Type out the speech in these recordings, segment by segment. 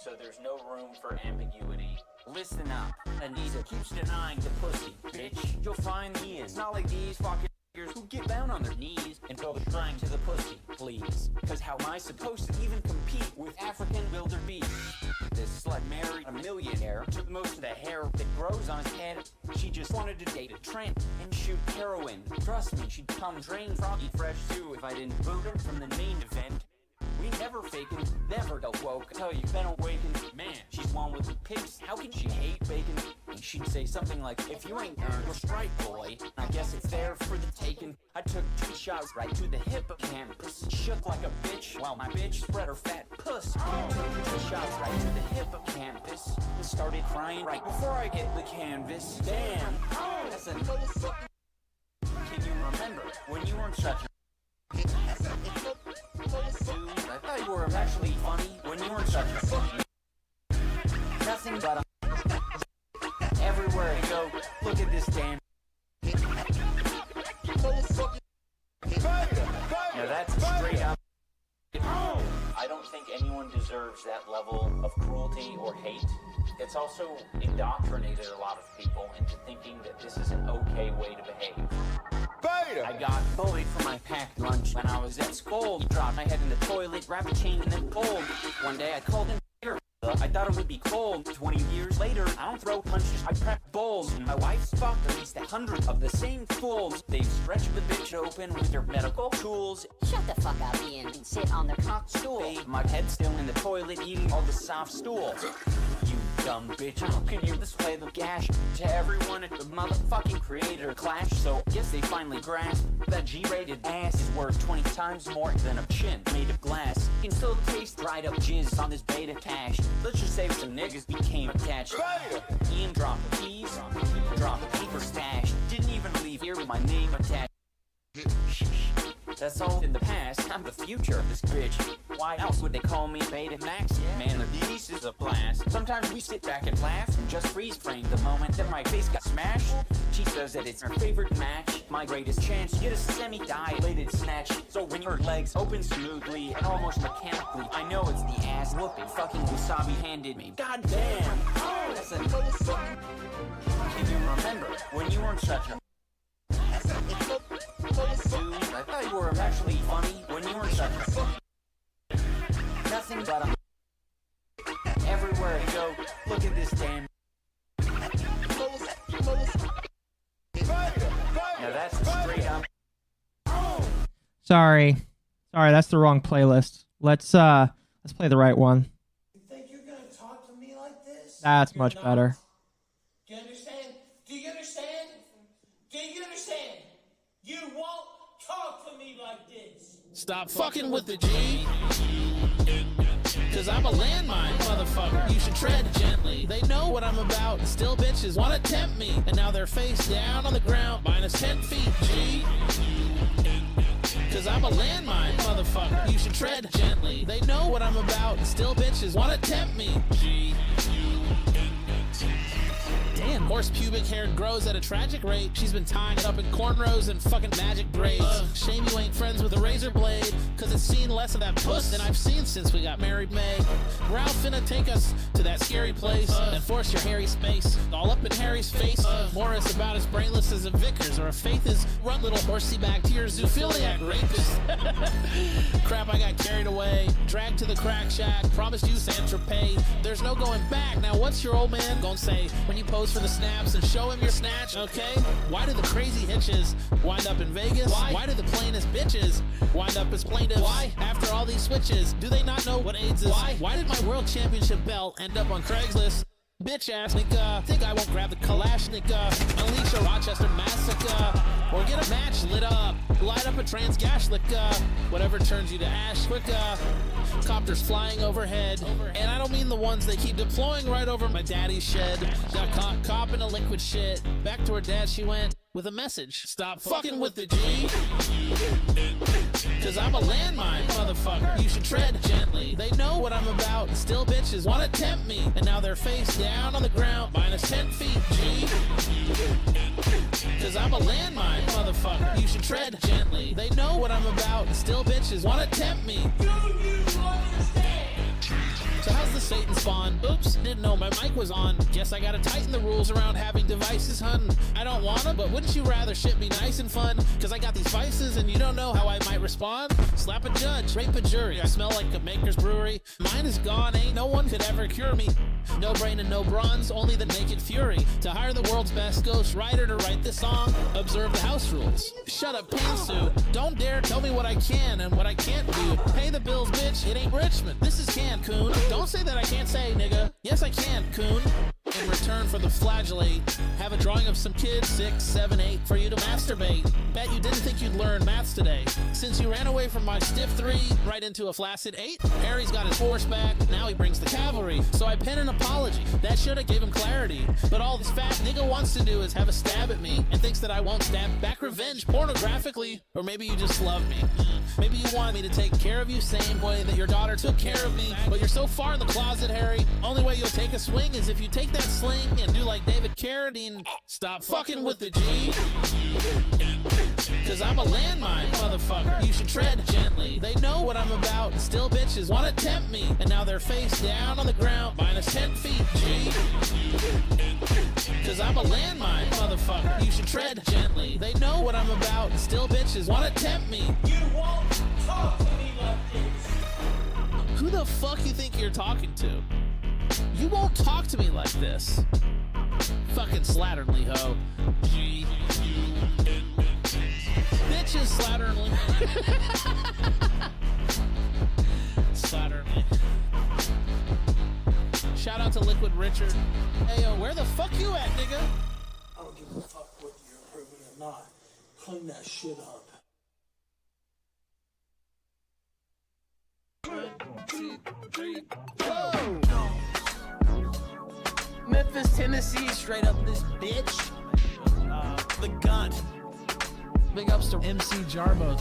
so there's no room for ambiguity. Listen up, Anita keeps denying the pussy, bitch. You'll find me in. It's not like these fucking niggas who get down on their knees and throw the shrine to the pussy, please. Cause how am I supposed to even compete with African wildebeest? This slut married a millionaire, took most of the hair that grows on his head. She just wanted to date a tramp and shoot heroin. Trust me, she'd come drain Froggy fresh too if I didn't boot her from the main event. We never faking, never go woke. I tell you, been awakened. Man, she's one with the pigs. How can she hate bacon? And she'd say something like, if you ain't earned your strike, boy, I guess it's there for the taking. I took 2 shots right to the hippocampus. Shook like a bitch while my bitch spread her fat puss. Took 2 shots right to the hippocampus and started crying right before I hit the canvas. Damn, that's a motherfucking. Can you remember when you weren't such a dude, I thought you were actually funny when you weren't such a fucking. Nothing but a. Everywhere I go, look at this damn. Now that's a straight up. I don't think anyone deserves that level of cruelty or hate. It's also indoctrinated a lot of people into thinking that this is an okay way to behave. I got bullied for my packed lunch when I was at school. Dropped my head in the toilet, grabbed a chain and then pulled. One day I called in. I thought it would be cold. 20 years later, I don't throw punches, I prep bowls. And my wife's fucked at least 100 of the same fools. They've stretched the bitch open with their medical tools. Shut the fuck up, Ian, and sit on the cock stool. Babe, my head's still in the toilet eating all the soft stool. You dumb bitch, how can you display the gash to everyone at the motherfucking creator clash? So I guess they finally grasped that G-rated ass is worth 20 times more than a chin made of glass. You can still taste dried up jizz on this beta cash. Let's just say some niggas became attached. Ian dropped the keys, dropped the paper stash. Didn't even leave here with my name attached. That's all in the past, I'm the future of this bitch. Why else would they call me Beta Max? Man, this is a blast. Sometimes we sit back and laugh and just freeze frame the moment that my face got smashed. She says that it's her favorite match, my greatest chance to get a semi-dilated snatch. So when your legs open smoothly and almost mechanically, I know it's the ass whooping fucking Wasabi handed me. God damn, that's a motherfucking. Can you remember when you weren't such a. Dude, I thought you were actually funny when you weren't such a. Nothing but a. Everywhere I go, look at this damn. Now that's straight up. Sorry, that's the wrong playlist. Let's play the right one. You think you're gonna talk to me like this? That's much better. Do you understand? Do you understand? Do you understand? You won't talk to me like this. Stop fucking with the G. Cause I'm a landmine, motherfucker. You should tread gently. They know what I'm about. Still bitches wanna tempt me. And now they're face down on the ground, minus 10 feet, G. Cause I'm a landmine, motherfucker. You should tread gently. They know what I'm about. Still bitches wanna tempt me, G. Damn, horse pubic hair grows at a tragic rate. She's been tying it up in cornrows and fucking magic braids. Shame you ain't friends with a razor blade, cause it's seen less of that puss than I've seen since we got married May. Ralph finna take us to that scary place and force your hairy space all up in Harry's face. Morris about as brainless as a Vickers or a Faith is run little horsey back to your zoophiliac rapist. Crap, I got carried away, dragged to the crack shack, promised you Saint-Tropez. There's no going back. Now what's your old man gonna say when you pose for the snaps and show him your snatch, okay? Why do the crazy hitches wind up in Vegas? Why do the plainest bitches wind up as plaintiffs? Why? After all these switches, do they not know what AIDS is? Why did my world championship belt end up on Craigslist? Bitch ass nigga, think I won't grab the Kalashnikov, unleash a Rochester massacre, or get a match lit up, light up a transgashlicka, whatever turns you to ash quicker. Copters flying overhead, and I don't mean the ones they keep deploying right over my daddy's shed. Got caught copping a liquid shit. Back to her dad she went with a message. Stop fucking with the G. Cause I'm a landmine, motherfucker. You should tread gently. They know what I'm about. Still bitches wanna tempt me. And now they're face down on the ground, minus 10 feet, G. Cause I'm a landmine, motherfucker. You should tread gently. They know what I'm about. Still bitches wanna tempt me. Do you understand? So how's the Satan spawn? Oops, didn't know my mic was on. Guess I gotta tighten the rules around having devices, hun. I don't wanna, but wouldn't you rather shit be nice and fun? Cause I got these vices and you don't know how I might respond. Slap a judge, rape a jury. I smell like a maker's brewery. Mine is gone, ain't no one could ever cure me. No brain and no bronze, only the naked fury. To hire the world's best ghost writer to write this song, observe the house rules. Shut up, pantsuit. Don't dare tell me what I can and what I can't do. Pay the bills, bitch. It ain't Richmond. This is Cancun. Don't say that I can't say, nigga. Yes, I can, coon. In return for the flagellate, have a drawing of some kids, 6, 7, 8, for you to masturbate. Bet you didn't think you'd learn maths today. Since you ran away from my stiff 3, right into a flaccid 8. Harry's got his horse back, now he brings the cavalry. So I pen an apology, that shoulda gave him clarity. But all this fat nigga wants to do is have a stab at me, and thinks that I won't stab back revenge pornographically. Or maybe you just love me. Maybe you want me to take care of you same way that your daughter took care of me. But you're so far in the closet, Harry, only way you'll take a swing is if you take that sling and do like David Carradine. Stop fucking with the G. Cause I'm a landmine, motherfucker. You should tread gently. They know what I'm about. Still bitches wanna tempt me. And now they're face down on the ground, minus 10 feet, G. Cause I'm a landmine, motherfucker. You should tread gently. They know what I'm about. Still bitches wanna tempt me. You won't talk to me like this. Who the fuck you think you're talking to? You won't talk to me like this. Fucking slatternly hoe. G. Bitches slatternly. Slatternly. Shout out to Liquid Richard. Hey yo, where the fuck you at, nigga? I don't give a fuck whether you're approving or not. Clean that shit up. 1, 2, 3, go! Memphis, Tennessee, straight up this bitch. The gun. Big ups to MC Jarbo.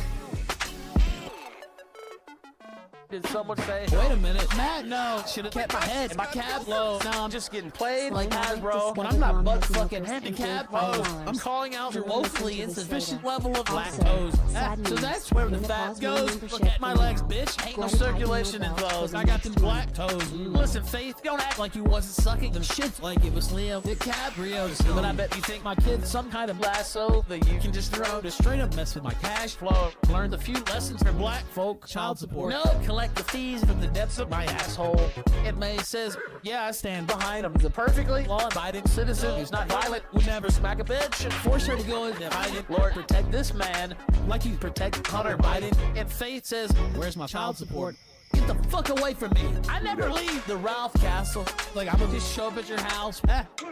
Did someone say, Wait a minute, Matt, no. Should've kept my head and my cab low. now I'm just getting played like Hasbro? When I'm not butt fucking handicapped, I'm calling out your woefully insufficient level of lactose. So that's where the fat goes. Look at my legs, bitch. Ain't no circulation in those. I got them black toes. Listen, Faith, don't act like you wasn't sucking them shits like it was Leo DiCaprio's. But I bet you think my kid's some kind of lasso that you can just throw to straight up mess with my cash flow. Learned a few lessons from black folk. Child support. No, collect the fees from the depths of my asshole. It may says, yeah, I stand behind him. The perfectly law-abiding citizen who's not violent, would never smack a bitch and force her to go invited. Lord, protect this man like you protect Hunter Biden. And Faith says, where's my child support? Get the fuck away from me. I never leave the Ralph Castle. Like, I'm gonna just show up at your house.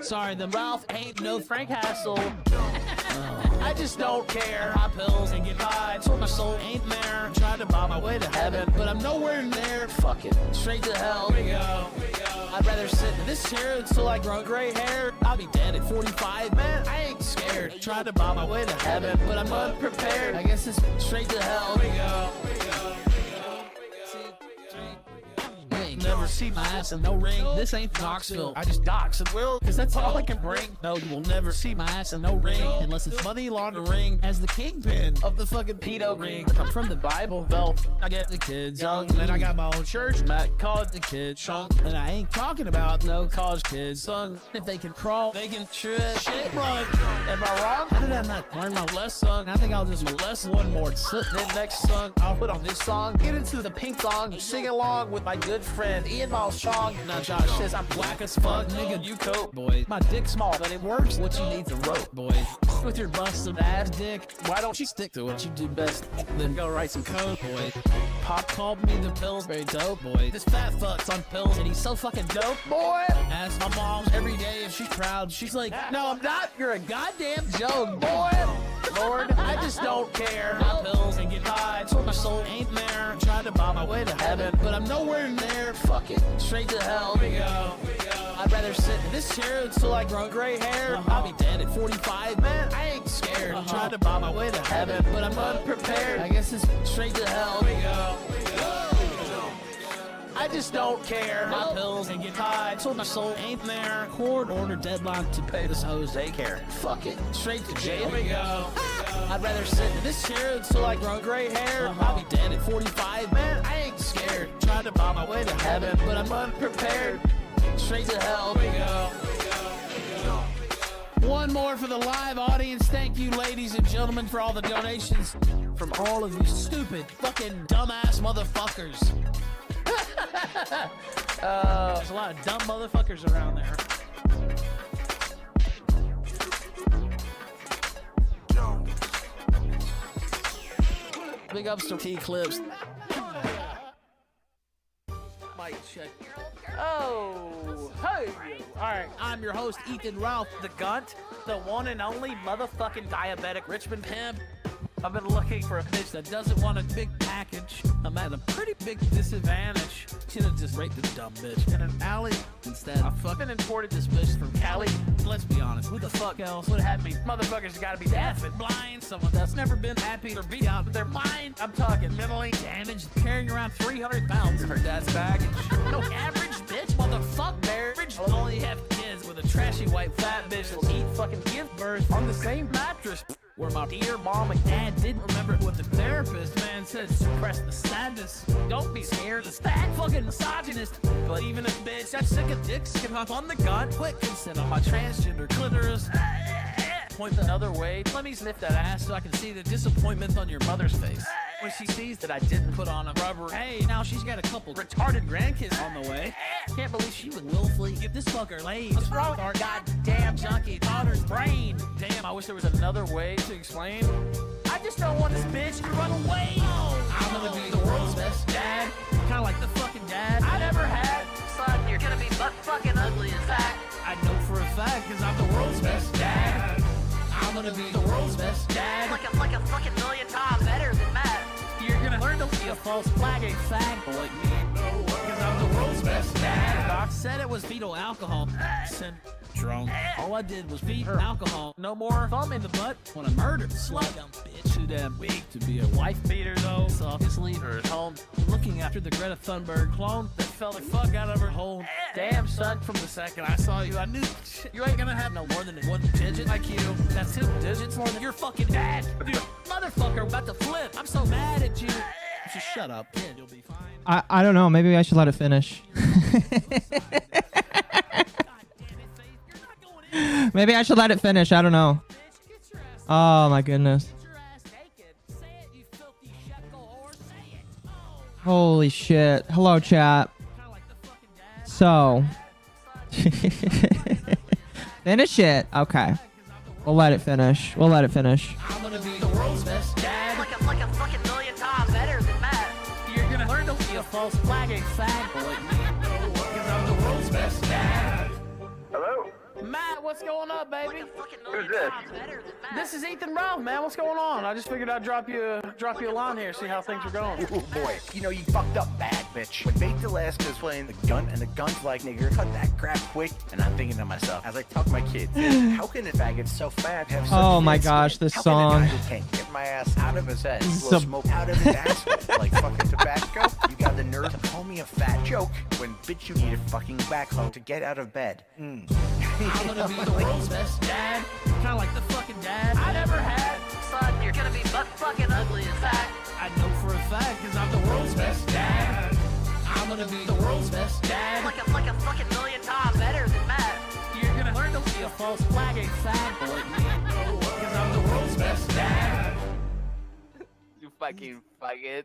Sorry, the Ralph ain't no Frank Hassel. I just don't care. Pop pills and get high. So my soul ain't there. Trying to buy my way to heaven, but I'm nowhere near. Fuck it. Straight to hell. We go. I'd rather sit in this chair until I grow gray hair. I'll be dead at 45, man. I ain't scared. Trying to buy my way to heaven, but I'm unprepared. I guess it's straight to hell. We go. Never see my ass in no ring. This ain't Knoxville. I just dox and will, cause that's all I can bring. No, you will never see my ass in no ring unless it's money laundering as the kingpin of the fucking pedo ring. I'm from the Bible Belt. I get the kids young, and I got my own church. Matt called the kids shrunk, and I ain't talking about no college kids sung. If they can crawl, they can shit run. Am I wrong? How did I not learn my lesson? I think I'll just molest one more. Then next song, I'll put on this song. Get into the pink song, sing along with my good friend Ian Strong. Now Josh says I'm black as fuck, nigga. You coat, boy. My dick's small, but it works. What you need's a rope, boy. With your busted ass dick, why don't you stick to what you do best? Then go write some code, boy. Pop called me the Pillsbury dope, boy. This fat fuck's on pills and he's so fucking dope, boy. Ask my mom every day if she's proud. She's like, no, I'm not. You're a goddamn joke, boy. Lord, I just don't care. Pop pills and get high. So my soul ain't there. I'm trying to buy my way to heaven, but I'm nowhere near. Fuck it. Straight to hell. We go. I'd rather sit in this chair until I grow gray hair. I'll be dead at 45, man. I ain't scared. I'm trying to buy my way to heaven, but I'm unprepared. I guess it's straight to hell. We go. I I just don't care. My pills ain't get tied, so my soul ain't there. Court order deadline to pay this hoe's daycare. Fuck it, straight to jail we go. I'd rather sit in this chair until I grow gray hair. I'll be dead at 45, man, I ain't scared. Trying to buy my way to heaven, but I'm unprepared. Straight to hell we go. One more for the live audience. Thank you, ladies and gentlemen, for all the donations from all of you stupid, fucking dumbass motherfuckers. There's a lot of dumb motherfuckers around there. Big ups to T-Clips. Mic check. Oh, hey. All right, I'm your host, Ethan Ralph, the Gunt, the one and only motherfucking diabetic Richmond pimp. I've been looking for a bitch that doesn't want a big package. I'm at a pretty big disadvantage. Should've just raped this dumb bitch in an alley. Instead, I fucking imported this bitch from Cali. Let's be honest, who the fuck else would have me? Motherfuckers gotta be deaf and blind. Someone that's never been happy or beat out of their mind. I'm talking mentally damaged, carrying around 300 pounds of her dad's baggage. No average bitch, motherfuck marriage. I'll only have kids with a trashy white fat bitch that'll eat fucking give birth on the same mattress. Where my dear mom and dad didn't remember what the therapist man said, suppress the sadness. Don't be scared, the stat fucking misogynist. But even a bitch that's sick of dicks can hop on the gun, quick consent on my transgender clitoris. Point the other way, let me sniff that ass so I can see the disappointment on your mother's face. When she sees that I didn't put on a rubber, hey, now she's got a couple retarded grandkids on the way. Can't believe she would willfully give this fucker laid. What's wrong with our goddamn junkie daughter's brain? Damn, I wish there was another way to explain. I just don't want this bitch to run away. I'm gonna be the world's best dad, kinda like the fucking dad I never had. Son, you're gonna be butt fucking ugly, in fact. I know for a fact, cause I'm the world's best dad. I'm gonna be the world's best dad. Like a fucking million times better than Matt. You're gonna learn to be a false flagging fag like me. Cause I'm the world's best dad. Doc said it was fetal alcohol syndrome. All I did was feed her alcohol. No more thumb in the butt when I murdered the slut. Dumb bitch. Too damn weak to be a wife beater though. So I'll just leave her at home. Looking after the Greta Thunberg clone that fell the fuck out of her hole. Damn son, from the second I saw you, I knew you ain't gonna have no more than one digit like you. That's 2 digits more than your fucking dad. Dude, motherfucker about to flip. I'm so mad at you. Just shut up, kid. You'll be fine. I don't know. Maybe I should let it finish. Maybe I should let it finish. I don't know. Oh my goodness. Holy shit. Hello, chat. So. Finish it. Okay. We'll let it finish. We'll let it finish. I'm gonna be the world's best dad. Like a fucking million times better than Matt. You're gonna learn to be a false flagging fag like me. Cause I'm the world's best dad. Hello? Matt, what's going on, baby? Who's this? This is Ethan Ralph, man. What's going on? I just figured I'd drop you a line here, see how things are going. Ooh, boy, you know you fucked up bad, bitch. When Baked Alaska's playing the gun and the gun's like, nigger, cut that crap quick. And I'm thinking to myself, as I talk to my kids, how can a faggot so fat have such Oh my thin gosh, skin? this How song. Can a guy who can't get my ass out of his head This is blow some- smoke out of his asshole like fucking tobacco? You got the nerve to call me a fat joke when, bitch, you need a fucking backhoe to get out of bed. I'm gonna be the world's best dad, kinda like the fucking dad I never had. Son, you're gonna be butt fucking ugly, in fact. I know for a fact, cause I'm the world's best dad. I'm gonna be the world's best dad. Like a fucking million times better than Matt. You're gonna learn to be a false flagging fag like me. Cause I'm the world's best dad. You fucking faggot.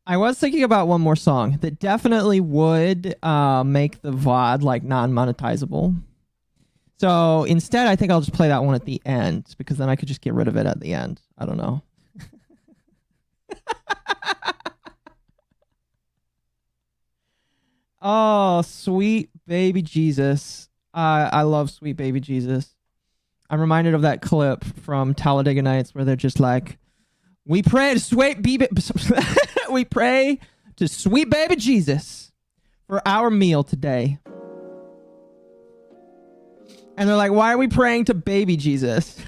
I was thinking about one more song that definitely would make the VOD like non-monetizable. So instead, I think I'll just play that one at the end because then I could just get rid of it at the end. I don't know. Oh, sweet baby Jesus. I love sweet baby Jesus. I'm reminded of that clip from Talladega Nights where they're just like, we pray to sweet baby, we pray to sweet baby Jesus for our meal today. And they're like, why are we praying to baby Jesus?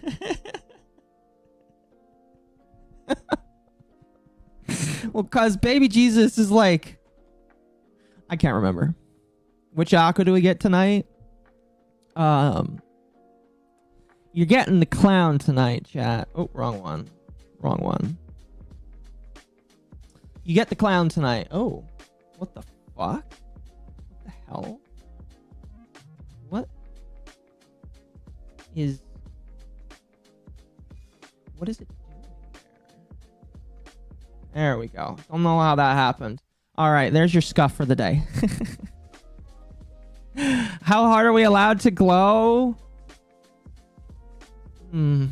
Well, because baby Jesus is like I can't remember. Which Akko do we get tonight? You're getting the clown tonight, chat. Oh, wrong one. Wrong one. You get the clown tonight. Oh, what the fuck? What the hell? What is it doing there? There we go. Don't know how that happened. All right, there's your scuff for the day. How hard are we allowed to glow? You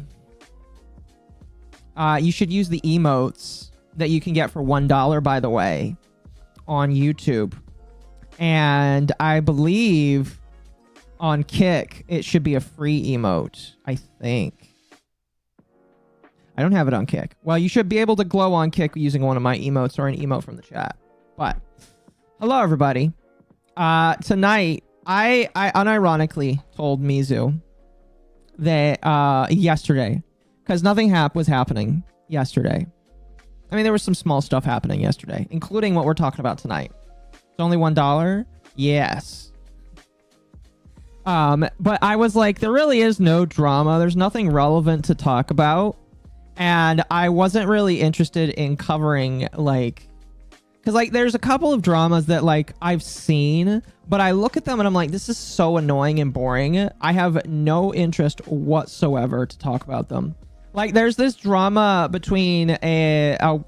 should use the emotes that you can get for $1, by the way, on YouTube. And I believe on Kick, it should be a free emote, I think. I don't have it on Kick. Well, you should be able to glow on Kick using one of my emotes or an emote from the chat. But, hello, everybody. Tonight, I unironically told Mizu that yesterday, because nothing was happening yesterday. I mean, there was some small stuff happening yesterday, including what we're talking about tonight. It's only $1? Yes. But I was like, there really is no drama. There's nothing relevant to talk about. And I wasn't really interested in covering, like... Because, like, there's a couple of dramas that, like, I've seen, but I look at them and I'm like, this is so annoying and boring. I have no interest whatsoever to talk about them. Like, there's this drama between a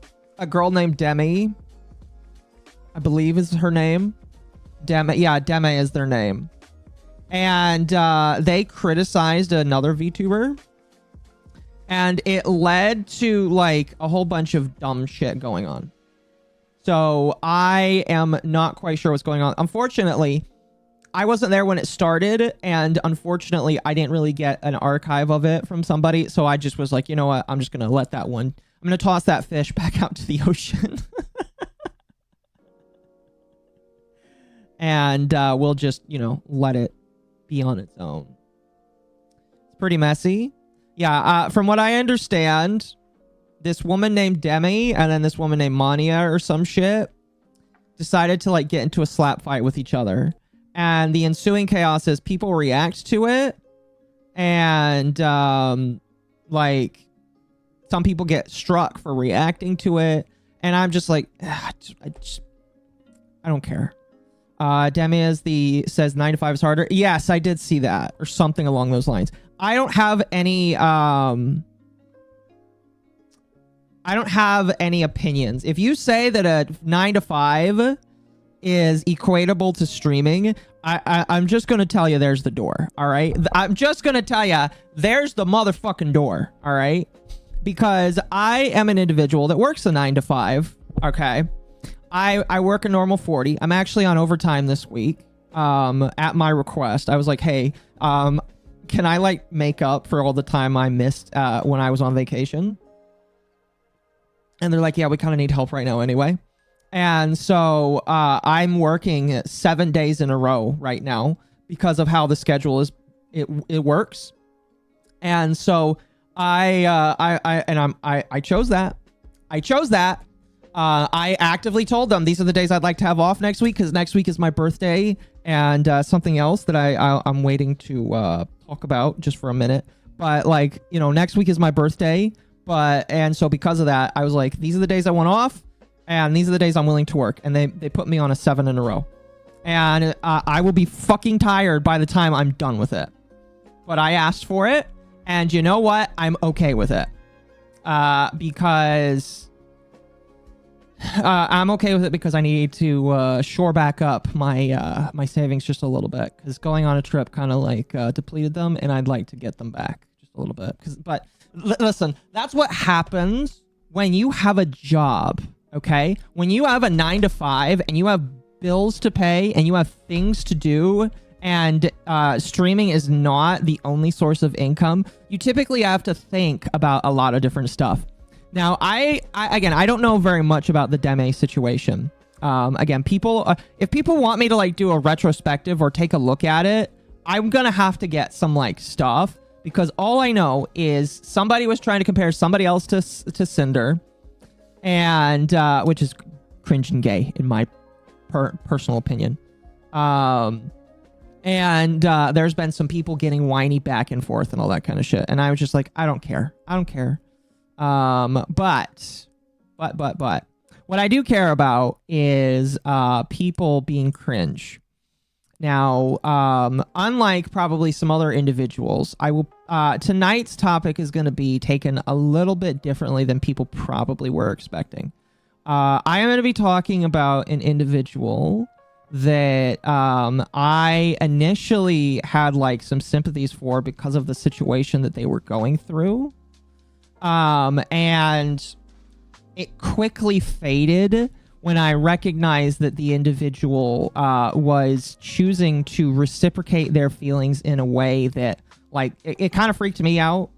girl named Demi. I believe is her name. Demi. Yeah, Demi is their name. And they criticized another VTuber. And it led to, like, a whole bunch of dumb shit going on. So I am not quite sure what's going on. Unfortunately, I wasn't there when it started, and unfortunately, I didn't really get an archive of it from somebody. So I just was like, you know what? I'm just going to let that one. I'm going to toss that fish back out to the ocean. And we'll just, you know, let it be on its own. It's pretty messy. Yeah, from what I understand... This woman named Demi and then this woman named Mania or some shit decided to like get into a slap fight with each other. And the ensuing chaos is people react to it. And like some people get struck for reacting to it. And I'm just like, I don't care. Demi says 9 to 5 is harder. Yes, I did see that or something along those lines. I don't have any opinions. If you say that a 9 to 5 is equatable to streaming, I'm just going to tell you there's the door, all right? I'm just going to tell you there's the motherfucking door, all right? Because I am an individual that works a 9 to 5, okay? I work a normal 40. I'm actually on overtime this week at my request. I was like, hey, can I like make up for all the time I missed when I was on vacation? And they're like, yeah, we kind of need help right now anyway. And so I'm working 7 days in a row right now because of how the schedule is. It works. And so I chose that. I actively told them these are the days I'd like to have off next week because next week is my birthday and something else that I'm waiting to talk about just for a minute. But like, you know, next week is my birthday. And so because of that, I was like, these are the days I want off, and these are the days I'm willing to work. And they put me on a 7 in a row. And I will be fucking tired by the time I'm done with it. But I asked for it, and you know what? I'm okay with it. Because I'm okay with it because I need to shore back up my my savings just a little bit. Because going on a trip kind of like depleted them, and I'd like to get them back just a little bit. But listen, that's what happens when you have a job, okay? When you have a 9 to 5 and you have bills to pay and you have things to do and streaming is not the only source of income, you typically have to think about a lot of different stuff. Now, I don't know very much about the Deme situation. Again, if people want me to like do a retrospective or take a look at it, I'm gonna have to get some like stuff. Because all I know is somebody was trying to compare somebody else to Cinder, and which is cringe and gay in my personal opinion. And there's been some people getting whiny back and forth and all that kind of shit. And I was just like, I don't care. But what I do care about is people being cringe. Now, unlike probably some other individuals, I will tonight's topic is going to be taken a little bit differently than people probably were expecting. I am going to be talking about an individual that I initially had like some sympathies for because of the situation that they were going through. And it quickly faded when I recognized that the individual was choosing to reciprocate their feelings in a way that, like, it kind of freaked me out.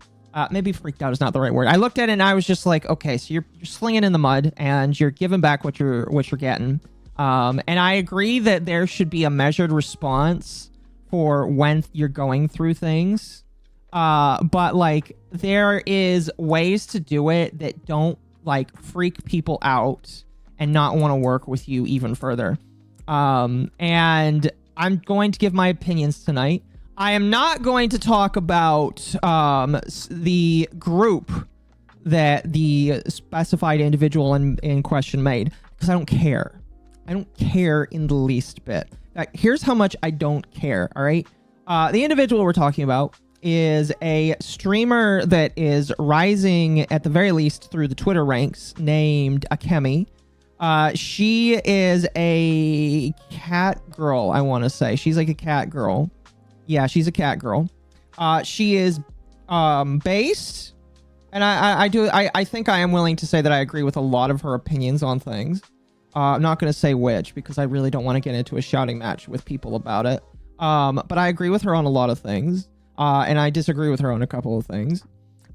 Maybe freaked out is not the right word. I looked at it and I was just like, okay, so you're slinging in the mud and you're giving back what you're getting. And I agree that there should be a measured response for when you're going through things. But like there is ways to do it that don't like freak people out and not want to work with you even further. And I'm going to give my opinions tonight. I am not going to talk about the group that the specified individual in question made, because I don't care. I don't care in the least bit. Here's how much I don't care, all right? The individual we're talking about is a streamer that is rising, at the very least, through the Twitter ranks, named Akemi. She is a cat girl, I want to say. She's like a cat girl. Yeah, she's a cat girl. She is based, and I think I am willing to say that I agree with a lot of her opinions on things. I'm not going to say which, because I really don't want to get into a shouting match with people about it. But I agree with her on a lot of things. And I disagree with her on a couple of things.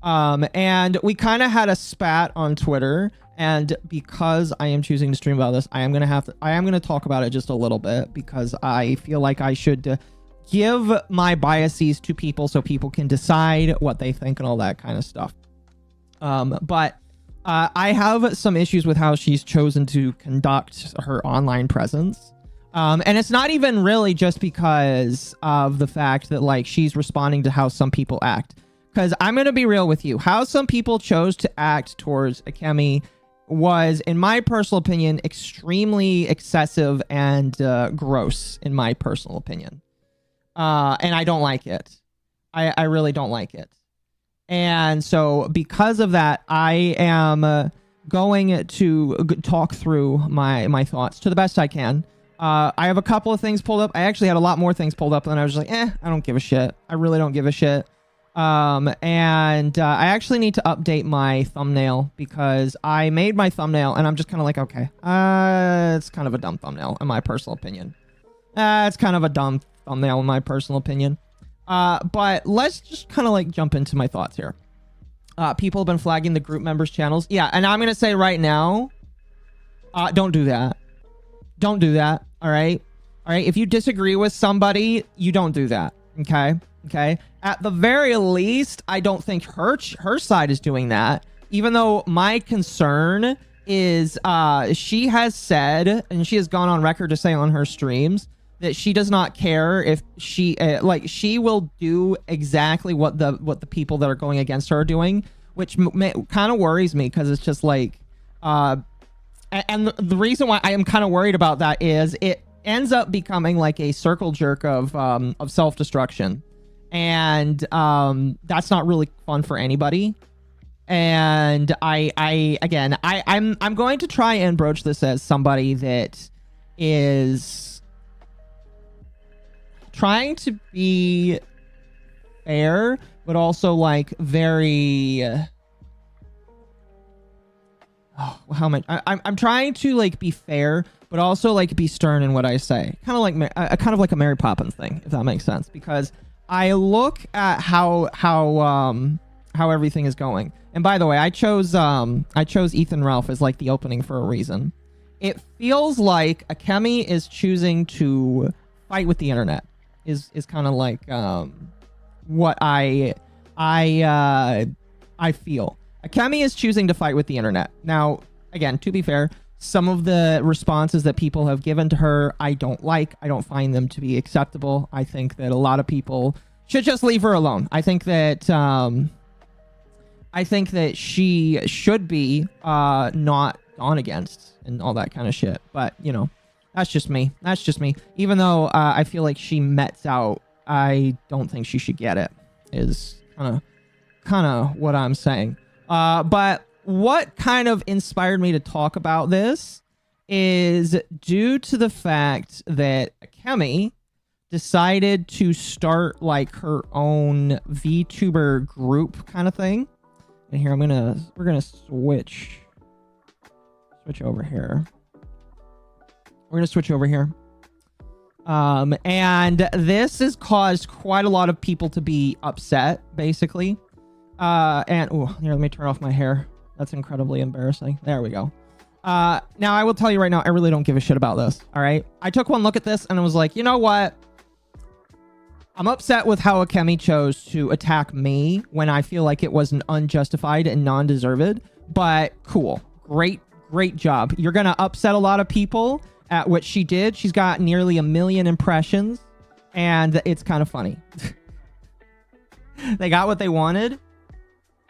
And we kind of had a spat on Twitter. And because I am choosing to stream about this, I am going to talk about it just a little bit, because I feel like I should give my biases to people so people can decide what they think and all that kind of stuff. But I have some issues with how she's chosen to conduct her online presence. And it's not even really just because of the fact that like she's responding to how some people act. Because I'm going to be real with you. How some people chose to act towards Akemi was, in my personal opinion, extremely excessive and gross, in my personal opinion. And I don't like it. I really don't like it. And so because of that, I am going to talk through my thoughts to the best I can. I have a couple of things pulled up. I actually had a lot more things pulled up, and I was just like, I don't give a shit. I really don't give a shit. And I actually need to update my thumbnail, because I made my thumbnail and I'm just kind of like, okay, it's kind of a dumb thumbnail in my personal opinion. It's kind of a dumb thumbnail in my personal opinion. But let's just kind of like jump into my thoughts here. People have been flagging the group members' channels. Yeah, and I'm going to say right now, don't do that. Don't do that. All right. All right. If you disagree with somebody, you don't do that. Okay. Okay. At the very least, I don't think her side is doing that. Even though my concern is she has said, and she has gone on record to say on her streams, that she does not care if she like she will do exactly what the people that are going against her are doing, which kind of worries me, because it's just like and the reason why I am kind of worried about that is it ends up becoming like a circle jerk of self-destruction, and that's not really fun for anybody. And I'm going to try and broach this as somebody that is trying to be fair, but also like very I'm trying to like be fair, but also like be stern in what I say. Kind of like a Mary Poppins thing, if that makes sense. Because I look at how everything is going. And by the way, I chose Ethan Ralph as like the opening for a reason. It feels like Akemi is choosing to fight with the internet. Is kind of like what I feel. Akemi is choosing to fight with the internet. Now, again, to be fair, some of the responses that people have given to her, I don't like. I don't find them to be acceptable. I think that a lot of people should just leave her alone. I think that she should be not gone against and all that kind of shit. But you know, that's just me. That's just me. Even though I feel like she mets out, I don't think she should get it. Is kind of what I'm saying. But what kind of inspired me to talk about this is due to the fact that Akemi decided to start like her own VTuber group kind of thing. And here we're gonna switch over here. We're gonna switch over here. And this has caused quite a lot of people to be upset, basically. And here, let me turn off my hair. That's incredibly embarrassing. There we go. Now I will tell you right now, I really don't give a shit about this. All right. I took one look at this and I was like, you know what? I'm upset with how Akemi chose to attack me when I feel like it was an unjustified and non-deserved, but cool. Great job. You're going to upset a lot of people at what she did. She's got nearly 1 million impressions and it's kind of funny. They got what they wanted.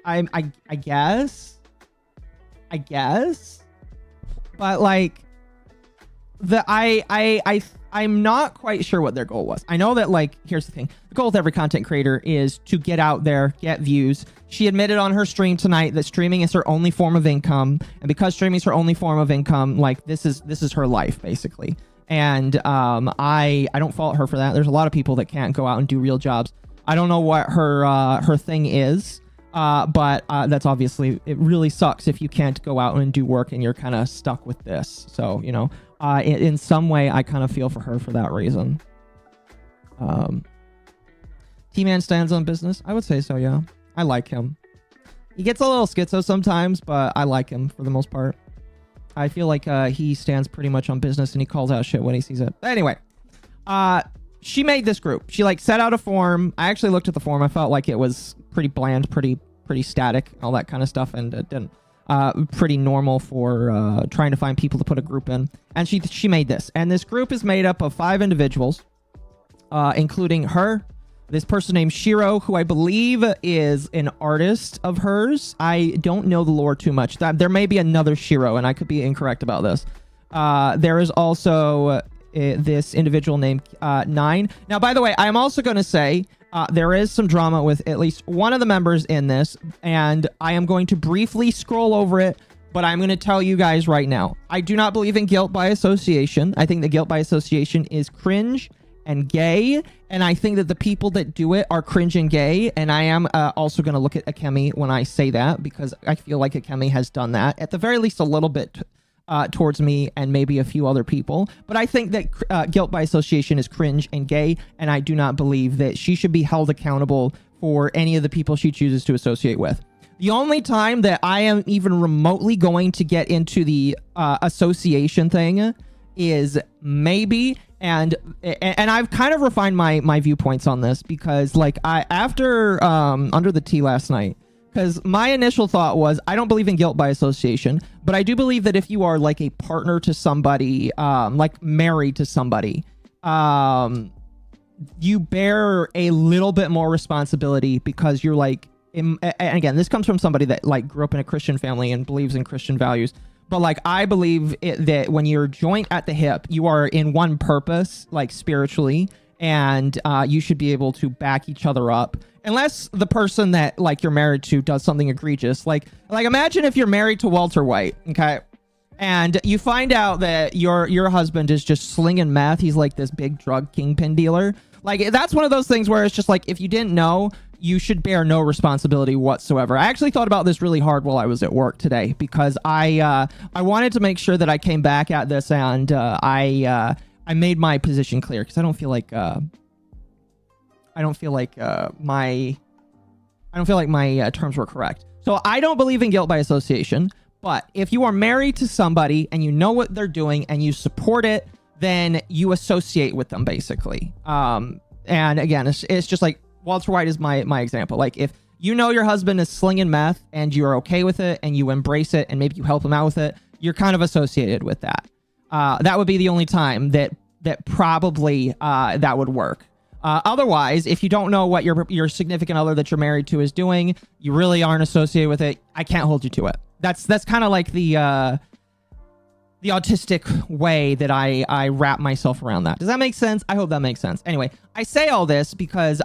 I guess, but like I'm not quite sure what their goal was. I know that, like, here's the thing. The goal with every content creator is to get out there, get views. She admitted on her stream tonight that streaming is her only form of income. And because streaming is her only form of income, like, this is her life, basically. And I don't fault her for that. There's a lot of people that can't go out and do real jobs. I don't know what her thing is. But that's obviously, it really sucks if you can't go out and do work and you're kind of stuck with this. So, you know, in some way, I kind of feel for her for that reason. T-Man stands on business. I would say so, yeah. I like him. He gets a little schizo sometimes, but I like him for the most part. I feel like he stands pretty much on business and he calls out shit when he sees it. But anyway, she made this group. She like set out a form. I actually looked at the form. I felt like it was pretty bland, pretty static, all that kind of stuff, and it didn't pretty normal for trying to find people to put a group in. And she made this, and this group is made up of 5 individuals, including her, this person named Shiro, who I believe is an artist of hers. I don't know the lore too much. There may be another Shiro, and I could be incorrect about this. There is also this individual named 9. Now, by the way, I'm also going to say there is some drama with at least one of the members in this, and I am going to briefly scroll over it, but I'm going to tell you guys right now. I do not believe in guilt by association. I think that guilt by association is cringe and gay, and I think that the people that do it are cringe and gay, and I am also going to look at Akemi when I say that, because I feel like Akemi has done that, at the very least a little bit towards me and maybe a few other people. But I think that guilt by association is cringe and gay, and I do not believe that she should be held accountable for any of the people she chooses to associate with. The only time that I am even remotely going to get into the association thing is maybe, and I've kind of refined my viewpoints on this, because like after Under the Tea last night, because my initial thought was, I don't believe in guilt by association, but I do believe that if you are like a partner to somebody, like married to somebody, you bear a little bit more responsibility, because you're like, and again, this comes from somebody that like grew up in a Christian family and believes in Christian values. But like, I believe that when you're joint at the hip, you are in one purpose, like spiritually, and you should be able to back each other up. Unless the person that like you're married to does something egregious. Like imagine if you're married to Walter White, okay? And you find out that your husband is just slinging meth. He's like this big drug kingpin dealer. Like, that's one of those things where it's just like, if you didn't know, you should bear no responsibility whatsoever. I actually thought about this really hard while I was at work today, because I wanted to make sure that I came back at this and I made my position clear, because I don't feel like my terms were correct. So I don't believe in guilt by association, but if you are married to somebody and you know what they're doing and you support it, then you associate with them, basically. And again, it's just like Walter White is my example. Like, if you know your husband is slinging meth and you're okay with it and you embrace it and maybe you help him out with it, you're kind of associated with that. That would be the only time that probably that would work. Otherwise, if you don't know what your significant other that you're married to is doing, you really aren't associated with it, I can't hold you to it. That's kind of like the autistic way that I wrap myself around that. Does that make sense? I hope that makes sense. Anyway, I say all this because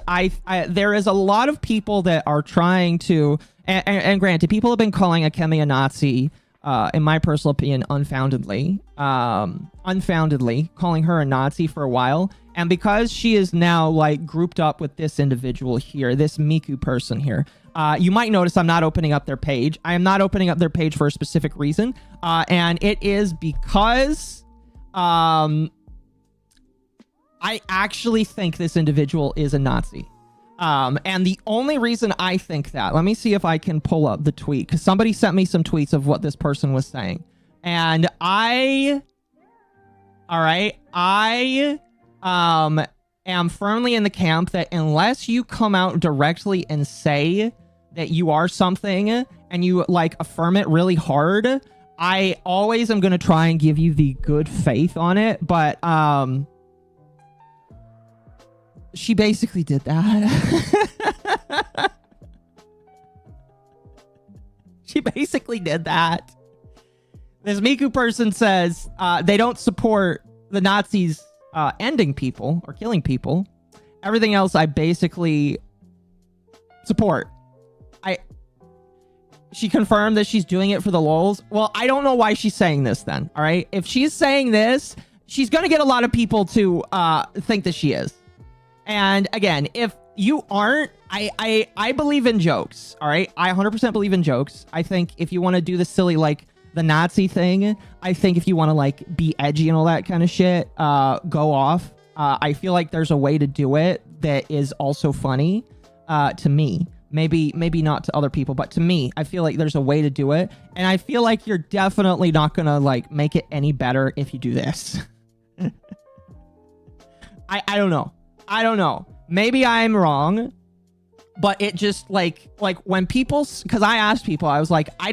there is a lot of people that are trying to, and granted, people have been calling Akemi a Nazi, in my personal opinion, unfoundedly calling her a Nazi for a while. And because she is now like grouped up with this individual here, this Meiku person here, you might notice I'm not opening up their page. I am not opening up their page for a specific reason. And it is because I actually think this individual is a Nazi. And the only reason I think that, let me see if I can pull up the tweet, because somebody sent me some tweets of what this person was saying. And I am firmly in the camp that unless you come out directly and say that you are something and you like affirm it really hard, I always am going to try and give you the good faith on it. But she basically did that. She basically did that. This Meiku person says they don't support the Nazis ending people or killing people. Everything else I basically support. She confirmed that she's doing it for the lols. Well, I don't know why she's saying this then. All right. If she's saying this, she's going to get a lot of people to think that she is. And again, if you aren't, I believe in jokes. All right. I 100% believe in jokes. I think if you want to do the silly, like the Nazi thing, I think if you want to like be edgy and all that kind of shit, go off. I feel like there's a way to do it that is also funny to me. Maybe not to other people, but to me, I feel like there's a way to do it. And I feel like you're definitely not going to like make it any better if you do this. I don't know. I don't know. Maybe I'm wrong, but it just like when people, because I asked people, I was like, I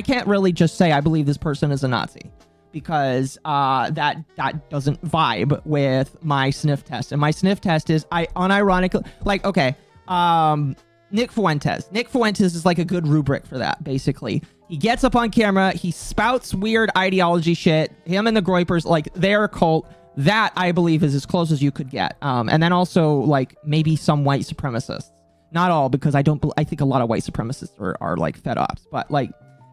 can't really just say I believe this person is a Nazi, because that doesn't vibe with my sniff test. And my sniff test is I unironically, like, okay, Nick Fuentes is like a good rubric for that. Basically, he gets up on camera, he spouts weird ideology shit. Him and the Groypers, like, they're a cult. That I believe is as close as you could get. And then also like maybe some white supremacists. Not all, because I think a lot of white supremacists are like fed ups. But like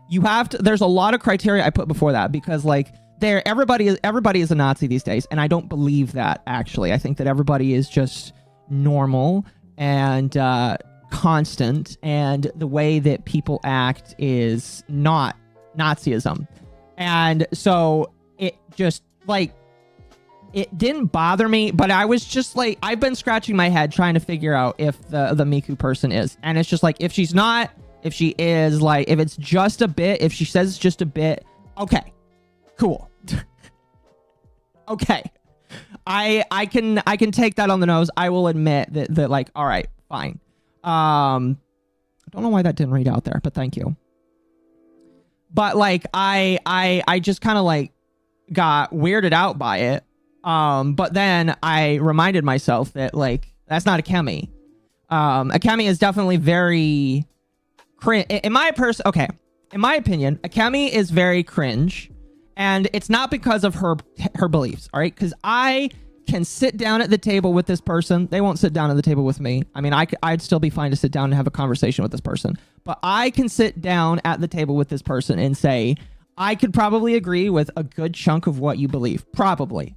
you have to. There's a lot of criteria I put before that, because like everybody is a Nazi these days, and I don't believe that actually. I think that everybody is just normal and constant, and the way that people act is not Nazism. And so it just like, it didn't bother me, but I was just like, I've been scratching my head trying to figure out if the Meiku person is. And it's just like, if she's not, if she is, like, if it's just a bit, if she says it's just a bit, okay, cool. Okay. I can take that on the nose. I will admit that like, all right, fine. I don't know why that didn't read out there, but thank you. But like, I just kind of like got weirded out by it. But then I reminded myself that like, that's not Akemi. Akemi is definitely very cringe. In my opinion, Akemi is very cringe, and it's not because of her beliefs. All right. Cause I can sit down at the table with this person. They won't sit down at the table with me. I mean, I'd still be fine to sit down and have a conversation with this person, but I can sit down at the table with this person and say, I could probably agree with a good chunk of what you believe. Probably.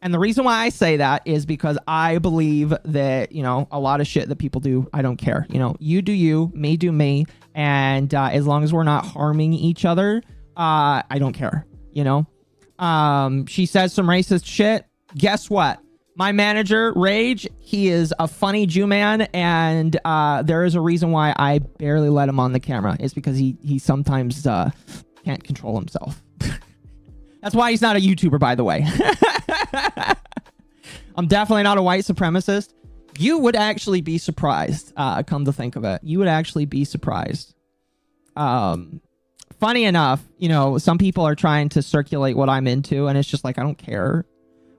And the reason why I say that is because I believe that, you know, a lot of shit that people do, I don't care. You know, you do you, me do me. And as long as we're not harming each other, I don't care, you know. She says some racist shit. Guess what? My manager, Rage, he is a funny Jew man, and there is a reason why I barely let him on the camera. It's because he sometimes can't control himself. That's why he's not a YouTuber, by the way. I'm definitely not a white supremacist. You would actually be surprised, come to think of it. You would actually be surprised. funny enough, you know, some people are trying to circulate what I'm into, and it's just like, I don't care.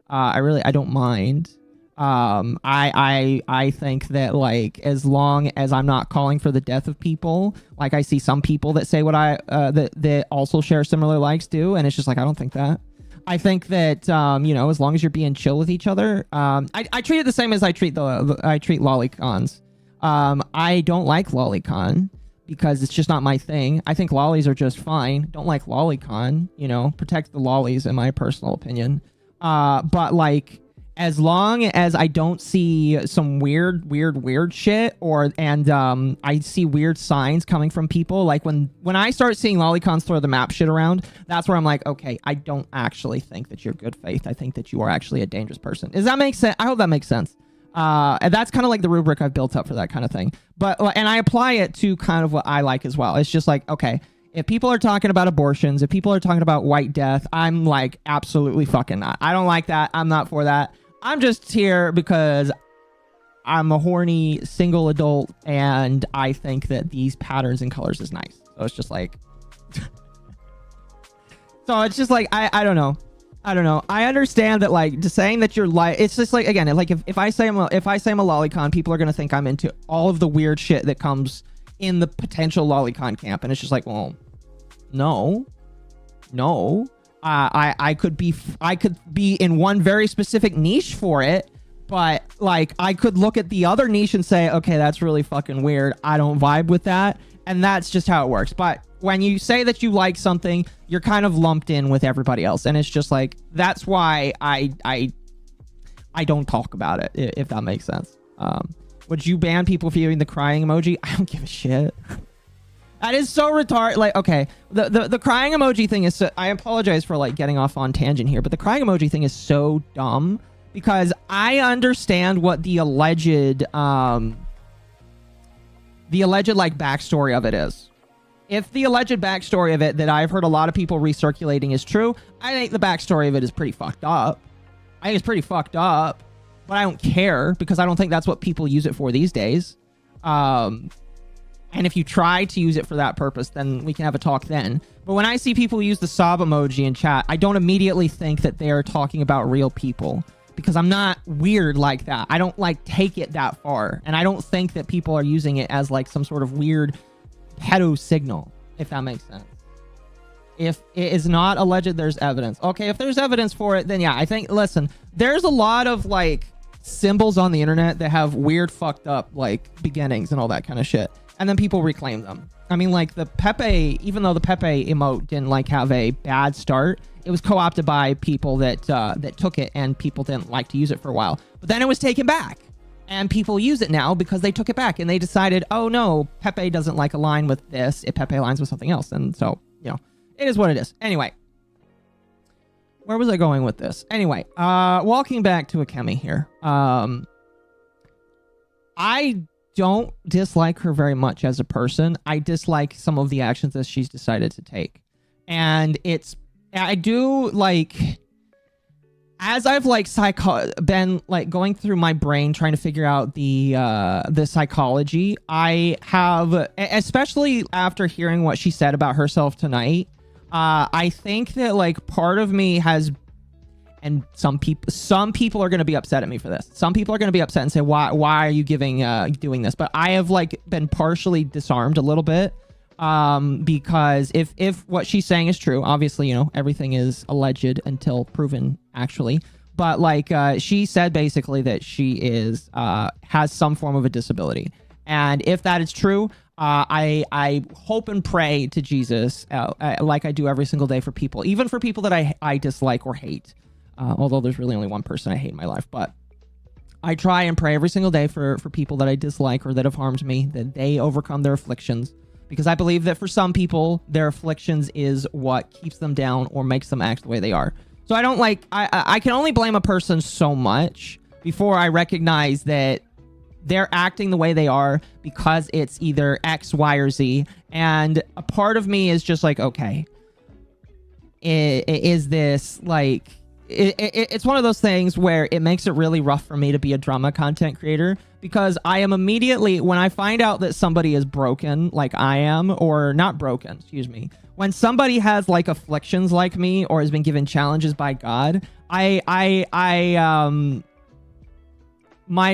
I don't mind. I think that, like, as long as I'm not calling for the death of people, like I see some people that say what that also share similar likes do, and it's just like, I don't think that. I think that, you know, as long as you're being chill with each other, I treat it the same as I treat lolicons. I don't like lolicon because it's just not my thing. I think lollies are just fine. Don't like lolicon, you know, protect the lollies in my personal opinion. But like, as long as I don't see some weird shit, I see weird signs coming from people, like when I start seeing lolicons throw the map shit around, that's where I'm like, okay, I don't actually think that you're good faith. I think that you are actually a dangerous person. Does that make sense? I hope that makes sense. And that's kind of like the rubric I've built up for that kind of thing. But, and I apply it to kind of what I like as well. It's just like, okay, if people are talking about abortions, if people are talking about white death, I'm like, absolutely fucking not. I don't like that. I'm not for that. I'm just here because I'm a horny single adult and I think that these patterns and colors is nice. So it's just like, so it's just like, I don't know. I don't know. I understand that, like, just saying that you're like, it's just like, again, like if I say I'm a lolicon, people are going to think I'm into all of the weird shit that comes in the potential lolicon camp. And it's just like, well, no. I could be in one very specific niche for it, but like I could look at the other niche and say, okay, that's really fucking weird. I don't vibe with that. And that's just how it works. But when you say that you like something, you're kind of lumped in with everybody else. And it's just like, that's why I don't talk about it, if that makes sense. Would you ban people for using the crying emoji? I don't give a shit. That is so retarded. Like, okay, the crying emoji thing is so, I apologize for like getting off on tangent here, but the crying emoji thing is so dumb because I understand what the alleged like backstory of it is. If the alleged backstory of it that I've heard a lot of people recirculating is true, I think the backstory of it is pretty fucked up. I think it's pretty fucked up, but I don't care because I don't think that's what people use it for these days. And if you try to use it for that purpose, then we can have a talk then. But when I see people use the sob emoji in chat, I don't immediately think that they are talking about real people because I'm not weird like that. I don't like take it that far. And I don't think that people are using it as like some sort of weird pedo signal, if that makes sense. If it is not alleged, there's evidence. Okay, if there's evidence for it, then yeah, I think, listen, there's a lot of like symbols on the internet that have weird fucked up like beginnings and all that kind of shit. And then people reclaim them. I mean, like the Pepe, even though the Pepe emote didn't like have a bad start, it was co-opted by people that took it and people didn't like to use it for a while. But then it was taken back and people use it now because they took it back and they decided, oh no, Pepe doesn't like align with this. Pepe aligns with something else. And so, you know, it is what it is. Anyway, where was I going with this? Anyway, walking back to Akemi here. I don't dislike her very much as a person. I dislike some of the actions that she's decided to take. And I do like, as I've like been like going through my brain trying to figure out the psychology, I have, especially after hearing what she said about herself tonight, I think that like part of me has, and some people are going to be upset at me for this. Some people are going to be upset and say, why are you doing this? But I have like been partially disarmed a little bit because if what she's saying is true, obviously, you know, everything is alleged until proven actually. But like she said basically that she is has some form of a disability. And if that is true, I hope and pray to Jesus like I do every single day for people, even for people that I dislike or hate. Although there's really only one person I hate in my life, but I try and pray every single day for people that I dislike or that have harmed me, that they overcome their afflictions, because I believe that for some people, their afflictions is what keeps them down or makes them act the way they are. So I don't like, I can only blame a person so much before I recognize that they're acting the way they are because it's either X, Y, or Z. And a part of me is just like, okay, is this like... It's one of those things where it makes it really rough for me to be a drama content creator because I am immediately, when I find out that somebody is broken like I am, or not broken, excuse me, when somebody has like afflictions like me or has been given challenges by God, my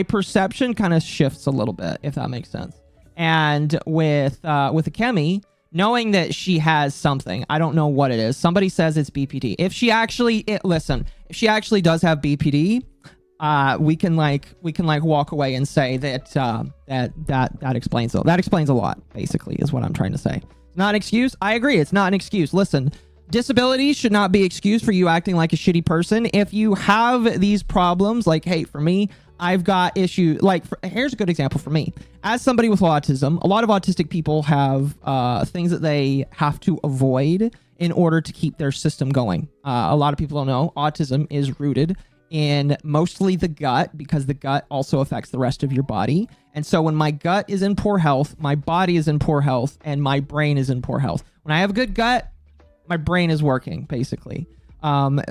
perception kind of shifts a little bit, if that makes sense. And with Akemi, knowing that she has something, I don't know what it is. Somebody says it's BPD. If she actually, listen, if she actually does have BPD, we can walk away and say that that explains it. That explains a lot, basically, is what I'm trying to say. Not an excuse. I agree. It's not an excuse. Listen, disabilities should not be excused for you acting like a shitty person. If you have these problems, like, hey, for me, I've got issues. Like, here's a good example for me. As somebody with autism, a lot of autistic people have things that they have to avoid in order to keep their system going. A lot of people don't know autism is rooted in mostly the gut, because the gut also affects the rest of your body. And so when my gut is in poor health, my body is in poor health, and my brain is in poor health. When I have a good gut, my brain is working, basically.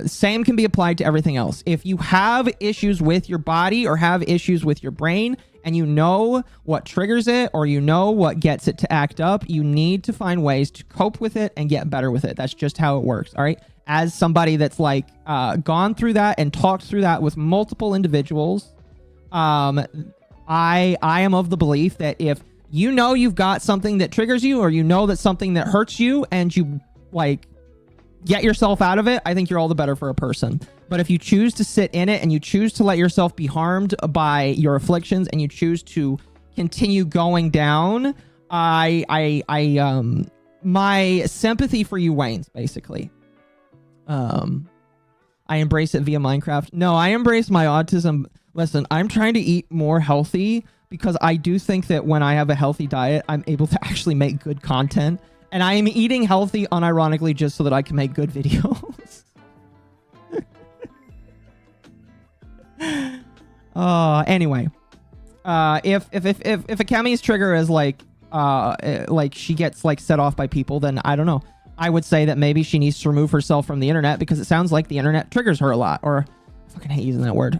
Same can be applied to everything else. If you have issues with your body or have issues with your brain, and you know what triggers it, or you know what gets it to act up, you need to find ways to cope with it and get better with it. That's just how it works. All right. As somebody that's like gone through that and talked through that with multiple individuals, I am of the belief that if you know you've got something that triggers you, or you know that something that hurts you, and you like get yourself out of it, I think you're all the better for a person. But if you choose to sit in it and you choose to let yourself be harmed by your afflictions, and you choose to continue going down, my sympathy for you wanes, basically. I embrace it via Minecraft. No, I embrace my autism. Listen, I'm trying to eat more healthy, because I do think that when I have a healthy diet, I'm able to actually make good content. And I am eating healthy unironically just so that I can make good videos. Anyway, if Akemi's trigger is like she gets like set off by people, then I don't know. I would say that maybe she needs to remove herself from the internet, because it sounds like the internet triggers her a lot. Or I fucking hate using that word.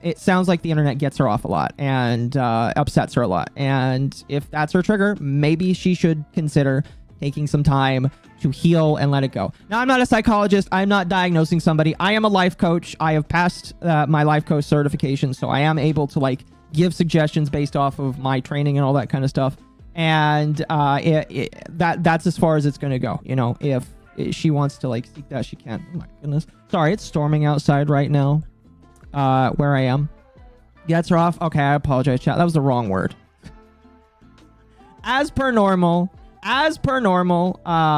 It sounds like the internet gets her off a lot and upsets her a lot. And if that's her trigger, maybe she should consider taking some time to heal and let it go. Now, I'm not a psychologist. I'm not diagnosing somebody. I am a life coach. I have passed my life coach certification, so I am able to like give suggestions based off of my training and all that kind of stuff. And that's as far as it's going to go. You know, if she wants to like seek that, she can. Oh my goodness. Sorry, it's storming outside right now where I am. Gets her off. Okay, I apologize, chat. That was the wrong word. As per normal, I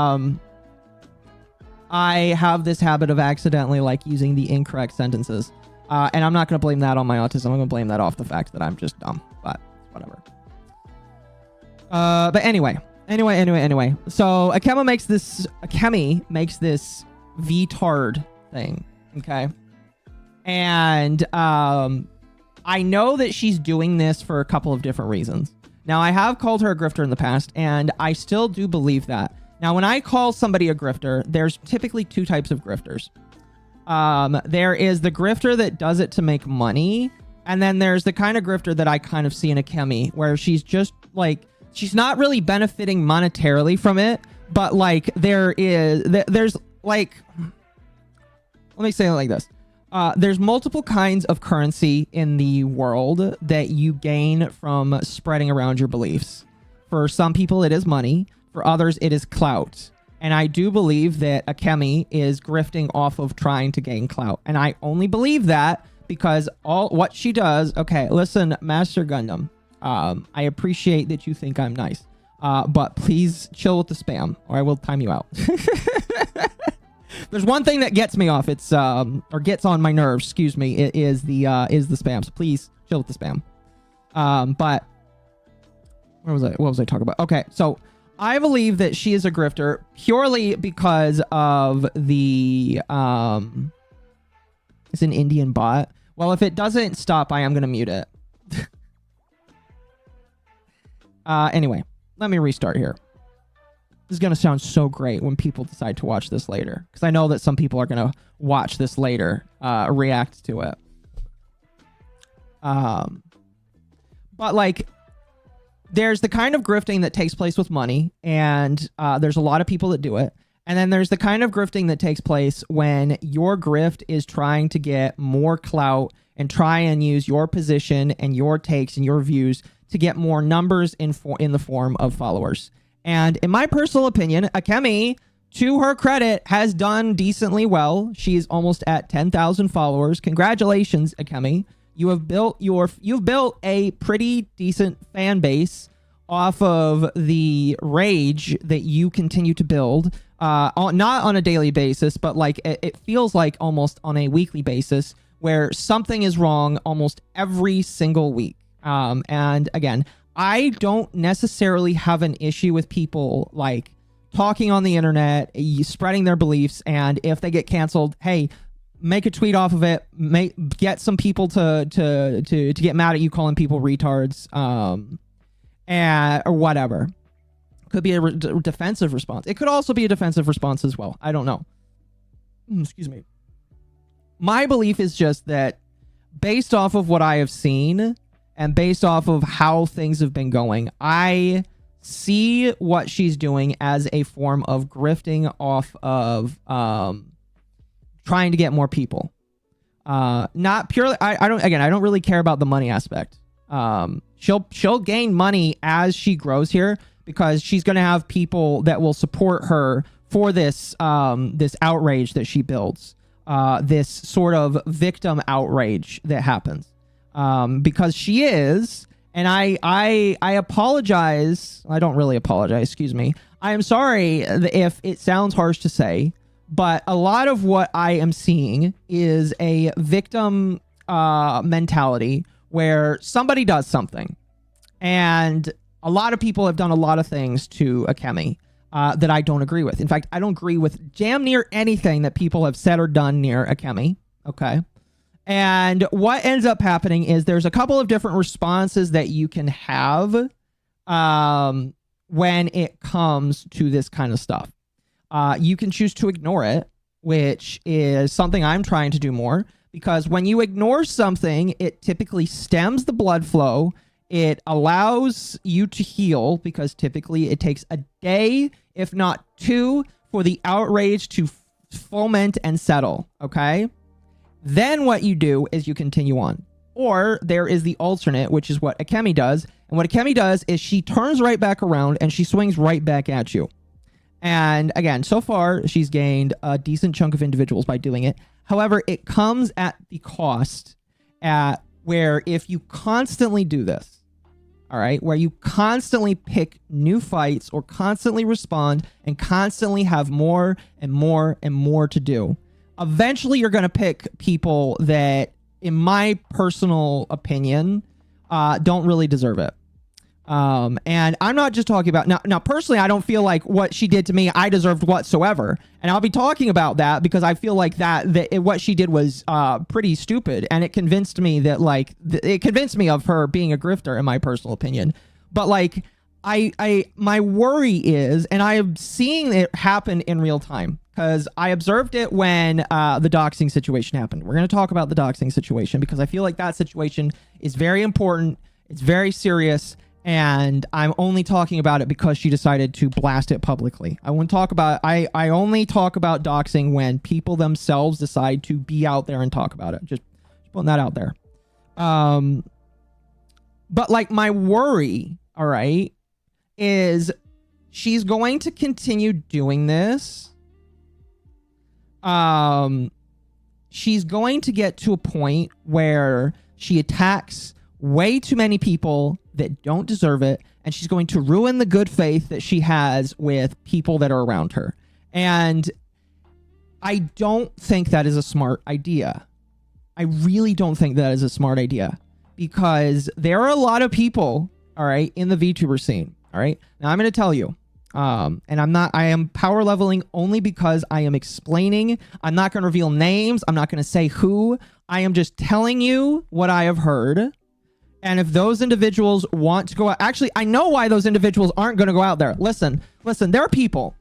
have this habit of accidentally like using the incorrect sentences. And I'm not going to blame that on my autism. I'm going to blame that off the fact that I'm just dumb. But whatever. But anyway. So Akemi makes this VTARD thing. Okay. And I know that she's doing this for a couple of different reasons. Now, I have called her a grifter in the past, and I still do believe that. Now, when I call somebody a grifter, there's typically two types of grifters. There is the grifter that does it to make money, and then there's the kind of grifter that I kind of see in Akemi, where she's just like, she's not really benefiting monetarily from it, but like there's like, let me say it like this. There's multiple kinds of currency in the world that you gain from spreading around your beliefs. For some people, it is money. For others, it is clout. And I do believe that Akemi is grifting off of trying to gain clout. And I only believe that because what she does... Okay, listen, Master Gundam. I appreciate that you think I'm nice. But please chill with the spam, or I will time you out. There's one thing that gets me off. It's or gets on my nerves. Excuse me. It is the spam. So please chill with the spam. But where was I? What was I talking about? Okay, so I believe that she is a grifter purely because of the it's an Indian bot. Well, if it doesn't stop, I am gonna mute it. Anyway, let me restart here. This is going to sound so great when people decide to watch this later, because I know that some people are going to watch this later, react to it. But But like, there's the kind of grifting that takes place with money, and there's a lot of people that do it. And then there's the kind of grifting that takes place when your grift is trying to get more clout and try and use your position and your takes and your views to get more numbers in the form of followers. And in my personal opinion, Akemi, to her credit, has done decently well. She's almost at 10,000 followers. Congratulations, Akemi. You've built a pretty decent fan base off of the rage that you continue to build. Not on a daily basis, but like it feels like almost on a weekly basis, where something is wrong almost every single week. And again, I don't necessarily have an issue with people like talking on the internet, spreading their beliefs, and if they get canceled, hey, make a tweet off of it, get some people to get mad at you calling people retards, or whatever. Could be a defensive response. It could also be a defensive response as well. I don't know. Excuse me. My belief is just that based off of what I have seen and based off of how things have been going, I see what she's doing as a form of grifting off of trying to get more people. Not purely, I don't really care about the money aspect. She'll gain money as she grows here, because she's going to have people that will support her for this this outrage that she builds, this sort of victim outrage that happens, because she is, and I apologize. I don't really apologize. Excuse me. I am sorry if it sounds harsh to say, but a lot of what I am seeing is a victim mentality where somebody does something, and a lot of people have done a lot of things to Akemi that I don't agree with. In fact, I don't agree with damn near anything that people have said or done near Akemi. Okay. And what ends up happening is there's a couple of different responses that you can have when it comes to this kind of stuff. You can choose to ignore it, which is something I'm trying to do more, because when you ignore something, it typically stems the blood flow. It allows you to heal, because typically it takes a day, if not two, for the outrage to foment and settle, okay? Then what you do is you continue on. Or there is the alternate, which is what Akemi does. And what Akemi does is she turns right back around and she swings right back at you. And again, so far, she's gained a decent chunk of individuals by doing it. However, it comes at the cost at where if you constantly do this, all right, where you constantly pick new fights or constantly respond and constantly have more and more and more to do, eventually you're going to pick people that, in my personal opinion, don't really deserve it. And I'm not just talking about now personally, I don't feel like what she did to me I deserved whatsoever, and I'll be talking about that because I feel like what she did was pretty stupid, and it convinced me that it convinced me of her being a grifter, in my personal opinion. But like my worry is, and I am seeing it happen in real time, because I observed it when the doxing situation happened. We're going to talk about the doxing situation because I feel like that situation is very important. It's very serious. And I'm only talking about it because she decided to blast it publicly. I only talk about doxing when people themselves decide to be out there and talk about it. Just putting that out there. But like my worry, all right, is she's going to continue doing this. She's going to get to a point where she attacks way too many people that don't deserve it, and she's going to ruin the good faith that she has with people that are around her. And I don't think that is a smart idea. I really don't think that is a smart idea, because there are a lot of people, all right, in the VTuber scene, all right? Now I'm going to tell you, and I am power leveling only because I am explaining. I'm not going to reveal names. I'm not going to say who. I am just telling you what I have heard. And if those individuals want to go out, actually, I know why those individuals aren't going to go out there. Listen, there are people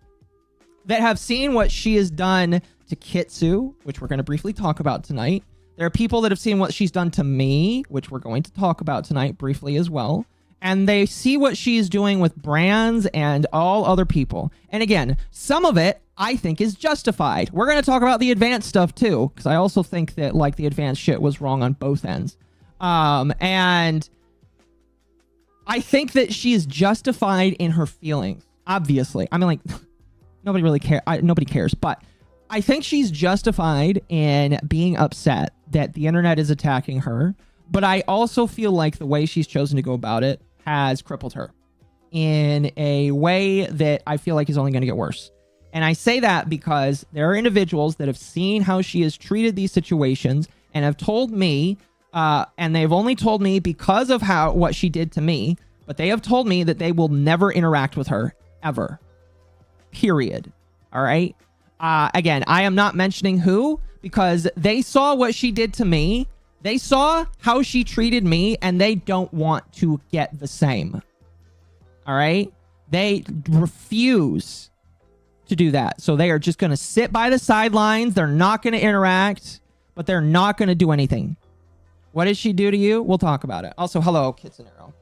that have seen what she has done to Kitsu, which we're going to briefly talk about tonight. There are people that have seen what she's done to me, which we're going to talk about tonight briefly as well. And they see what she's doing with brands and all other people. And again, some of it I think is justified. We're going to talk about the advanced stuff too, because I also think that like the advanced shit was wrong on both ends. And I think that she is justified in her feelings, obviously. I mean, like, nobody really cares. Nobody cares, but I think she's justified in being upset that the internet is attacking her. But I also feel like the way she's chosen to go about it has crippled her in a way that I feel like is only going to get worse. And I say that because there are individuals that have seen how she has treated these situations and have told me, and they've only told me because of what she did to me, but they have told me that they will never interact with her ever. Period. All right. Again, I am not mentioning who, because they saw what she did to me. They saw how she treated me, and they don't want to get the same. All right? They refuse to do that. So they are just going to sit by the sidelines. They're not going to interact, but they're not going to do anything. What did she do to you? We'll talk about it. Also, hello, Kitsunero.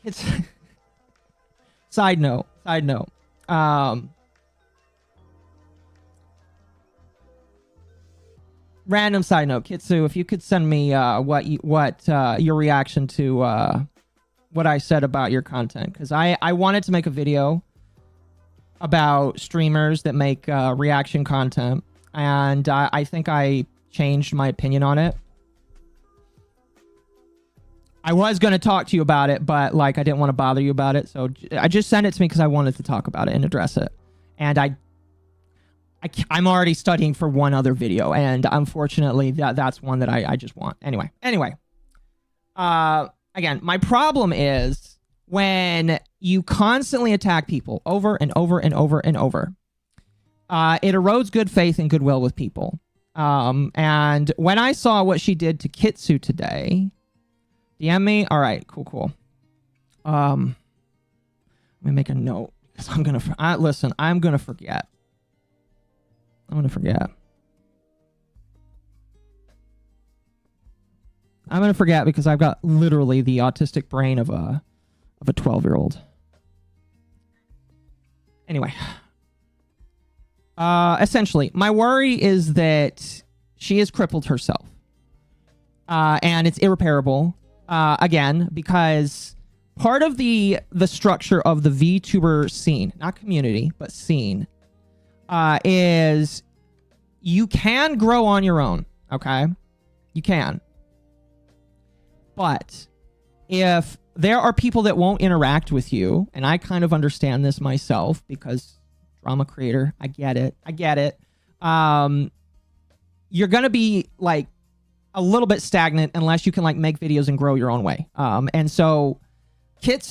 It's side note. Random side note, Kitsu, if you could send me what your reaction to what I said about your content, because I wanted to make a video about streamers that make reaction content, and I think I changed my opinion on it. I was going to talk to you about it, but like I didn't want to bother you about it, so I just sent it to me because I wanted to talk about it and address it. And I'm already studying for one other video, and unfortunately that's one that I just want. Anyway. Again, my problem is when you constantly attack people over and over and over and over, it erodes good faith and goodwill with people. And when I saw what she did to Kitsu today, DM me. All right, cool. Let me make a note, because I'm going to... listen, I'm going to forget. I'm going to forget because I've got literally the autistic brain of a 12-year-old. Anyway. Essentially, my worry is that she has crippled herself. And it's irreparable. Again, because part of the structure of the VTuber scene, not community, but scene, is you can grow on your own, okay? You can. But if there are people that won't interact with you, and I kind of understand this myself because drama creator, I get it. You're going to be like a little bit stagnant unless you can like make videos and grow your own way. And so got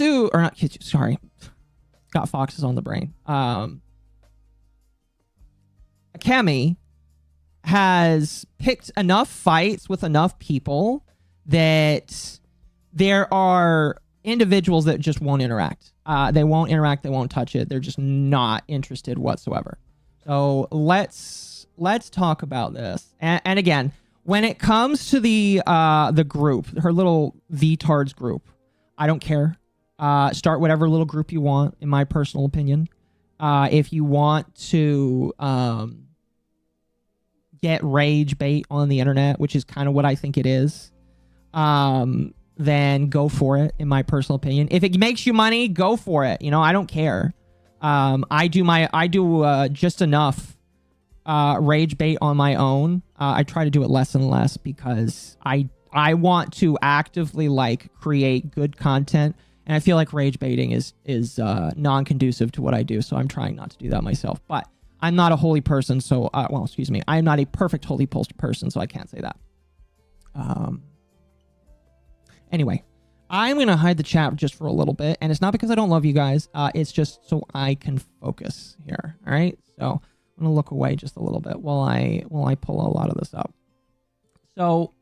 foxes on the brain. Akemi has picked enough fights with enough people that there are individuals that just won't interact. They won't interact. They won't touch it. They're just not interested whatsoever. So let's talk about this. And again, when it comes to the group, her little VTards group, I don't care. Start whatever little group you want, in my personal opinion. If you want to get rage bait on the internet, which is kind of what I think it is, then go for it, in my personal opinion. If it makes you money, go for it. You know, I don't care. I do just enough rage bait on my own. I try to do it less and less because I want to actively like create good content, and I feel like rage baiting is non-conducive to what I do, so I'm trying not to do that myself. But I'm not a holy person, so excuse me, I'm not a perfect holy person, so I can't say that. Anyway, I'm gonna hide the chat just for a little bit, and it's not because I don't love you guys. It's just so I can focus here. All right, so I'm gonna look away just a little bit while I pull a lot of this up. So,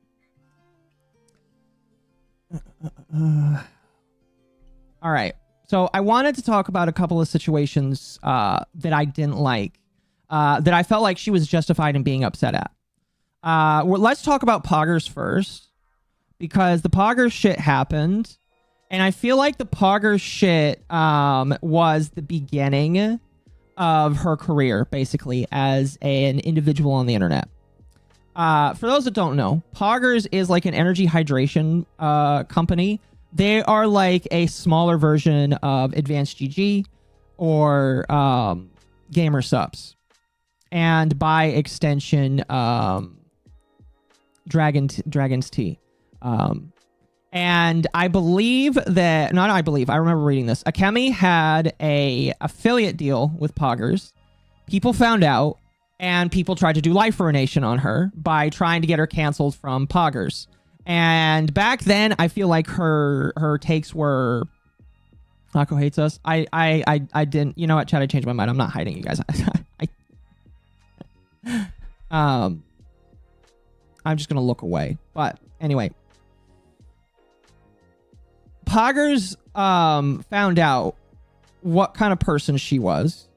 all right. So I wanted to talk about a couple of situations that I didn't like. that I felt like she was justified in being upset at. Well, let's talk about Poggers first, because the Poggers shit happened, and I feel like the Poggers shit was the beginning of her career, basically, as an individual on the internet. For those that don't know, Poggers is like an energy hydration company. They are like a smaller version of Advanced GG or Gamer Subs, and by extension, Dragon's Tea. And I believe that, not I believe, I remember reading this. Akemi had a affiliate deal with Poggers. People found out, and people tried to do life ruination on her by trying to get her canceled from Poggers. And back then, I feel like her takes were, Akko hates us. I didn't, you know what, chat, I changed my mind. I'm not hiding you guys. I'm just gonna look away. But anyway, Poggers found out what kind of person she was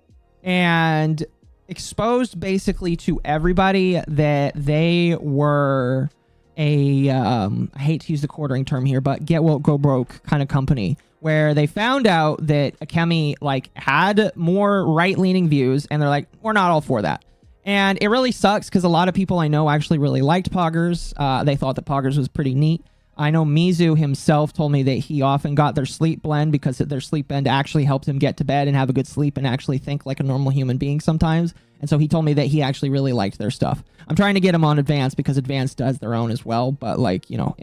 and exposed basically to everybody that they were a I hate to use the quartering term here, but get woke go broke kind of company, where they found out that Akemi like had more right-leaning views, and they're like, we're not all for that. And it really sucks because a lot of people I know actually really liked Poggers. They thought that Poggers was pretty neat. I know Mizu himself told me that he often got their sleep blend because their sleep blend actually helped him get to bed and have a good sleep and actually think like a normal human being sometimes. And so he told me that he actually really liked their stuff. I'm trying to get him on Advanced because Advanced does their own as well. But like, you know,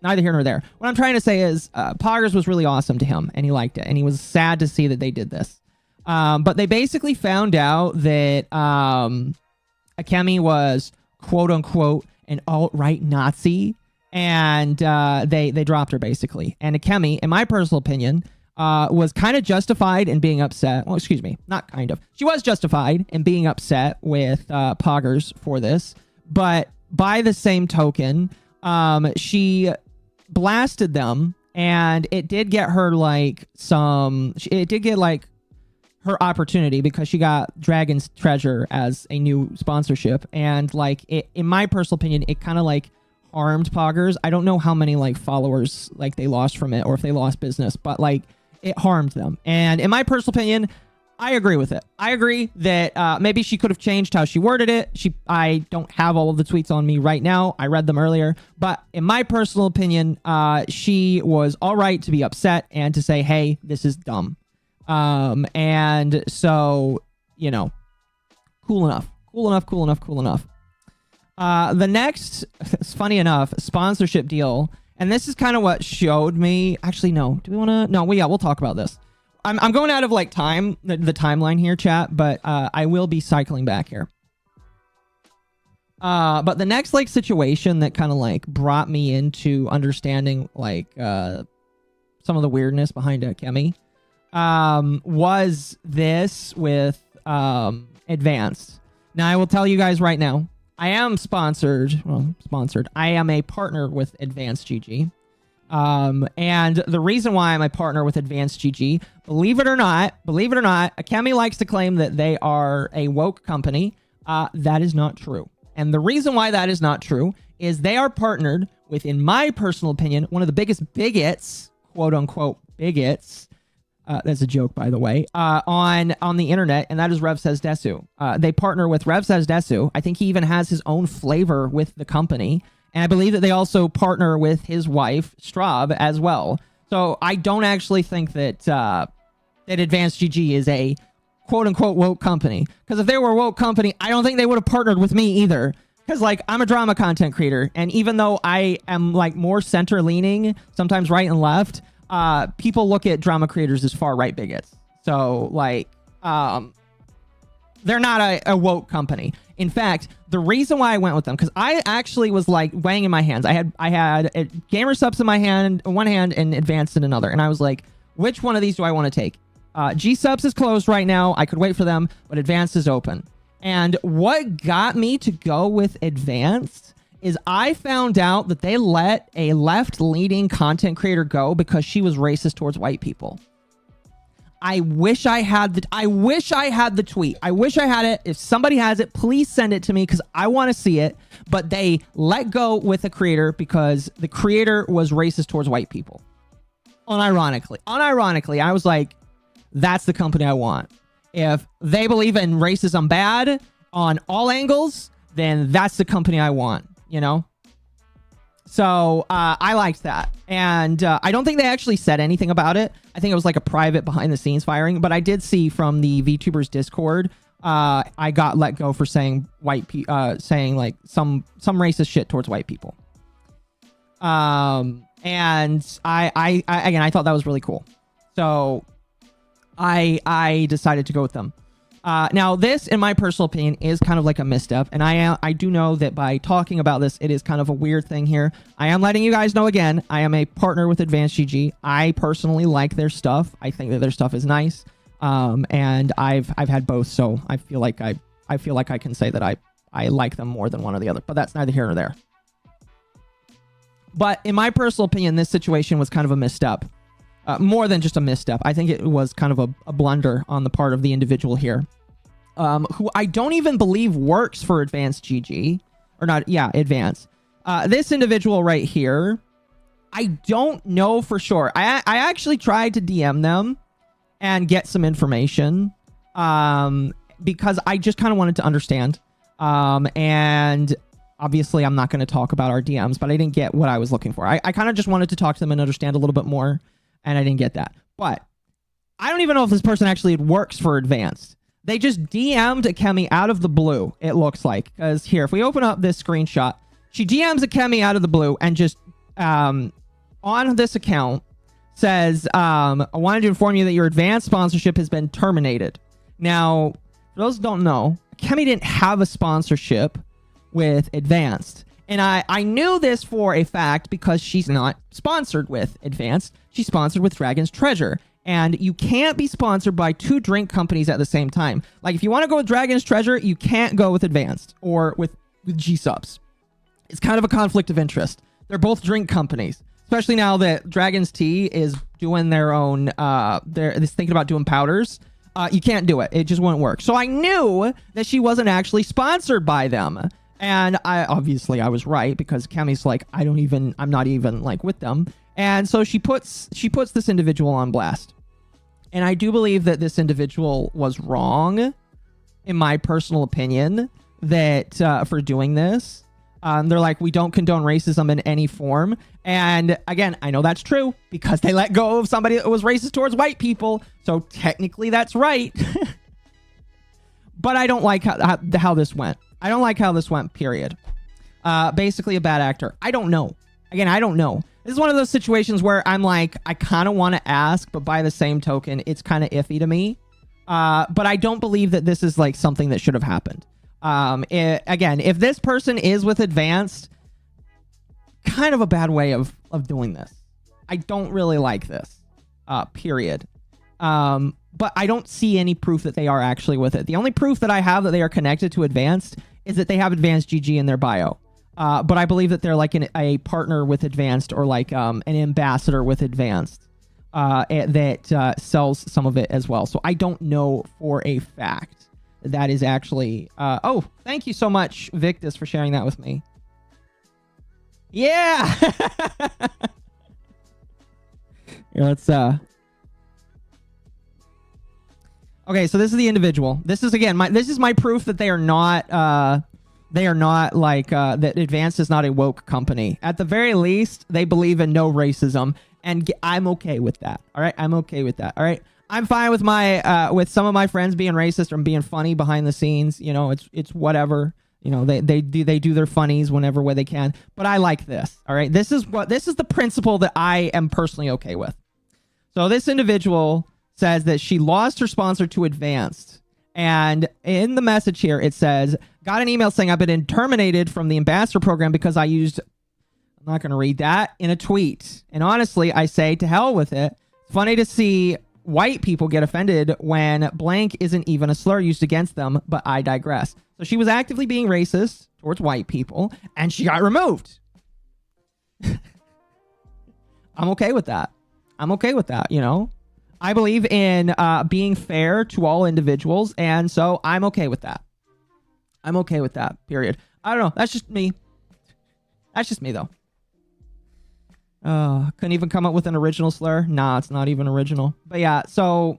neither here nor there. What I'm trying to say is Poggers was really awesome to him and he liked it. And he was sad to see that they did this. But they basically found out that Akemi was quote unquote an alt-right Nazi. And they dropped her basically. And Akemi, in my personal opinion, was kind of justified in being upset. Well, excuse me, not kind of. She was justified in being upset with Poggers for this. But by the same token, she blasted them, and it did get her like it did get like her opportunity because she got Dragon's Treasure as a new sponsorship. And like it, in my personal opinion, it kind of like harmed Poggers. I don't know how many like followers like they lost from it or if they lost business, but like it harmed them. And in my personal opinion, I agree with it. I agree that maybe she could have changed how she worded it. I don't have all of the tweets on me right now. I read them earlier, but in my personal opinion, she was all right to be upset and to say, hey, this is dumb. And so, you know, cool enough. The next, funny enough, sponsorship deal, and this is kind of what showed me. Actually, no. Do we want to? No. Well, yeah, we'll talk about this. I'm going out of like the timeline here, chat, but I will be cycling back here. But the next like situation that kind of like brought me into understanding like some of the weirdness behind Akemi was this with Advanced. Now, I will tell you guys right now, I am sponsored. I am a partner with Advanced GG. And the reason why I'm a partner with Advanced GG, believe it or not, Akemi likes to claim that they are a woke company. That is not true. And the reason why that is not true is they are partnered with, in my personal opinion, one of the biggest bigots, quote unquote bigots. That's a joke, by the way, on the internet, and that is Rev Says Desu. They partner with Rev Says Desu. I think he even has his own flavor with the company, and I believe that they also partner with his wife, Straub, as well. So I don't actually think that that Advanced GG is a quote-unquote woke company, because if they were a woke company, I don't think they would have partnered with me either, because like I'm a drama content creator, and even though I am like more center-leaning, sometimes right and left, people look at drama creators as far right bigots. So like, they're not a woke company. In fact, the reason why I went with them, because I actually was like weighing in my hands. I had Gamer Subs in one hand and Advanced in another. And I was like, which one of these do I want to take? G Subs is closed right now. I could wait for them, but Advanced is open. And what got me to go with Advanced is I found out that they let a left-leaning content creator go because she was racist towards white people. I wish I had the tweet. I wish I had it. If somebody has it, please send it to me because I want to see it. But they let go with the creator because the creator was racist towards white people. Unironically, I was like, that's the company I want. If they believe in racism bad on all angles, then that's the company I want, you know? So I liked that. And I don't think they actually said anything about it. I think it was like a private behind the scenes firing. But I did see from the VTubers Discord, I got let go for saying saying like some racist shit towards white people. And I thought that was really cool. So I decided to go with them. Now, this, in my personal opinion, is kind of like a misstep. And I do know that by talking about this, it is kind of a weird thing here. I am letting you guys know again, I am a partner with Advanced GG. I personally like their stuff. I think that their stuff is nice. And I've had both, so I feel like I can say that I like them more than one or the other. But that's neither here nor there. But in my personal opinion, this situation was kind of a misstep. More than just a misstep. I think it was kind of a blunder on the part of the individual here. Who I don't even believe works for Advanced GG. Or not, yeah, Advanced. This individual right here, I don't know for sure. I actually tried to DM them and get some information. Because I just kind of wanted to understand. And obviously I'm not going to talk about our DMs, but I didn't get what I was looking for. I kind of just wanted to talk to them and understand a little bit more. And I didn't get that. But I don't even know if this person actually works for Advanced. They just DM'd Akemi out of the blue, it looks like. Because here, if we open up this screenshot, she DMs Akemi out of the blue and just, on this account, says, I wanted to inform you that your Advanced sponsorship has been terminated. Now, for those who don't know, Akemi didn't have a sponsorship with Advanced. And I knew this for a fact because she's not sponsored with Advanced. She's sponsored with Dragon's Treasure. And you can't be sponsored by two drink companies at the same time. Like, if you want to go with Dragon's Treasure, you can't go with Advanced or with G-Subs. It's kind of a conflict of interest. They're both drink companies. Especially now that Dragon's Tea is doing their own, they're thinking about doing powders. You can't do it. It just wouldn't work. So I knew that she wasn't actually sponsored by them. And I was right because Kemi's like, I'm not even like with them. And so she puts this individual on blast. And I do believe that this individual was wrong, in my personal opinion, that for doing this. They're like, we don't condone racism in any form. And again, I know that's true because they let go of somebody that was racist towards white people. So technically that's right. But I don't like how this went. I don't like how this went, period. Basically a bad actor. I don't know. Again, I don't know. This is one of those situations where I'm like, I kind of want to ask, but by the same token, it's kind of iffy to me. But I don't believe that this is like something that should have happened. Again, if this person is with Advanced, kind of a bad way of doing this. I don't really like this, period. But I don't see any proof that they are actually with it. The only proof that I have that they are connected to Advanced is that they have Advanced GG in their bio. But I believe that they're like a partner with Advanced or like an ambassador with Advanced that sells some of it as well. So I don't know for a fact that is actually... oh, thank you so much, Victus, for sharing that with me. Yeah! Here, let's... Okay, so this is the individual. This is again this is my proof that they are not like that Advanced is not a woke company. At the very least, they believe in no racism, and I'm okay with that. All right, I'm okay with that. All right, I'm fine with my with some of my friends being racist or being funny behind the scenes. You know, it's whatever. You know, they do their funnies whenever way they can. But I like this. All right, this is the principle that I am personally okay with. So this individual says that she lost her sponsor to Advanced. And in the message here, it says, got an email saying I've been terminated from the ambassador program because I used, I'm not going to read that, in a tweet. And honestly, I say to hell with it. It's funny to see white people get offended when blank isn't even a slur used against them, but I digress. So she was actively being racist towards white people, and she got removed. I'm okay with that. I'm okay with that, you know? I believe in being fair to all individuals, and so I'm okay with that. I'm okay with that, period. I don't know. That's just me. That's just me, though. Couldn't even come up with an original slur. Nah, it's not even original. But yeah, so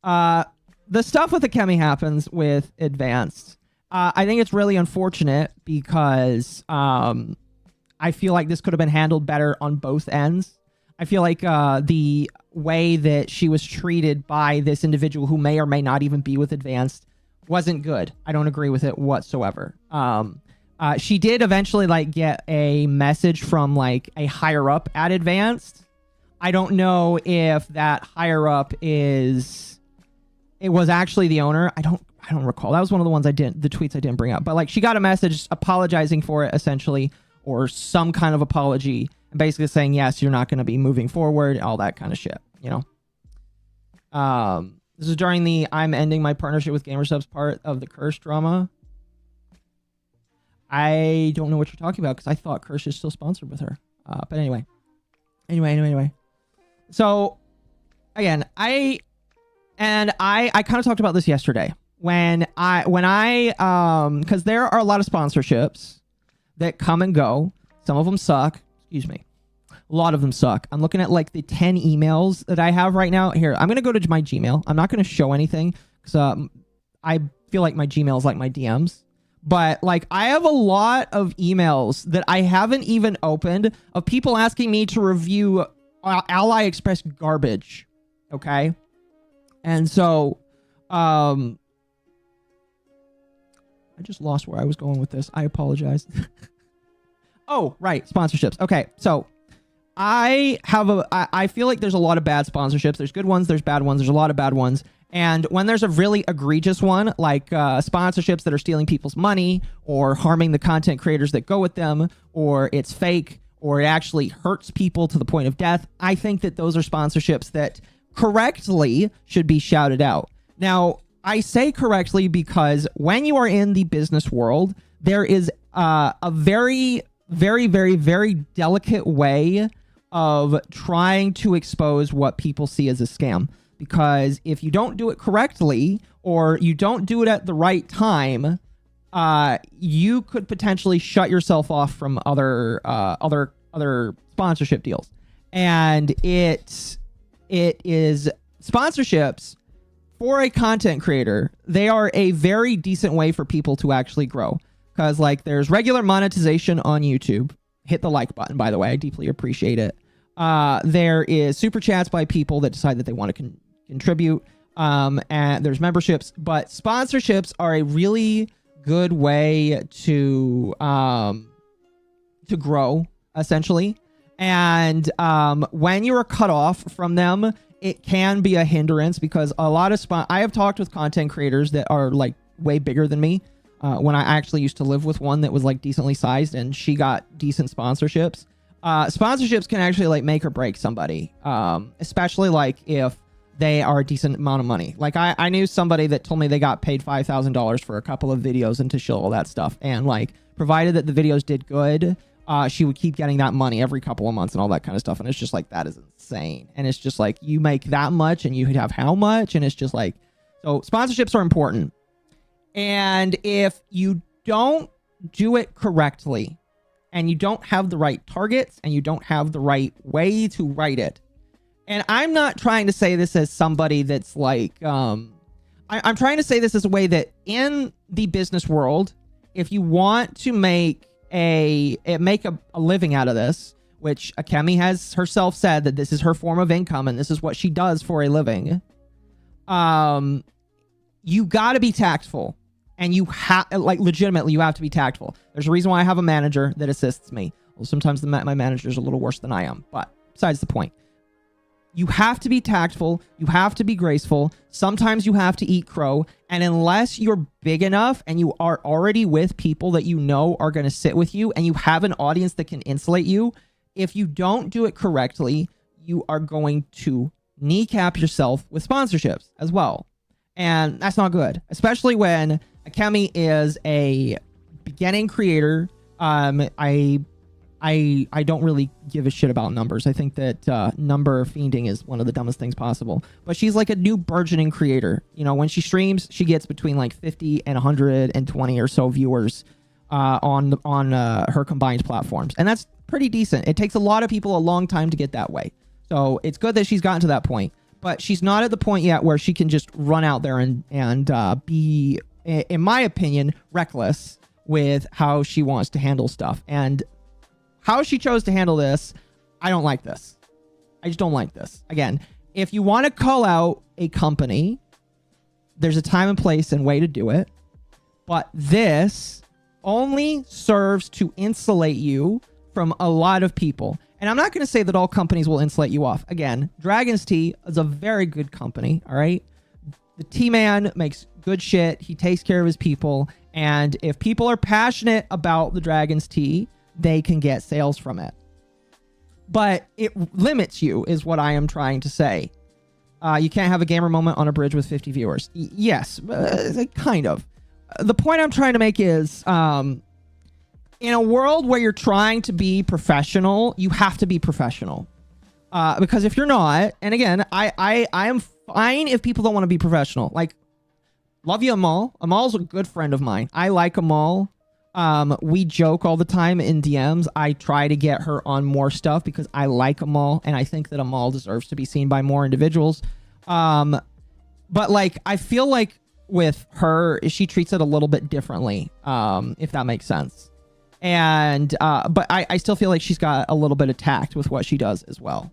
the stuff with Akemi happens with Advanced. I think it's really unfortunate because I feel like this could have been handled better on both ends. I feel like the way that she was treated by this individual who may or may not even be with Advanced wasn't good. I don't agree with it whatsoever. She did eventually like get a message from like a higher up at Advanced. I don't know if that higher up was actually the owner. I don't recall. That was one of the ones the tweets I didn't bring up. But like she got a message apologizing for it essentially, or some kind of apology, and basically saying, yes, you're not going to be moving forward, all that kind of shit, you know? This is during the I'm ending my partnership with GamerSubs part of the Curse drama. I don't know what you're talking about because I thought Curse is still sponsored with her. But anyway. So, again, I kind of talked about this yesterday. Because there are a lot of sponsorships that come and go. Some of them suck. Excuse me. A lot of them suck. I'm looking at like the 10 emails that I have right now. Here, I'm going to go to my Gmail. I'm not going to show anything because I feel like my Gmail is like my DMs. But like I have a lot of emails that I haven't even opened of people asking me to review Ally Express garbage. Okay. And so, I just lost where I was going with this. I apologize. Oh, right. Sponsorships. Okay. So I feel like there's a lot of bad sponsorships. There's good ones. There's bad ones. There's a lot of bad ones. And when there's a really egregious one, like sponsorships that are stealing people's money or harming the content creators that go with them, or it's fake, or it actually hurts people to the point of death, I think that those are sponsorships that correctly should be shouted out. Now, I say correctly because when you are in the business world, there is a very, very, very, very delicate way of trying to expose what people see as a scam. Because if you don't do it correctly, or you don't do it at the right time, you could potentially shut yourself off from other sponsorship deals. And it is sponsorships for a content creator. They are a very decent way for people to actually grow. Because like there's regular monetization on YouTube. Hit the like button, by the way. I deeply appreciate it. There is super chats by people that decide that they want to contribute. And there's memberships, but sponsorships are a really good way to grow, essentially. And when you are cut off from them, it can be a hindrance because a lot of I have talked with content creators that are like way bigger than me. When I actually used to live with one that was like decently sized and she got decent sponsorships. Sponsorships can actually like make or break somebody, especially like if they are a decent amount of money. Like I knew somebody that told me they got paid $5,000 for a couple of videos and to show all that stuff. And like, provided that the videos did good, she would keep getting that money every couple of months and all that kind of stuff. And it's just like, that is insane. And it's just like, you make that much and you have how much? And it's just like, so sponsorships are important. And if you don't do it correctly and you don't have the right targets and you don't have the right way to write it, and I'm not trying to say this as somebody that's like, I'm trying to say this as a way that in the business world, if you want to make a living out of this, which Akemi has herself said that this is her form of income and this is what she does for a living, you got to be tactful. And you have, like, legitimately, you have to be tactful. There's a reason why I have a manager that assists me. Well, sometimes my manager's a little worse than I am, but besides the point. You have to be tactful. You have to be graceful. Sometimes you have to eat crow. And unless you're big enough and you are already with people that you know are going to sit with you and you have an audience that can insulate you, if you don't do it correctly, you are going to kneecap yourself with sponsorships as well. And that's not good, especially when Akemi is a beginning creator. I I don't really give a shit about numbers. I think that number fiending is one of the dumbest things possible. But she's like a new burgeoning creator. You know, when she streams, she gets between like 50 and 120 or so viewers on her combined platforms, and that's pretty decent. It takes a lot of people a long time to get that way. So it's good that she's gotten to that point, but she's not at the point yet where she can just run out there and be, in my opinion, reckless with how she wants to handle stuff. And how she chose to handle this, I don't like this. I just don't like this. Again, if you want to call out a company, there's a time and place and way to do it. But this only serves to insulate you from a lot of people. And I'm not going to say that all companies will insulate you off. Again, Dragon's Tea is a very good company, all right? The T-Man makes good shit. He takes care of his people. And if people are passionate about the Dragon's Tea, they can get sales from it. But it limits you, is what I am trying to say. You can't have a gamer moment on a bridge with 50 viewers. Yes, kind of. The point I'm trying to make is, in a world where you're trying to be professional, you have to be professional. Because if you're not, and again, I am fine if people don't want to be professional. Like, love you, Amal. Amal's a good friend of mine. I like Amal. We joke all the time in DMs. I try to get her on more stuff because I like Amal, and I think that Amal deserves to be seen by more individuals. But like, I feel like with her, she treats it a little bit differently, if that makes sense. And but I still feel like she's got a little bit of tact with what she does as well.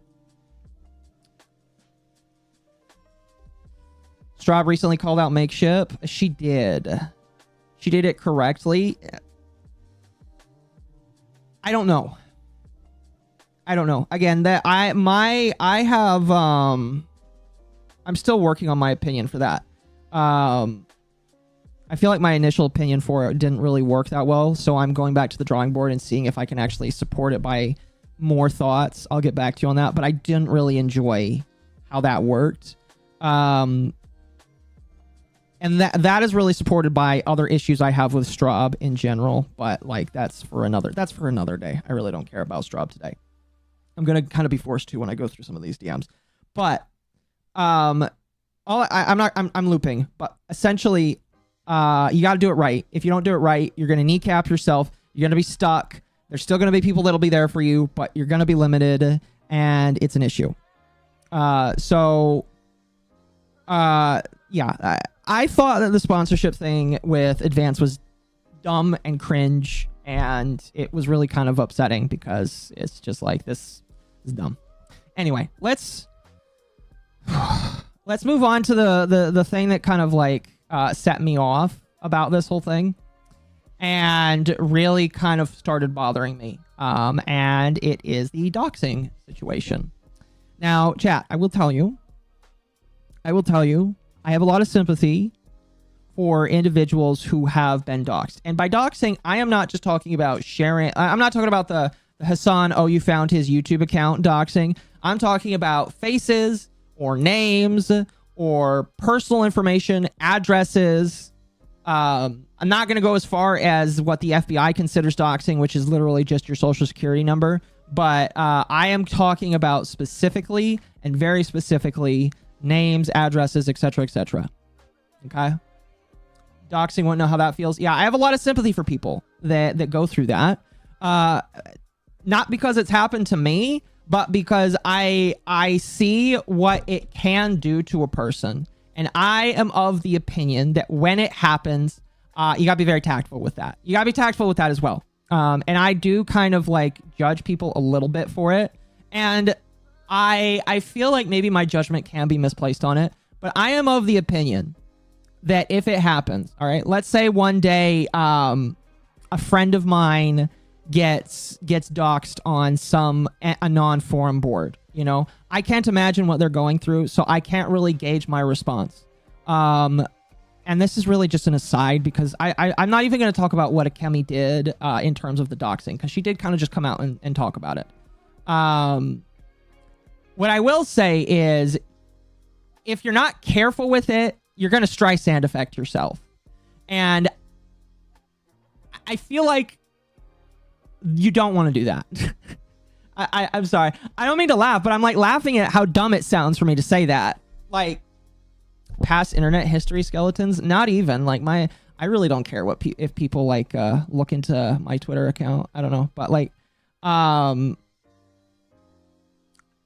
Straub recently called out Makeship. She did. She did it correctly. I don't know. Again, that I have I'm still working on my opinion for that. I feel like my initial opinion for it didn't really work that well, so I'm going back to the drawing board and seeing if I can actually support it by more thoughts. I'll get back to you on that, but I didn't really enjoy how that worked. And that is really supported by other issues I have with Straub in general, but like that's for another day. I really don't care about Straub today. I'm gonna kind of be forced to when I go through some of these DMs, but I'm looping, but essentially, you got to do it right. If you don't do it right, you're gonna kneecap yourself. You're gonna be stuck. There's still gonna be people that'll be there for you, but you're gonna be limited, and it's an issue. Yeah, I thought that the sponsorship thing with Advance was dumb and cringe, and it was really kind of upsetting because it's just like, this is dumb. Anyway, let's move on to the thing that kind of like set me off about this whole thing and really kind of started bothering me. And it is the doxing situation. Now, chat, I will tell you, I have a lot of sympathy for individuals who have been doxed. And by doxing, I am not just talking about sharing. I'm not talking about the Hassan, oh, you found his YouTube account doxing. I'm talking about faces or names or personal information, addresses. I'm not going to go as far as what the FBI considers doxing, which is literally just your social security number. But I am talking about specifically and very specifically names, addresses, etc., etc. Okay? Doxing, won't know how that feels. Yeah, I have a lot of sympathy for people that go through that. Not because it's happened to me, but because I see what it can do to a person. And I am of the opinion that when it happens, you gotta be very tactful with that. You gotta be tactful with that as well. And I do kind of like judge people a little bit for it. And I feel like maybe my judgment can be misplaced on it, but I am of the opinion that if it happens, all right, let's say one day a friend of mine gets doxed on a non-forum board, you know, I can't imagine what they're going through, so I can't really gauge my response. And this is really just an aside because I'm not even going to talk about what Akemi did in terms of the doxing, because she did kind of just come out and talk about it. What I will say is, if you're not careful with it, you're going to Streisand effect yourself. And I feel like You don't want to do that. I'm sorry. I don't mean to laugh, but I'm like laughing at how dumb it sounds for me to say that. Like, past internet history skeletons, not even. Like, I really don't care what if people like look into my Twitter account. I don't know, but like,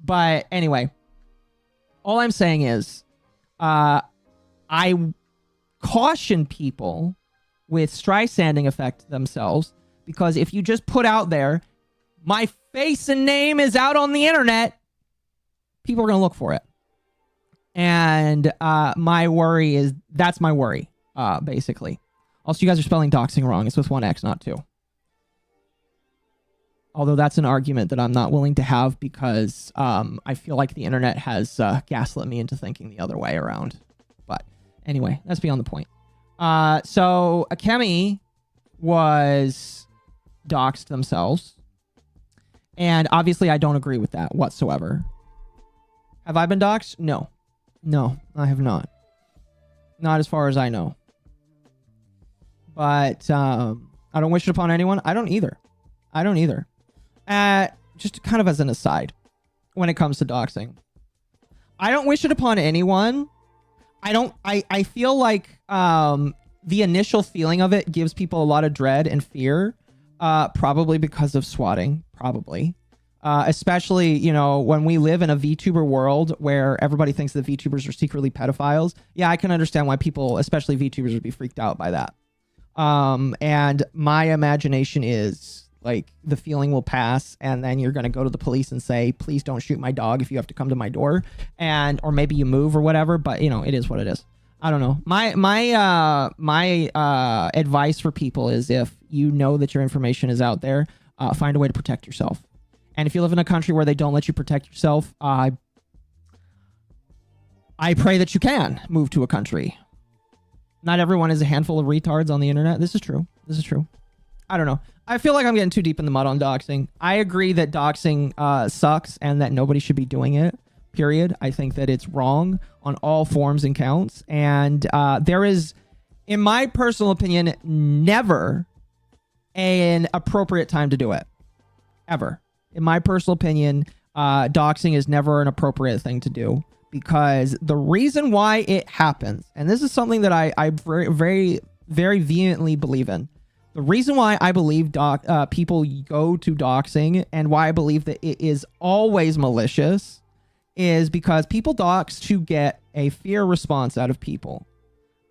but anyway, all I'm saying is, I caution people with Streisanding effect themselves, because if you just put out there, my face and name is out on the internet, people are going to look for it. And my worry is, that's my worry, basically. Also, you guys are spelling doxing wrong. It's with one X, not two. Although that's an argument that I'm not willing to have, because I feel like the internet has gaslit me into thinking the other way around. But anyway, that's beyond the point. So Akemi was doxed themselves. And obviously I don't agree with that whatsoever. Have I been doxed? No. No, I have not. Not as far as I know. But I don't wish it upon anyone. I don't either. I don't either. Just kind of as an aside, when it comes to doxing, I don't wish it upon anyone. I feel like the initial feeling of it gives people a lot of dread and fear, probably because of swatting, probably. Especially, you know, when we live in a VTuber world where everybody thinks that VTubers are secretly pedophiles. Yeah, I can understand why people, especially VTubers, would be freaked out by that. And my imagination is like the feeling will pass, and then you're going to go to the police and say, please don't shoot my dog if you have to come to my door, or maybe you move or whatever. But you know, it is what it is. I don't know. My advice for people is, if you know that your information is out there, find a way to protect yourself. And if you live in a country where they don't let you protect yourself, I pray that you can move to a country. Not everyone is a handful of retards on the internet. This is true. This is true. I don't know. I feel like I'm getting too deep in the mud on doxing. I agree that doxing sucks and that nobody should be doing it, period. I think that it's wrong on all forms and counts. And there is, in my personal opinion, never an appropriate time to do it. Ever. In my personal opinion, doxing is never an appropriate thing to do, because the reason why it happens, and this is something that I very, very, very vehemently believe in. The reason why I believe people go to doxing, and why I believe that it is always malicious, is because people dox to get a fear response out of people.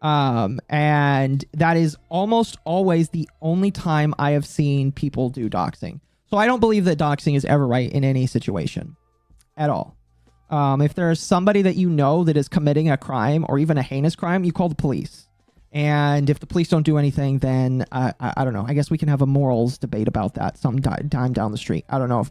And that is almost always the only time I have seen people do doxing. So I don't believe that doxing is ever right in any situation at all. If there's somebody that you know that is committing a crime or even a heinous crime, you call the police. And if the police don't do anything, then I don't know. I guess we can have a morals debate about that some time down the street. I don't know.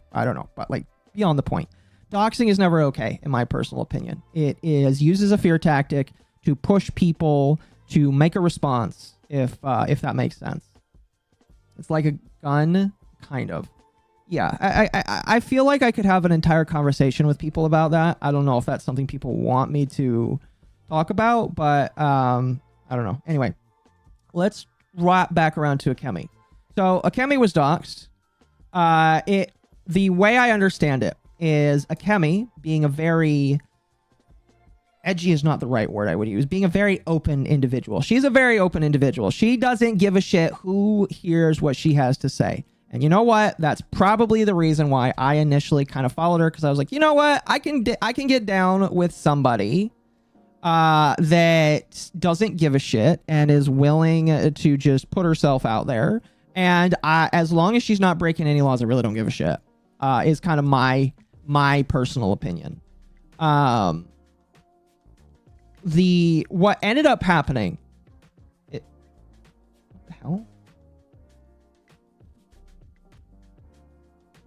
But like, beyond the point. Doxing is never okay, in my personal opinion. It is used as a fear tactic to push people to make a response, if that makes sense. It's like a gun, kind of. Yeah, I feel like I could have an entire conversation with people about that. I don't know if that's something people want me to talk about, but I don't know. Anyway, let's wrap back around to Akemi. So Akemi was doxed. The way I understand it is Akemi, being a very... edgy is not the right word I would use. Being a very open individual. She's a very open individual. She doesn't give a shit who hears what she has to say. And you know what? That's probably the reason why I initially kind of followed her, because I was like, you know what? I can get down with somebody that doesn't give a shit and is willing to just put herself out there. And as long as she's not breaking any laws, I really don't give a shit. Is kind of my personal opinion. What ended up happening? What the hell?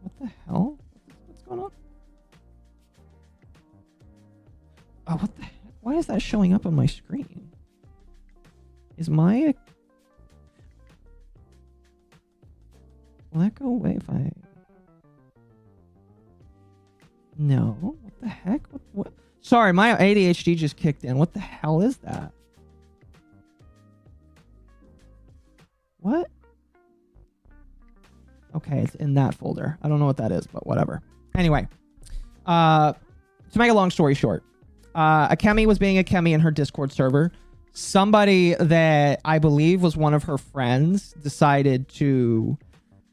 What the hell? What's going on? Oh, what the heck? Why is that showing up on my screen? Is my... Will that go away if I... No. What the heck? What? Sorry, my ADHD just kicked in. What the hell is that? What? Okay, it's in that folder. I don't know what that is, but whatever. Anyway, to make a long story short, Akemi was being Akemi in her Discord server. Somebody that I believe was one of her friends decided to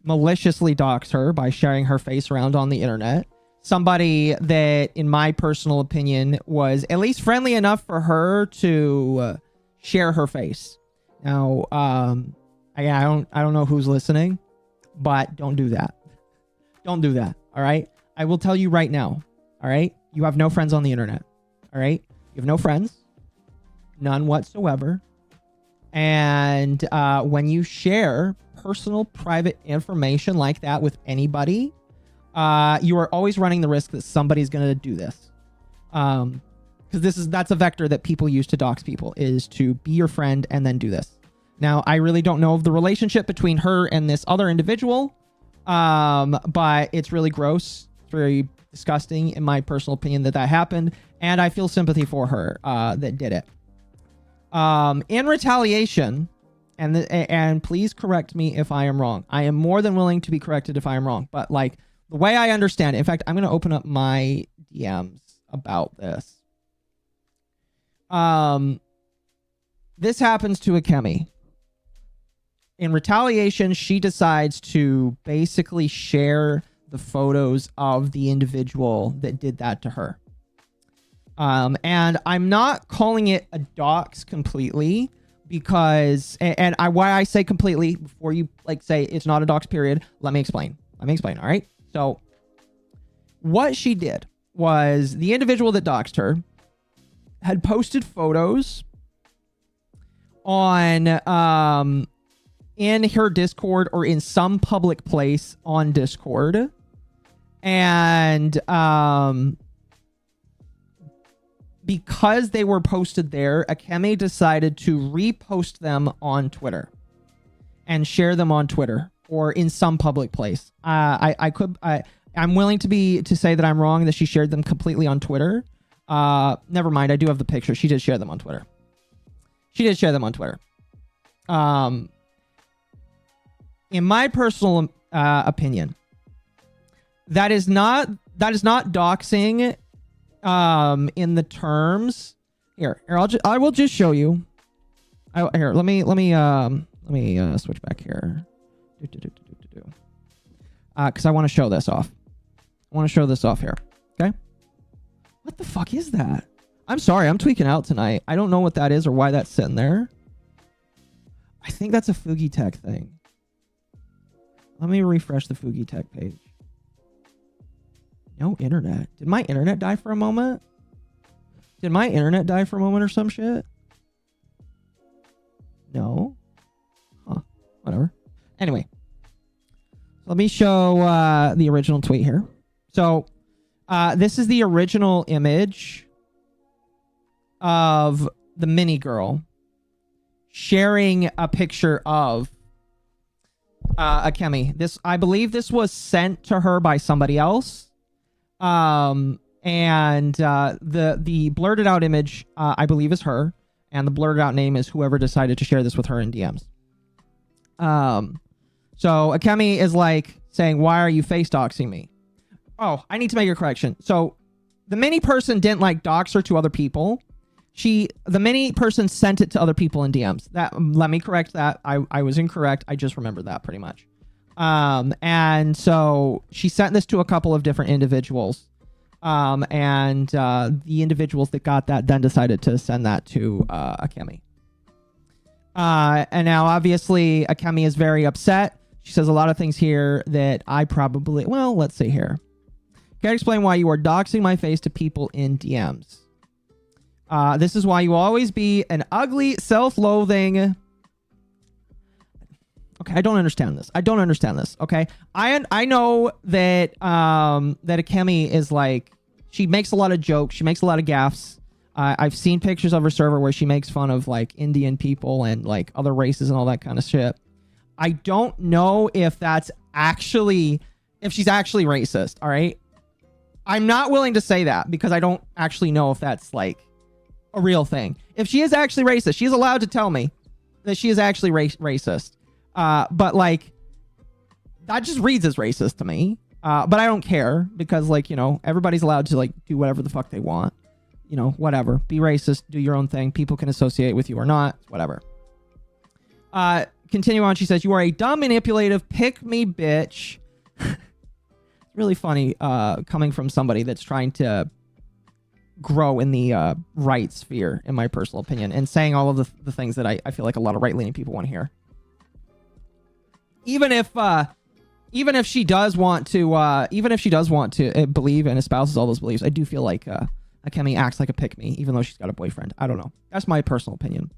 maliciously dox her by sharing her face around on the internet. Somebody that, in my personal opinion, was at least friendly enough for her to share her face. Now, I don't know who's listening, but don't do that. Don't do that. All right. I will tell you right now. All right. You have no friends on the internet. All right. You have no friends. None whatsoever. And when you share personal, private information like that with anybody, you are always running the risk that somebody's going to do this. Because that's a vector that people use to dox people, is to be your friend and then do this. Now, I really don't know of the relationship between her and this other individual, but it's really gross. It's very disgusting, in my personal opinion, that happened. And I feel sympathy for her that did it. In retaliation, and please correct me if I am wrong. I am more than willing to be corrected if I am wrong. But like the way I understand it, in fact, I'm going to open up my DMs about this. This happens to Akemi. In retaliation, she decides to basically share the photos of the individual that did that to her. And I'm not calling it a dox completely because, why I say completely before you like say it's not a dox period, let me explain. All right. So what she did was the individual that doxed her had posted photos on, in her Discord or in some public place on Discord. And, because they were posted there, Akemi decided to repost them on Twitter and share them on Twitter or in some public place. I'm willing to say that I'm wrong, that she shared them completely on Twitter. Never mind. I do have the picture. She did share them on Twitter. In my personal opinion, that is not doxing. In the terms here, I will just show you. Here, let me switch back here. Because I want to show this off. Here. Okay. What the fuck is that? I'm sorry, I'm tweaking out tonight. I don't know what that is or why that's sitting there. I think that's a Fugi Tech thing. Let me refresh the Fugi Tech page. No internet. Did my internet die for a moment? Or some shit? No. Huh. Whatever. Anyway. Let me show the original tweet here. So, this is the original image of the mini girl sharing a picture of Akemi. I believe this was sent to her by somebody else. The blurted out image, I believe, is her, and the blurted out name is whoever decided to share this with her in DMs. So Akemi is like saying, "Why are you face doxing me?" Oh, I need to make a correction. So the mini person didn't like dox her to other people. The mini person sent it to other people in DMs. Let me correct that. I was incorrect. I just remembered that pretty much. And so she sent this to a couple of different individuals. The individuals that got that then decided to send that to, Akemi. And now obviously Akemi is very upset. She says a lot of things here that let's see here. Can I explain why you are doxing my face to people in DMs? This is why you always be an ugly, self-loathing. Okay, I don't understand this. Okay, I know that that Akemi is like, she makes a lot of jokes. She makes a lot of gaffes. I've seen pictures of her server where she makes fun of like Indian people and like other races and all that kind of shit. I don't know if she's actually racist. All right, I'm not willing to say that because I don't actually know if that's like a real thing. If she is actually racist, she's allowed to tell me that she is actually racist. But like, that just reads as racist to me. But I don't care because, like, you know, everybody's allowed to, like, do whatever the fuck they want. You know, whatever. Be racist, do your own thing. People can associate with you or not, whatever. Continue on. She says, you are a dumb, manipulative, pick-me bitch. It's really funny coming from somebody that's trying to grow in the right sphere, in my personal opinion, and saying all of the things that I feel like a lot of right-leaning people want to hear. Even if she does want to believe and espouses all those beliefs, I do feel like Akemi acts like a pick-me, even though she's got a boyfriend. I don't know. That's my personal opinion.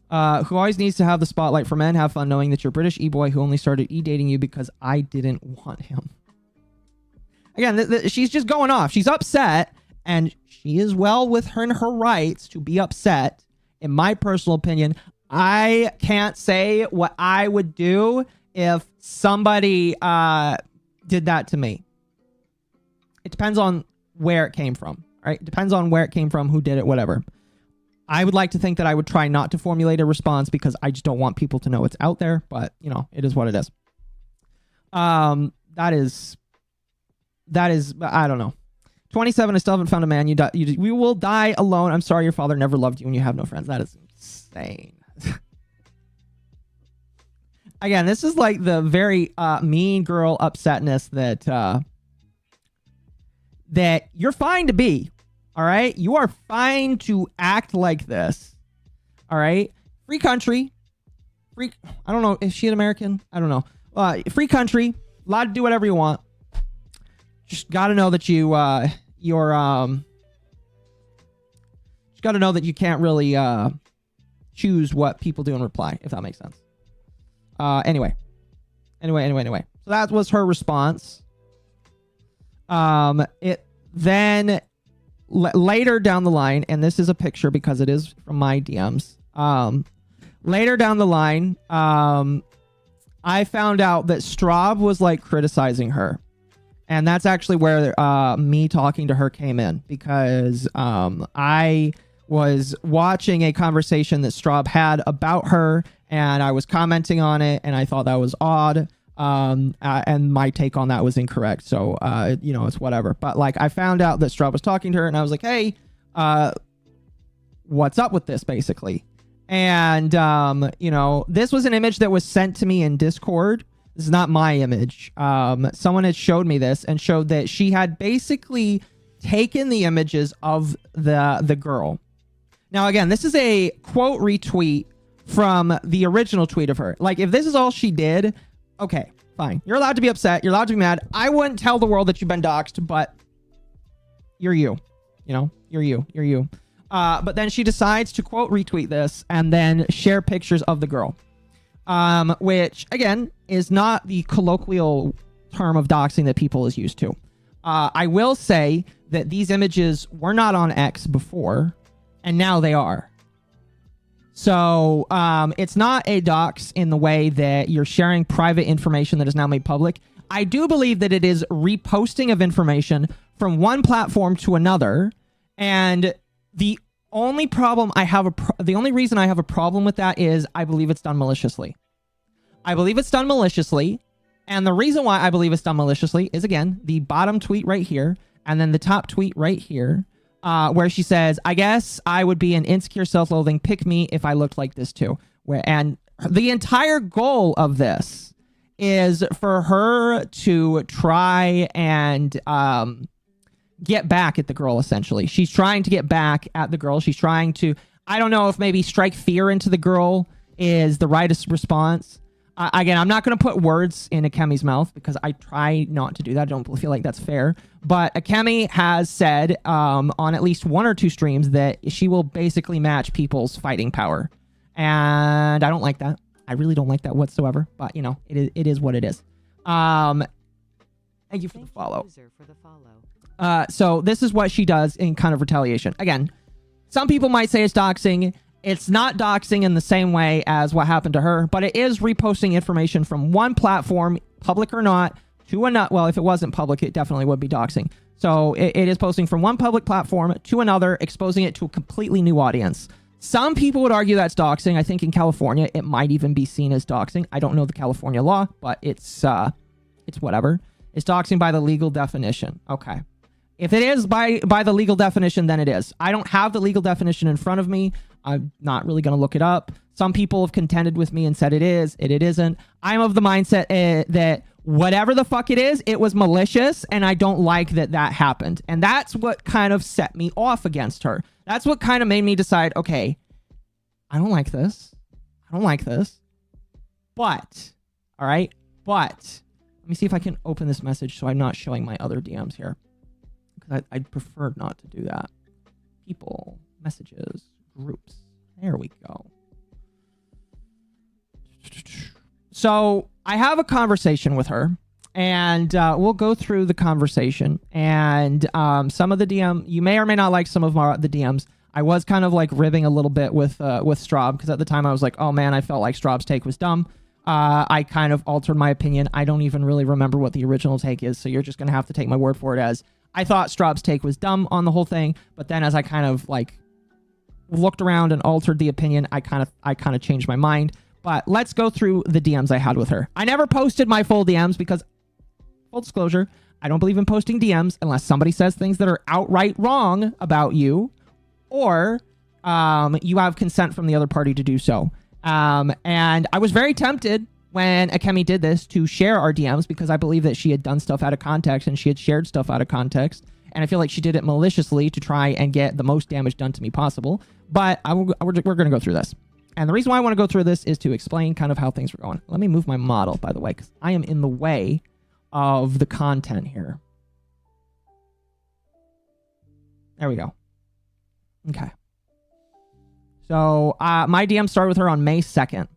Who always needs to have the spotlight for men. Have fun knowing that you're British e-boy who only started e-dating you because I didn't want him. Again, she's just going off. She's upset, and she is well within her rights to be upset. In my personal opinion, I can't say what I would do if somebody did that to me. It depends on where it came from, right? It depends on where it came from, who did it, whatever. I would like to think that I would try not to formulate a response because I just don't want people to know it's out there, but, you know, it is what it is. That is, I don't know. 27, I still haven't found a man. We will die alone. I'm sorry your father never loved you and you have no friends. That is insane. Again, this is like the very mean girl upsetness that you're fine to be. All right. You are fine to act like this. All right. Free country. I don't know. Is she an American? I don't know. Free country. Allowed to do whatever you want. Just got to know that just got to know that you can't really choose what people do in reply, if that makes sense. Anyway. So that was her response. Later down the line, and this is a picture because it is from my DMs. Later down the line, I found out that Straub was like criticizing her. And that's actually where me talking to her came in, because I was watching a conversation that Straub had about her, and I was commenting on it, and I thought that was odd. And my take on that was incorrect. So, you know, it's whatever. But like, I found out that Straub was talking to her, and I was like, hey, what's up with this, basically? And, you know, this was an image that was sent to me in Discord. This is not my image. Someone had showed me this and showed that she had basically taken the images of the girl. Now, again, this is a quote retweet from the original tweet of her. Like, if this is all she did, okay, fine. You're allowed to be upset. You're allowed to be mad. I wouldn't tell the world that you've been doxxed, but you're you. You know, you're you. But then she decides to quote retweet this and then share pictures of the girl. Which, again, is not the colloquial term of doxing that people is used to. I will say that these images were not on X before, and now they are. So it's not a dox in the way that you're sharing private information that is now made public. I do believe that it is reposting of information from one platform to another, and the only problem I have the only reason I have a problem with that is I believe it's done maliciously. I believe it's done maliciously, and the reason why I believe it's done maliciously is, again, the bottom tweet right here, and then the top tweet right here, where she says, I guess I would be an insecure, self-loathing pick-me if I looked like this too. And the entire goal of this is for her to try and get back at the girl, essentially. She's trying to get back at the girl. She's trying to, I don't know if maybe strike fear into the girl is the right response. Again, I'm not going to put words in Akemi's mouth because I try not to do that. I don't feel like that's fair. But Akemi has said on at least one or two streams that she will basically match people's fighting power. And I don't like that. I really don't like that whatsoever. But, you know, it is what it is. Thank you for the follow. So this is what she does in kind of retaliation. Again, some people might say it's doxing. It's not doxing in the same way as what happened to her, but it is reposting information from one platform, public or not, to another. Well, if it wasn't public, it definitely would be doxing. So it is posting from one public platform to another, exposing it to a completely new audience. Some people would argue that's doxing. I think in California, it might even be seen as doxing. I don't know the California law, but it's whatever. It's doxing by the legal definition. Okay. If it is by the legal definition, then it is. I don't have the legal definition in front of me. I'm not really going to look it up. Some people have contended with me and said it is, it isn't. I'm of the mindset that whatever the fuck it is, it was malicious, and I don't like that happened. And that's what kind of set me off against her. That's what kind of made me decide, okay, I don't like this. I don't like this. But, all right, but let me see if I can open this message so I'm not showing my other DMs here. Because I'd prefer not to do that. People, messages, groups. There we go. So I have a conversation with her, and we'll go through the conversation. And some of the DM, you may or may not like some of the DMs. I was kind of like ribbing a little bit with Straub, because at the time I was like, oh man, I felt like Straub's take was dumb. I kind of altered my opinion. I don't even really remember what the original take is, so you're just going to have to take my word for it as I thought Straub's take was dumb on the whole thing. But then as I kind of like looked around and altered the opinion, I kind of changed my mind. But let's go through the DMs I had with her. I never posted my full DMs because, full disclosure, I don't believe in posting DMs unless somebody says things that are outright wrong about you, or you have consent from the other party to do so. And I was very tempted when Akemi did this to share our DMs because I believe that she had done stuff out of context and she had shared stuff out of context. And I feel like she did it maliciously to try and get the most damage done to me possible. But we're going to go through this. And the reason why I want to go through this is to explain kind of how things were going. Let me move my model, by the way, because I am in the way of the content here. There we go. Okay. So my DM started with her on May 2nd.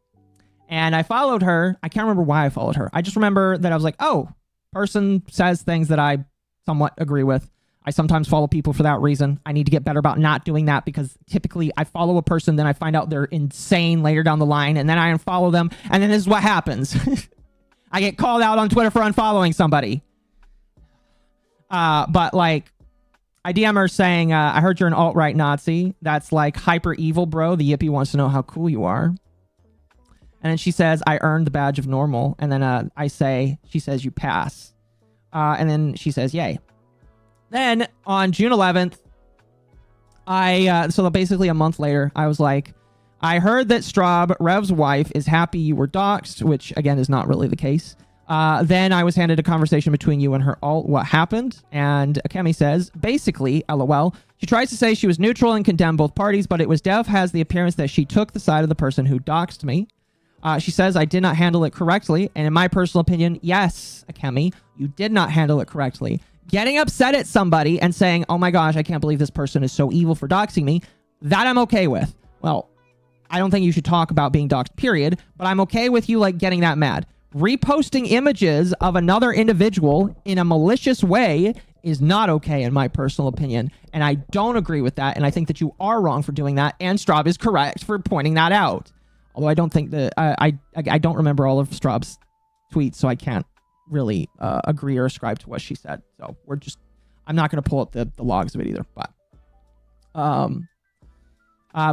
And I followed her. I can't remember why I followed her. I just remember that I was like, oh, person says things that I somewhat agree with. I sometimes follow people for that reason. I need to get better about not doing that because typically I follow a person, then I find out they're insane later down the line, and then I unfollow them, and then this is what happens. I get called out on Twitter for unfollowing somebody. But like, I DM her saying, I heard you're an alt-right Nazi. That's like hyper evil, bro. The Yippie wants to know how cool you are. And then she says, I earned the badge of normal. And then she says, you pass. And then she says, yay. Then on June 11th, so basically a month later, I was like, I heard that Straub, Rev's wife, is happy you were doxxed, which again is not really the case. Then I was handed a conversation between you and her alt. What happened? And Akemi says, basically, LOL, she tries to say she was neutral and condemn both parties, but it was has the appearance that she took the side of the person who doxed me. She says, I did not handle it correctly. And in my personal opinion, yes, Akemi, you did not handle it correctly. Getting upset at somebody and saying, oh my gosh, I can't believe this person is so evil for doxing me, that I'm okay with. Well, I don't think you should talk about being doxed, period, but I'm okay with you like getting that mad. Reposting images of another individual in a malicious way is not okay in my personal opinion. And I don't agree with that. And I think that you are wrong for doing that. And Straub is correct for pointing that out. Although I don't think that I don't remember all of Straub's tweets, so I can't really agree or ascribe to what she said. So I'm not going to pull up the logs of it either. But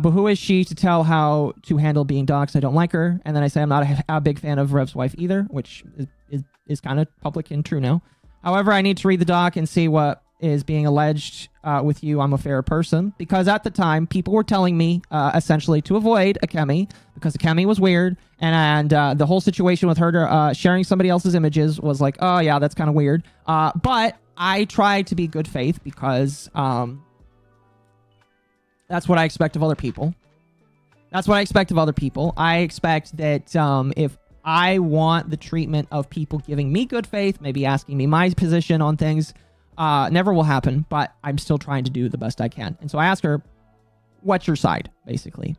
who is she to tell how to handle being doxxed? I don't like her. And then I say I'm not a big fan of Rev's wife either, which is kind of public and true now. However, I need to read the doc and see what is being alleged with you. I'm a fair person because at the time people were telling me essentially to avoid Akemi because Akemi was weird and the whole situation with her sharing somebody else's images was like, oh yeah, that's kind of weird. But I tried to be good faith because that's what I expect of other people. I expect that if I want the treatment of people giving me good faith, maybe asking me my position on things, never will happen, but I'm still trying to do the best I can. And so I asked her, what's your side, basically?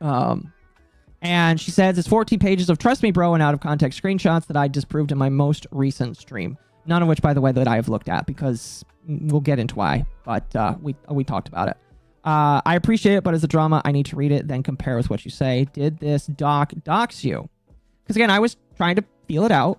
And she says, it's 14 pages of trust me, bro, and out of context screenshots that I disproved in my most recent stream. None of which, by the way, that I have looked at because we'll get into why, but we talked about it. I appreciate it, but as a drama, I need to read it, then compare with what you say. Did this dox you? Because again, I was trying to feel it out,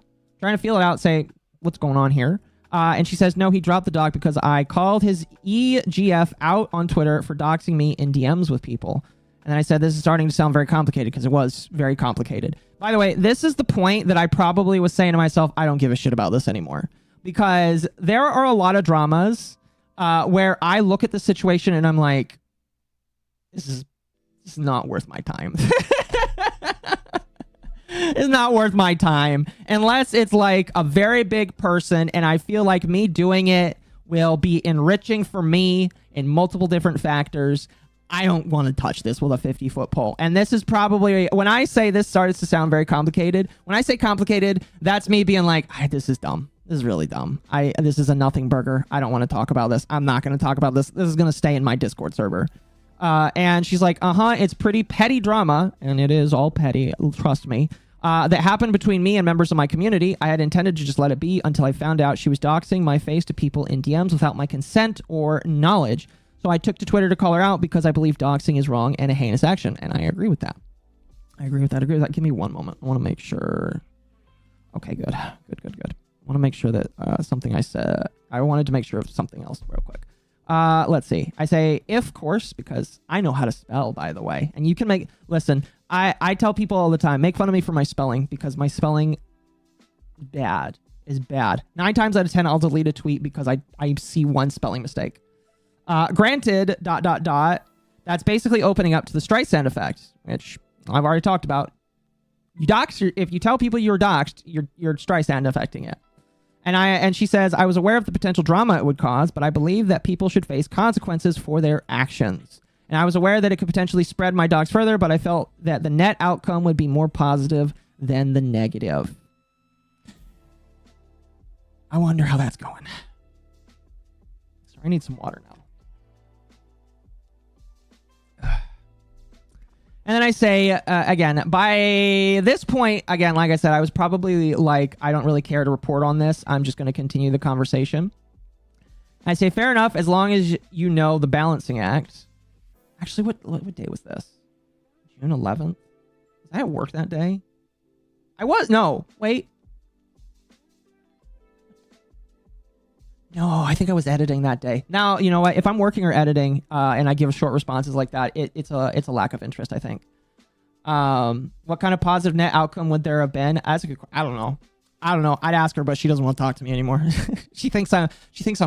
say, what's going on here? And she says, no, he dropped the doc because I called his EGF out on Twitter for doxing me in DMs with people. And then I said, this is starting to sound very complicated, because it was very complicated. By the way, this is the point that I probably was saying to myself, I don't give a shit about this anymore. Because there are a lot of dramas where I look at the situation and I'm like, this is not worth my time. It's not worth my time. Unless it's like a very big person and I feel like me doing it will be enriching for me in multiple different factors. I don't want to touch this with a 50-foot pole. And this is probably, when I say this starts to sound very complicated, when I say complicated, that's me being like, this is dumb. This is really dumb. This is a nothing burger. I don't want to talk about this. I'm not going to talk about this. This is going to stay in my Discord server. And she's like, it's pretty petty drama. And it is all petty. Trust me. That happened between me and members of my community. I had intended to just let it be until I found out she was doxing my face to people in DMs without my consent or knowledge. So I took to Twitter to call her out because I believe doxing is wrong and a heinous action. And I agree with that. I agree with that. Give me one moment. I want to make sure. Okay, good. Good. I want to make sure that something I said. I wanted to make sure of something else real quick. Let's see. I say if course because I know how to spell, by the way. And you can make... Listen, I tell people all the time, make fun of me for my spelling because my spelling is bad. 9 times out of 10, I'll delete a tweet because I see one spelling mistake. Granted, ... That's basically opening up to the strike sound effect, which I've already talked about. You dox, if you tell people you're doxed, you're strike sound affecting it. And she says, I was aware of the potential drama it would cause, but I believe that people should face consequences for their actions. And I was aware that it could potentially spread my dogs further, but I felt that the net outcome would be more positive than the negative. I wonder how that's going. Sorry, I need some water now. And then I say, again, by this point, again, like I said, I was probably like, I don't really care to report on this. I'm just going to continue the conversation. I say, fair enough, as long as you know the balancing act. Actually, what day was this? June 11th? Was I at work that day? No, wait. No, I think I was editing that day. Now, you know what? If I'm working or editing and I give short responses like that, it's a lack of interest, I think. What kind of positive net outcome would there have been? I don't know. I'd ask her, but she doesn't want to talk to me anymore. She thinks I'm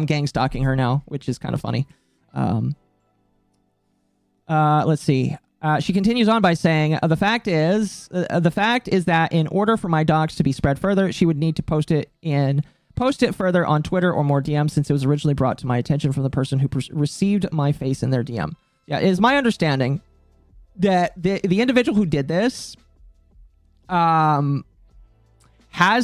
gang stalking her now, which is kind of funny. Let's see. She continues on by saying, the fact is that in order for my dogs to be spread further, she would need to post it further on Twitter or more DMs since it was originally brought to my attention from the person who received my face in their DM. Yeah, it is my understanding that the individual who did this has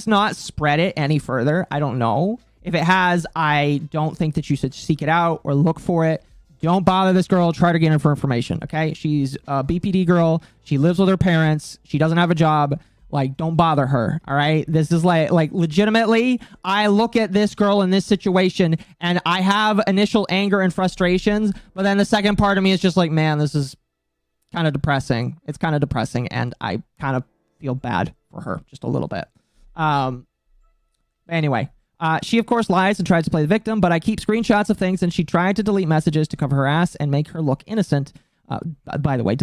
not spread it any further. I don't know. If it has, I don't think that you should seek it out or look for it. Don't bother this girl. Try to get her for information, okay? She's a BPD girl. She lives with her parents. She doesn't have a job. Like, don't bother her, all right? This is like legitimately, I look at this girl in this situation and I have initial anger and frustrations, but then the second part of me is just like, man, this is kind of depressing. It's kind of depressing and I kind of feel bad for her just a little bit. Anyway, she of course lies and tries to play the victim, but I keep screenshots of things and she tried to delete messages to cover her ass and make her look innocent. By the way,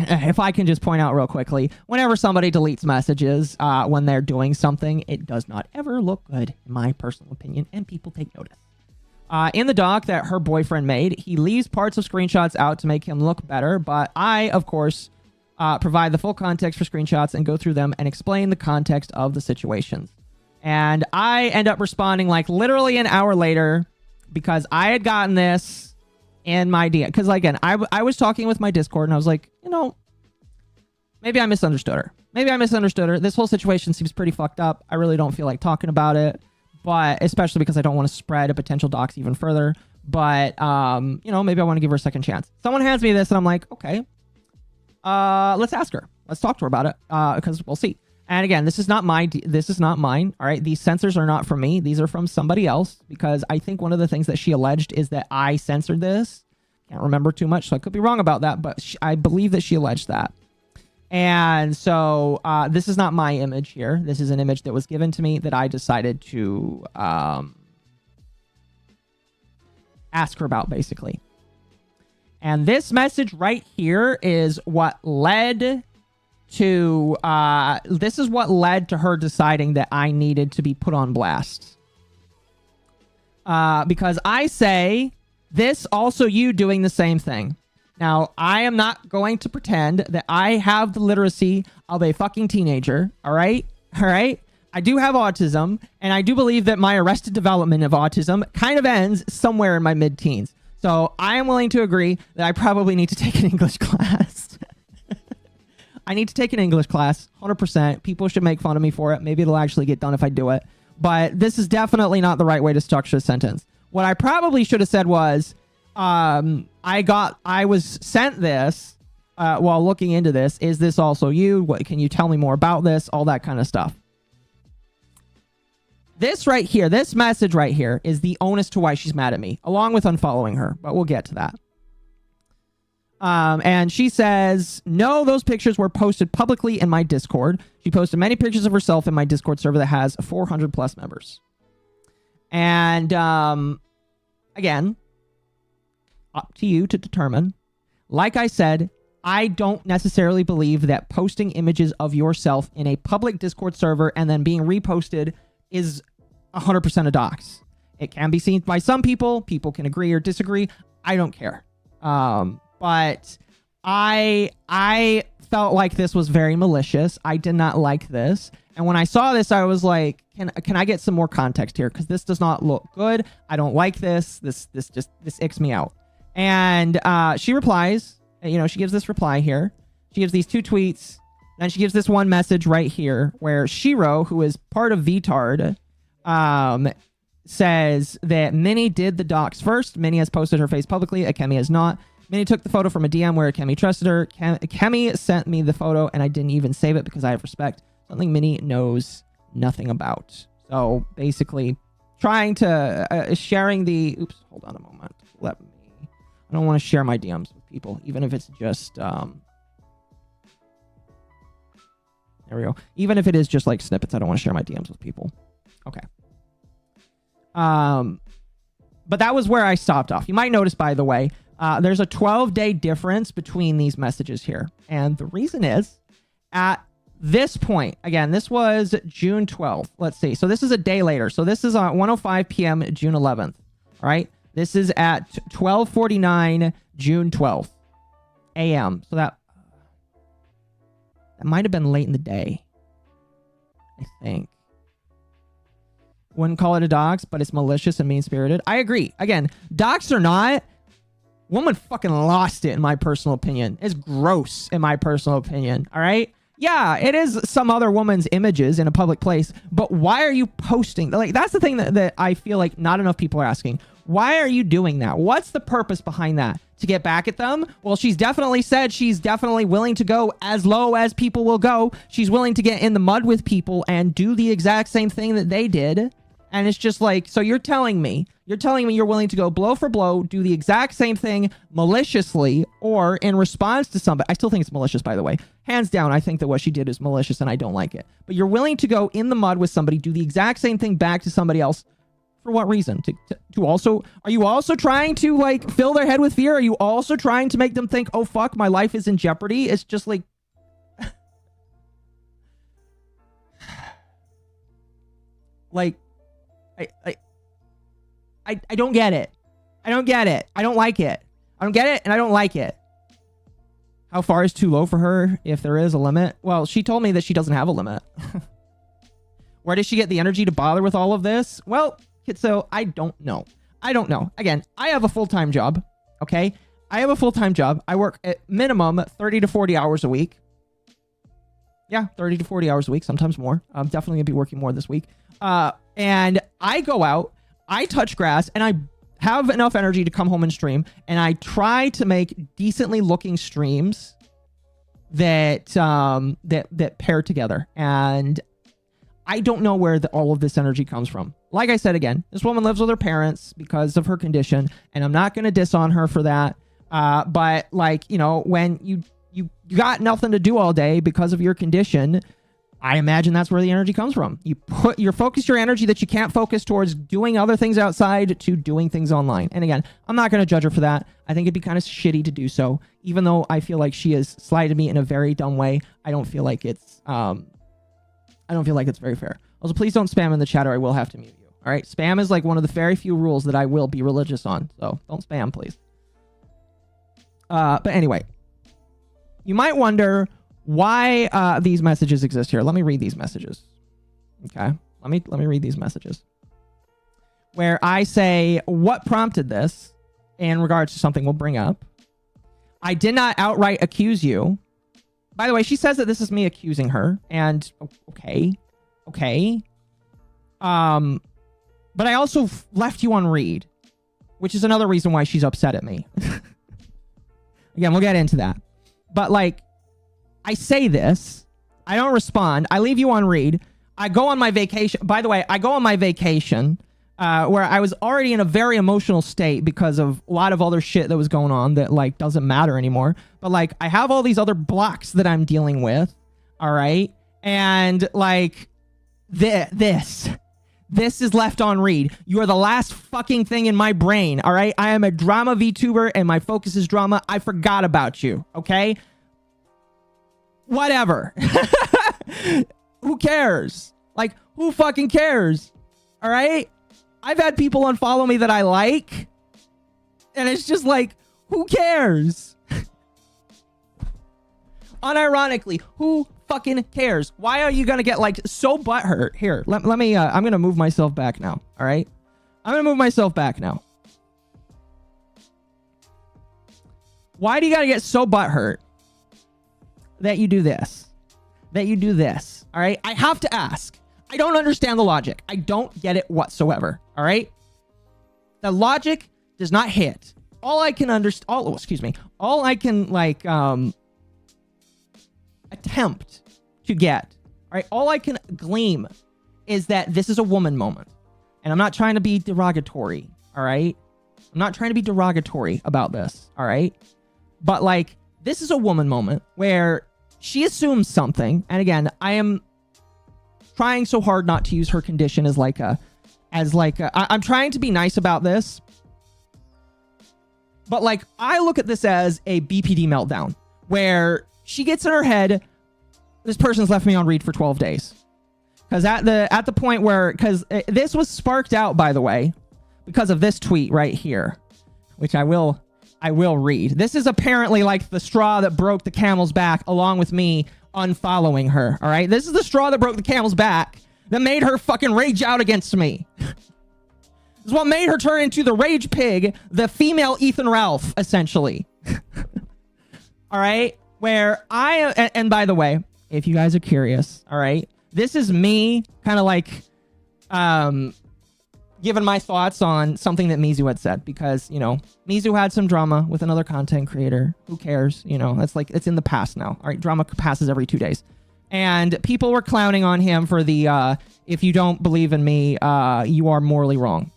if I can just point out real quickly, whenever somebody deletes messages when they're doing something, it does not ever look good, in my personal opinion, and people take notice. In the doc that her boyfriend made, he leaves parts of screenshots out to make him look better, but I, of course, provide the full context for screenshots and go through them and explain the context of the situations. And I end up responding like literally an hour later because I had gotten this in my DM. Because again, I was talking with my Discord and I was like, maybe I misunderstood her. This whole situation seems pretty fucked up. I really don't feel like talking about it, but especially because I don't want to spread a potential dox even further. But, maybe I want to give her a second chance. Someone hands me this and I'm like, okay, let's ask her. Let's talk to her about it because we'll see. And again, this is not mine. All right. These censors are not from me. These are from somebody else because I think one of the things that she alleged is that I censored this. Can't remember too much, so I could be wrong about that, but I believe that she alleged that. And so this is not my image here. This is an image that was given to me that I decided to ask her about, basically. And this message right here is what led to this is what led to her deciding that I needed to be put on blast. Because I say, this also you doing the same thing. Now, I am not going to pretend that I have the literacy of a fucking teenager, all right? All right? I do have autism, and I do believe that my arrested development of autism kind of ends somewhere in my mid-teens. So I am willing to agree that I probably need to take an English class. I need to take an English class, 100%. People should make fun of me for it. Maybe it'll actually get done if I do it. But this is definitely not the right way to structure a sentence. What I probably should have said was, I was sent this while looking into this. Is this also you? What can you tell me more about this? All that kind of stuff. This right here, this message right here is the onus to why she's mad at me, along with unfollowing her, but we'll get to that. And she says, no, those pictures were posted publicly in my Discord. She posted many pictures of herself in my Discord server that has 400 plus members. And, again, up to you to determine. Like I said, I don't necessarily believe that posting images of yourself in a public Discord server and then being reposted is 100% a dox. It can be seen by some people. People can agree or disagree. I don't care. But I felt like this was very malicious. I did not like this. And when I saw this, I was like, can I get some more context here? Because this does not look good. I don't like this. This icks me out. And she replies, you know, she gives this reply here. She gives these two tweets. Then she gives this one message right here where Shiro, who is part of VTard, says that Minnie did the docs first. Minnie has posted her face publicly. Akemi has not. Minnie took the photo from a DM where Akemi trusted her. Akemi sent me the photo and I didn't even save it because I have respect. Something Minnie knows nothing about. So basically trying to, sharing the, oops, hold on a moment. I don't want to share my DMs with people, even if it's just, there we go. Even if it is just like snippets, I don't want to share my DMs with people. Okay. But that was where I stopped off. You might notice, by the way, there's a 12-day difference between these messages here. And the reason is, at this point, again, this was June 12th. Let's see. So this is a day later. So this is on 1:05 p.m. June 11th. All right. This is at 12:49 June 12th a.m. So that might have been late in the day, I think. Wouldn't call it a dox, but it's malicious and mean-spirited. I agree. Again, dox or not, woman fucking lost it, in my personal opinion. It's gross, in my personal opinion. All right? Yeah, it is some other woman's images in a public place, but why are you posting? Like, that's the thing that I feel like not enough people are asking. Why are you doing that? What's the purpose behind that? To get back at them? Well, she's definitely said she's definitely willing to go as low as people will go. She's willing to get in the mud with people and do the exact same thing that they did. And it's just like, so you're telling me you're willing to go blow for blow, do the exact same thing maliciously or in response to somebody. I still think it's malicious, by the way. Hands down, I think that what she did is malicious and I don't like it. But you're willing to go in the mud with somebody, do the exact same thing back to somebody else. For what reason? To also, are you also trying to like fill their head with fear? Are you also trying to make them think, oh fuck, my life is in jeopardy? It's just like, like, I don't get it. I don't get it. I don't like it. I don't get it and I don't like it. How far is too low for her if there is a limit? Well, she told me that she doesn't have a limit. Where does she get the energy to bother with all of this? Well, so I don't know. I don't know. Again, I have a full-time job. Okay. I have a full-time job. I work at minimum 30 to 40 hours a week. Yeah, 30 to 40 hours a week, sometimes more. I'm definitely gonna be working more this week. And I go out, I touch grass, and I have enough energy to come home and stream. And I try to make decently looking streams that that pair together. And I don't know where all of this energy comes from. Like I said, again, this woman lives with her parents because of her condition, and I'm not going to diss on her for that. But like, you know, when you got nothing to do all day because of your condition, I imagine that's where the energy comes from. You focus your energy that you can't focus towards doing other things outside to doing things online. And again, I'm not going to judge her for that. I think it'd be kind of shitty to do so. Even though I feel like she has slighted me in a very dumb way, I don't feel like it's very fair. Also, please don't spam in the chat or I will have to mute you. All right? Spam is like one of the very few rules that I will be religious on. So don't spam, please. But anyway, you might wonder why these messages exist here. Let me read these messages. Okay. Let me read these messages. Where I say what prompted this in regards to something we'll bring up. I did not outright accuse you. By the way, she says that this is me accusing her, and okay. But I also left you on read, which is another reason why she's upset at me. Again, we'll get into that. But like, I say this, I don't respond, I leave you on read, I go on my vacation. By the way, I go on my vacation where I was already in a very emotional state because of a lot of other shit that was going on that like doesn't matter anymore. But like, I have all these other blocks that I'm dealing with. All right. And like this is left on read. You are the last fucking thing in my brain. All right. I am a drama VTuber and my focus is drama. I forgot about you. Okay. Whatever. Who cares? Like, who fucking cares? All right. I've had people unfollow me that I like. And it's just like, who cares? Unironically, who fucking cares? Why are you going to get like so butthurt? Here, let me, I'm going to move myself back now. All right. I'm going to move myself back now. Why do you got to get so butthurt that you do this? That you do this. All right. I have to ask. I don't understand the logic. I don't get it whatsoever. All right. The logic does not hit. All I can understand. All I can like, attempt to get. All right. All I can glean is that this is a woman moment. And I'm not trying to be derogatory. All right. I'm not trying to be derogatory about this. All right. But like, this is a woman moment where she assumes something. And again, I am trying so hard not to use her condition as I'm trying to be nice about this. But like, I look at this as a BPD meltdown where she gets in her head, this person's left me on read for 12 days. Because at the point where, because this was sparked out, by the way, because of this tweet right here, which I will read. This is apparently like the straw that broke the camel's back, along with me unfollowing her. All right. This is the straw that broke the camel's back that made her fucking rage out against me. This is what made her turn into the rage pig, the female Ethan Ralph, essentially. All right. Where and by the way, if you guys are curious, all right, this is me kind of like, giving my thoughts on something that Mizu had said, because, you know, Mizu had some drama with another content creator. Who cares? You know, that's like, it's in the past now. All right. Drama passes every 2 days. And people were clowning on him for the, if you don't believe in me, you are morally wrong.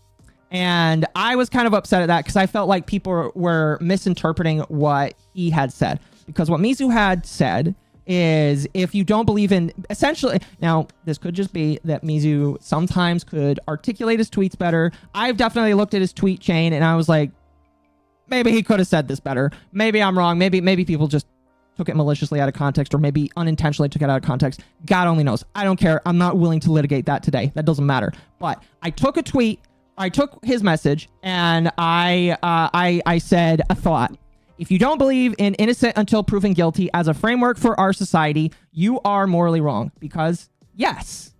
And I was kind of upset at that because I felt like people were misinterpreting what he had said. Because what Mizu had said is, if you don't believe in, essentially, now this could just be that Mizu sometimes could articulate his tweets better. I've definitely looked at his tweet chain and I was like, maybe he could have said this better. Maybe I'm wrong. Maybe people just took it maliciously out of context, or maybe unintentionally took it out of context. God only knows. I don't care. I'm not willing to litigate that today. That doesn't matter. But I took a tweet, I took his message, and I said a thought. If you don't believe in innocent until proven guilty as a framework for our society, you are morally wrong. Because yes,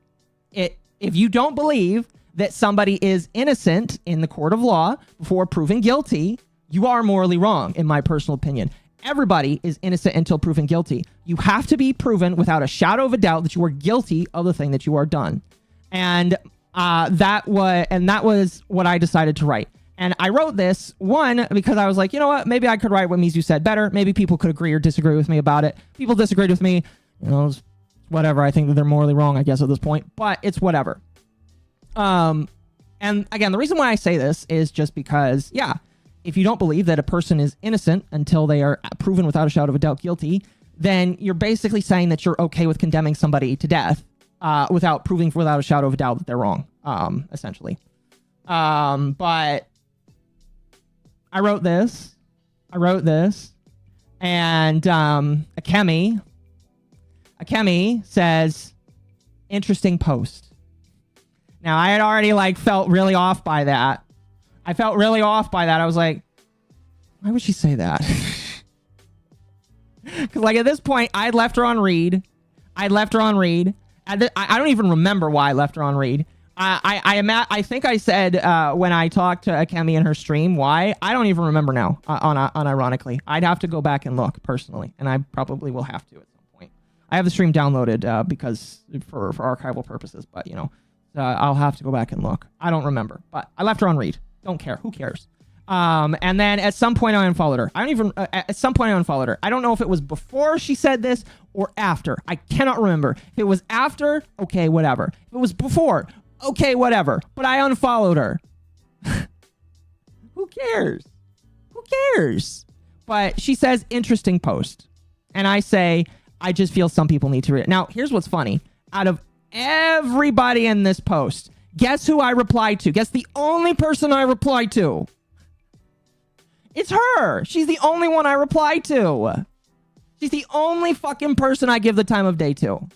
if you don't believe that somebody is innocent in the court of law before proven guilty, you are morally wrong, in my personal opinion. Everybody is innocent until proven guilty. You have to be proven without a shadow of a doubt that you are guilty of the thing that you are done. And that was what I decided to write. And I wrote this, one, because I was like, you know what? Maybe I could write what Mizu said better. Maybe people could agree or disagree with me about it. People disagreed with me. You know, it's whatever. I think that they're morally wrong, I guess, at this point. But it's whatever. And again, the reason why I say this is just because, yeah, if you don't believe that a person is innocent until they are proven without a shadow of a doubt guilty, then you're basically saying that you're okay with condemning somebody to death without proving without a shadow of a doubt that they're wrong, essentially. But I wrote this, and Akemi says, interesting post. Now, I had already like felt really off by that. I was like, why would she say that? Because like at this point, I had left her on read. I don't even remember why I left her on read. I think I said when I talked to Akemi in her stream why. I don't even remember now. Unironically, I'd have to go back and look personally, and I probably will have to at some point. I have the stream downloaded because for archival purposes, but you know, I'll have to go back and look. I don't remember, but I left her on read. Don't care. Who cares? And then at some point I unfollowed her. At some point I unfollowed her. I don't know if it was before she said this or after. I cannot remember. If it was after, okay, whatever. If it was before, okay, whatever. But I unfollowed her. Who cares? But she says, interesting post. And I say, I just feel some people need to read it. Now, here's what's funny. Out of everybody in this post, guess who I replied to? Guess the only person I replied to. It's her. She's the only one I replied to. She's the only fucking person I give the time of day to.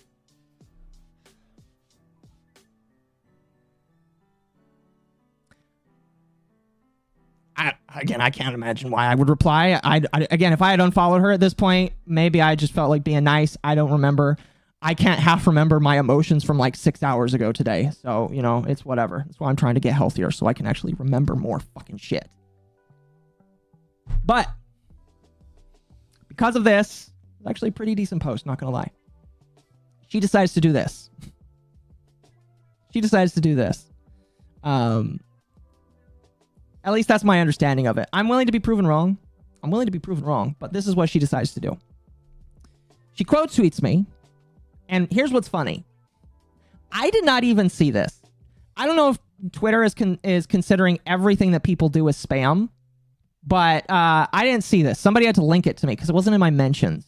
I can't imagine why I would reply. Again, if I had unfollowed her at this point, maybe I just felt like being nice. I don't remember. I can't half remember my emotions from like 6 hours ago today. So, you know, it's whatever. That's why I'm trying to get healthier so I can actually remember more fucking shit. But because of this, it's actually a pretty decent post, not gonna lie. She decides to do this. At least that's my understanding of it. I'm willing to be proven wrong. But this is what she decides to do. She quote tweets me. And here's what's funny. I did not even see this. I don't know if Twitter is considering everything that people do as spam. But I didn't see this. Somebody had to link it to me because it wasn't in my mentions.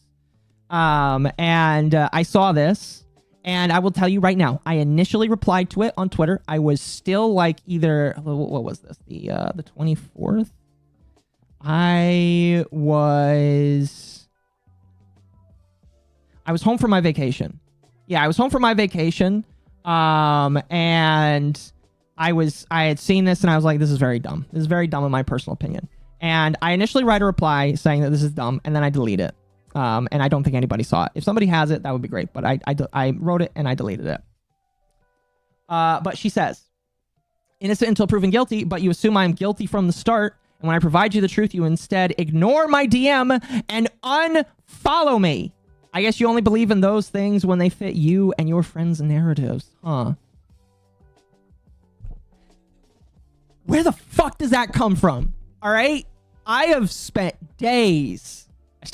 And I saw this. And I will tell you right now, I initially replied to it on Twitter. I was still like either... What was this? The 24th? I was home for my vacation. Yeah, I was home for my vacation. And I had seen this and I was like, this is very dumb. This is very dumb in my personal opinion. And I initially write a reply saying that this is dumb, and then I delete it. And I don't think anybody saw it. If somebody has it, that would be great. But I wrote it and I deleted it. But she says, innocent until proven guilty, but you assume I'm guilty from the start. And when I provide you the truth, you instead ignore my DM and unfollow me. I guess you only believe in those things when they fit you and your friends' narratives. Huh. Where the fuck does that come from? All right? I have spent days. I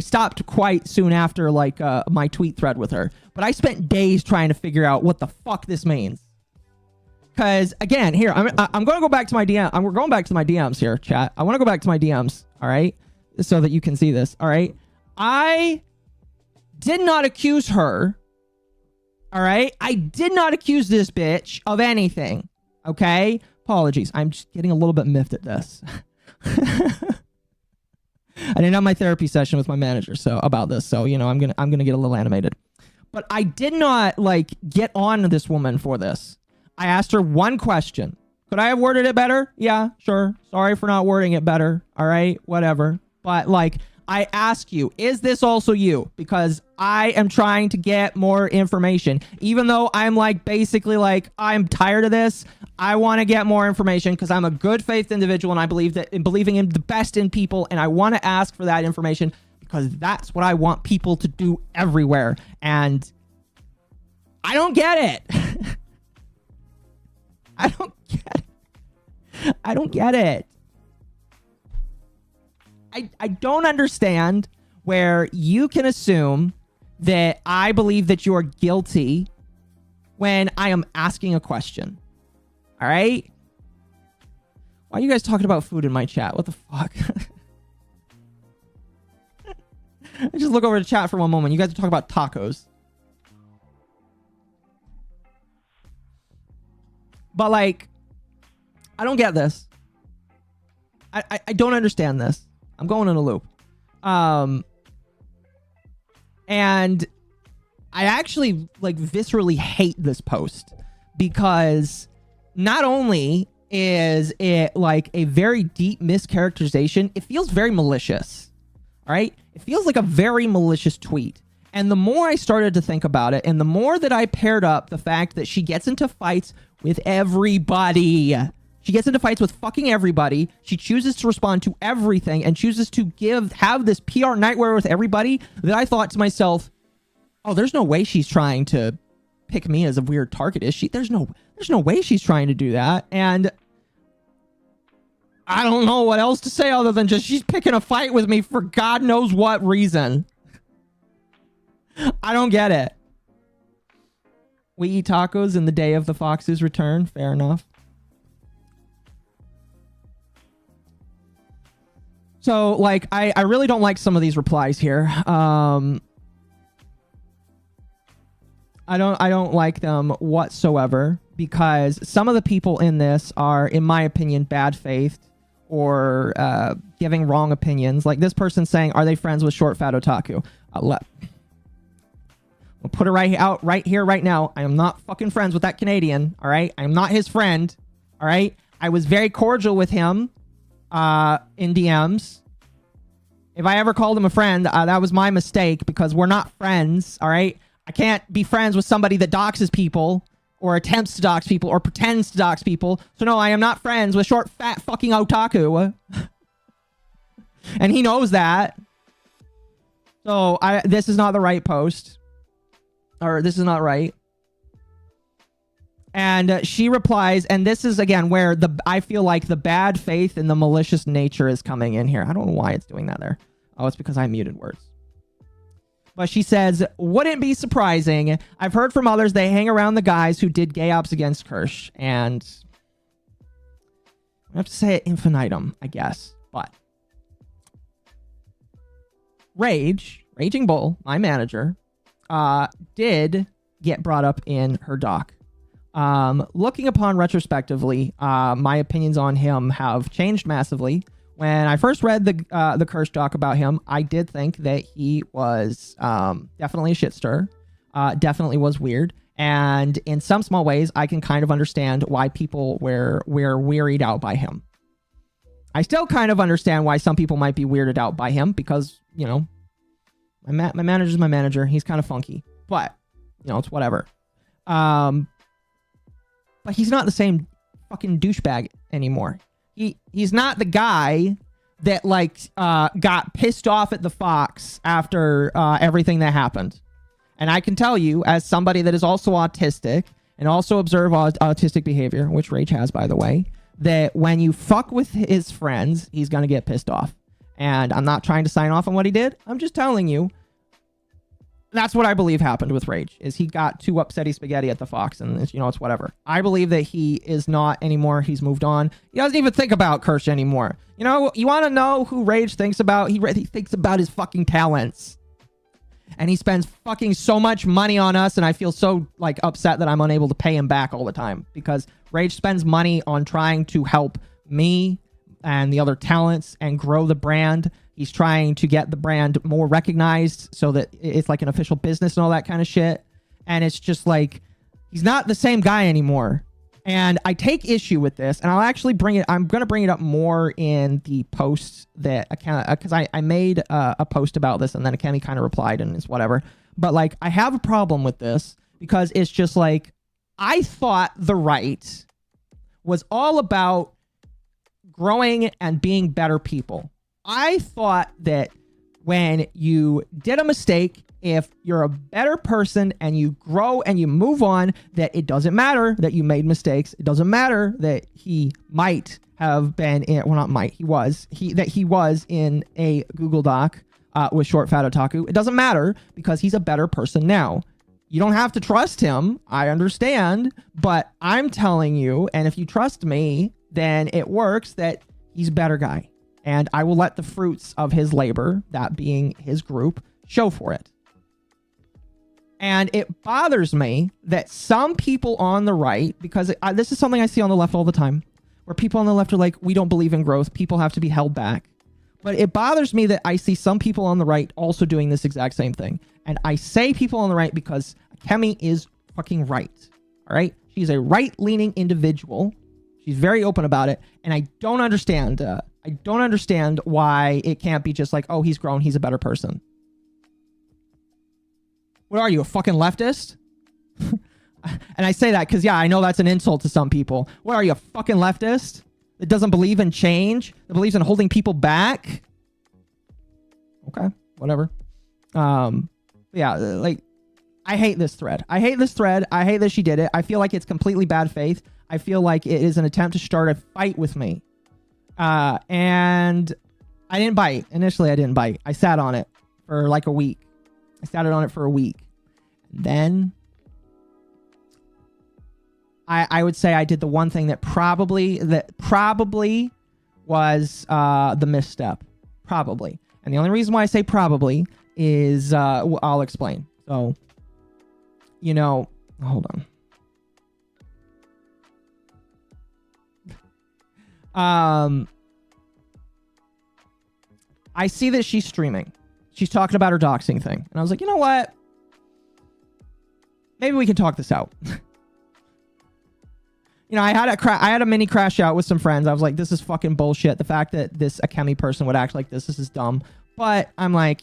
stopped quite soon after like my tweet thread with her. But I spent days trying to figure out what the fuck this means. Because again, here, I'm going to go back to my DM. We're going back to my DMs here, chat. I want to go back to my DMs. All right? So that you can see this. All right? I did not accuse her. All right? I did not accuse this bitch of anything. Okay? Apologies. I'm just getting a little bit miffed at this. I didn't have my therapy session with my manager about this, so you know I'm gonna get a little animated. But I did not like get on this woman for this. I asked her one question. Could I have worded it better? Yeah, sure. Sorry for not wording it better. All right, whatever. But like, I ask you, is this also you? Because I am trying to get more information. Even though I'm like, basically like, I'm tired of this. I want to get more information because I'm a good faith individual and I believe that in believing in the best in people. And I want to ask for that information because that's what I want people to do everywhere. And I don't get it. I don't get it. I don't understand where you can assume that I believe that you're guilty when I am asking a question. All right? Why are you guys talking about food in my chat? What the fuck? Just look over the chat for one moment. You guys are talking about tacos. But like, I don't get this. I don't understand this. I'm going in a loop. And I actually like viscerally hate this post because not only is it like a very deep mischaracterization, it feels very malicious. All right. It feels like a very malicious tweet. And the more I started to think about it, and the more that I paired up the fact that she gets into fights with everybody. She gets into fights with fucking everybody. She chooses to respond to everything and chooses to have this PR nightmare with everybody, that I thought to myself, oh, there's no way she's trying to pick me as a weird target, is she? There's no way she's trying to do that. And I don't know what else to say other than just she's picking a fight with me for God knows what reason. I don't get it. We eat tacos in the day of the fox's return. Fair enough. So, like, I really don't like some of these replies here. I don't like them whatsoever, because some of the people in this are, in my opinion, bad faith or giving wrong opinions. Like this person saying, "Are they friends with short fat otaku?" We'll put it right here, right now. I am not fucking friends with that Canadian. All right, I am not his friend. All right, I was very cordial with him in DMs. If I ever called him a friend, that was my mistake, because we're not friends. All right, I can't be friends with somebody that doxes people or attempts to dox people or pretends to dox people. So no, I am not friends with short fat fucking otaku. And he knows that. So this is not the right post. Or this is not right. And she replies, and this is again where I feel like the bad faith and the malicious nature is coming in here. I don't know why it's doing that there. Oh, it's because I muted words. But she says, "Wouldn't be surprising. I've heard from others they hang around the guys who did gay ops against Kirsch." And I have to say it infinitum, I guess. But Raging Bull, my manager, did get brought up in her doc. Looking upon retrospectively, my opinions on him have changed massively. When I first read the Kirsch doc about him, I did think that he was definitely a shit stir, definitely was weird, and in some small ways, I can kind of understand why people were wearied out by him. I still kind of understand why some people might be weirded out by him, because, you know, my manager's my manager. He's kind of funky, but, you know, it's whatever. But he's not the same fucking douchebag anymore. He's not the guy that like got pissed off at the Fox after everything that happened. And I can tell you, as somebody that is also autistic and also observe autistic behavior, which Rage has, by the way, that when you fuck with his friends, he's gonna get pissed off. And I'm not trying to sign off on what he did. I'm just telling you, that's what I believe happened with Rage, is he got too upsetty spaghetti at the Fox, and it's, you know, it's whatever. I believe that he is not anymore. He's moved on. He doesn't even think about Kirsch anymore. You know, you want to know who Rage thinks about? He thinks about his fucking talents. And he spends fucking so much money on us, and I feel so like upset that I'm unable to pay him back all the time, because Rage spends money on trying to help me and the other talents and grow the brand. He's trying to get the brand more recognized so that it's like an official business and all that kind of shit. And it's just like, he's not the same guy anymore. And I take issue with this, and I'll actually I'm going to bring it up more in the posts that because I made a post about this, and then Akemi kind of replied, and it's whatever. But like, I have a problem with this, because it's just like, I thought the right was all about growing and being better people. I thought that when you did a mistake, if you're a better person and you grow and you move on, that it doesn't matter that you made mistakes. It doesn't matter that he might have been in, well, not might, he was in a Google Doc with short fat otaku. It doesn't matter, because he's a better person now. You don't have to trust him. I understand, but I'm telling you, and if you trust me, then it works, that he's a better guy. And I will let the fruits of his labor, that being his group, show for it. And it bothers me that some people on the right, because this is something I see on the left all the time, where people on the left are like, we don't believe in growth. People have to be held back. But it bothers me that I see some people on the right also doing this exact same thing. And I say people on the right because Akemi is fucking right. All right? She's a right-leaning individual. She's very open about it. And I don't understand. I don't understand why it can't be just like, oh, he's grown. He's a better person. What are you, a fucking leftist? And I say that because, yeah, I know that's an insult to some people. What are you, a fucking leftist that doesn't believe in change? That believes in holding people back? Okay, whatever. Yeah, like, I hate this thread. I hate this thread. I hate that she did it. I feel like it's completely bad faith. I feel like it is an attempt to start a fight with me. And I didn't bite. Initially, I didn't bite. I sat on it for like a week. I sat on it for a week. Then I would say I did the one thing that probably was the misstep. Probably. And the only reason why I say probably is I'll explain. So, you know, hold on. I see that she's streaming. She's talking about her doxing thing. And I was like, you know what? Maybe we can talk this out. You know, I had a mini crash out with some friends. I was like, this is fucking bullshit. The fact that this Akemi person would act like this is dumb. But I'm like,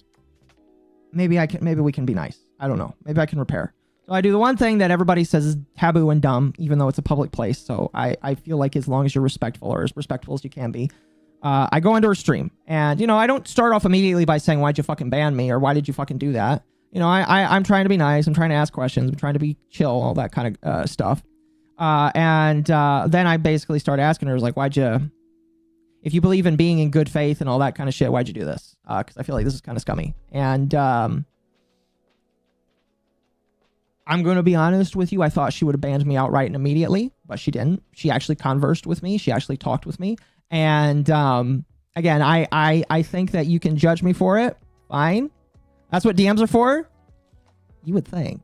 maybe we can be nice. I don't know. Maybe I can repair. So I do the one thing that everybody says is taboo and dumb, even though it's a public place. So I feel like as long as you're respectful, or as respectful as you can be, I go into her stream. And, you know, I don't start off immediately by saying, why'd you fucking ban me? Or why did you fucking do that? You know, I'm trying to be nice. I'm trying to ask questions. I'm trying to be chill, all that kind of stuff. And then I basically started asking her, like, if you believe in being in good faith and all that kind of shit, why'd you do this? Because I feel like this is kind of scummy. And I'm going to be honest with you. I thought she would have banned me outright and immediately, but she didn't. She actually conversed with me. She actually talked with me. And again, I think that you can judge me for it. Fine. That's what DMs are for. You would think,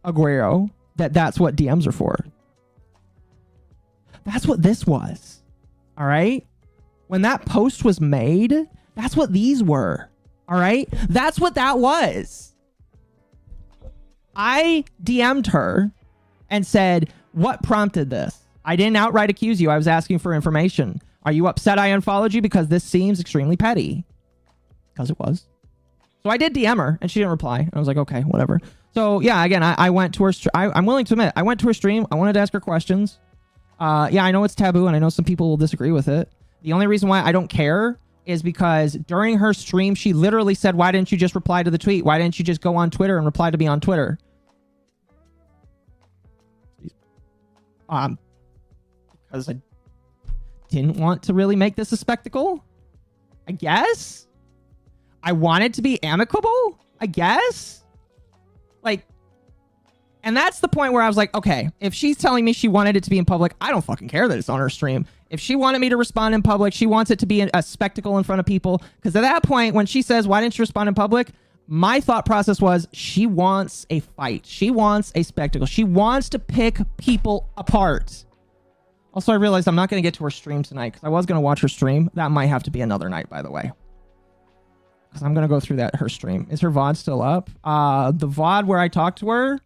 Aguero, that's what DMs are for. That's what this was. All right. When that post was made, that's what these were. All right. That's what that was. I DM'd her and said, what prompted this? I didn't outright accuse you. I was asking for information. Are you upset I unfollowed you? Because this seems extremely petty. Because it was. So I did DM her and she didn't reply. And I was like, okay, whatever. So yeah, again, I went to her. I'm willing to admit, I went to her stream. I wanted to ask her questions. Yeah, I know it's taboo and I know some people will disagree with it. The only reason why I don't care is because during her stream, she literally said, why didn't you just reply to the tweet? Why didn't you just go on Twitter and reply to me on Twitter? Because I didn't want to really make this a spectacle, I guess. I wanted to be amicable, I guess. Like, and that's the point where I was like, okay, if she's telling me she wanted it to be in public, I don't fucking care that it's on her stream. If she wanted me to respond in public, she wants it to be a spectacle in front of people. Because at that point, when she says, why didn't you respond in public? My thought process was, she wants a fight. She wants a spectacle. She wants to pick people apart. Also, I realized I'm not going to get to her stream tonight because I was going to watch her stream. That might have to be another night, by the way. Because I'm going to go through her stream. Is her VOD still up? The VOD where I talked to her,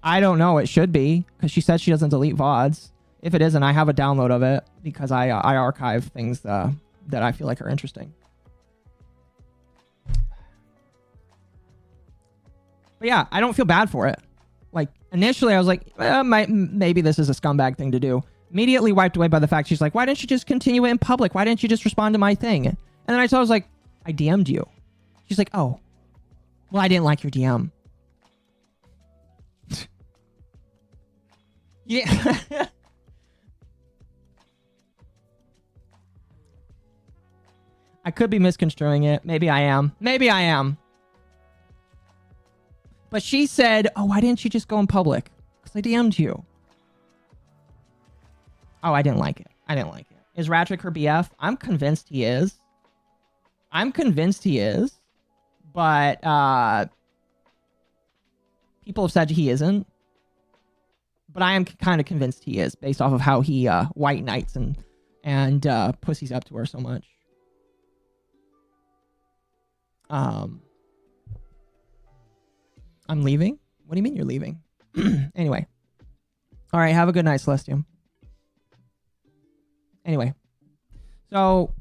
I don't know. It should be, because she said she doesn't delete VODs. If it isn't, I have a download of it because I archive things that I feel like are interesting. But yeah, I don't feel bad for it. Like, initially I was like, maybe this is a scumbag thing to do. Immediately wiped away by the fact she's like, why didn't you just continue it in public? Why didn't you just respond to my thing? And then I was like, I DM'd you. She's like, oh, well, I didn't like your DM. Yeah. I could be misconstruing it. Maybe I am. Maybe I am. But she said, oh, why didn't you just go in public? Because I DM'd you. Oh, I didn't like it. I didn't like it. Is Ratrick her BF? I'm convinced he is. I'm convinced he is. but people have said he isn't. But I am kind of convinced he is, based off of how he white knights and pussies up to her so much. I'm leaving? What do you mean you're leaving? Anyway. All right, have a good night, Celestium. Anyway. So,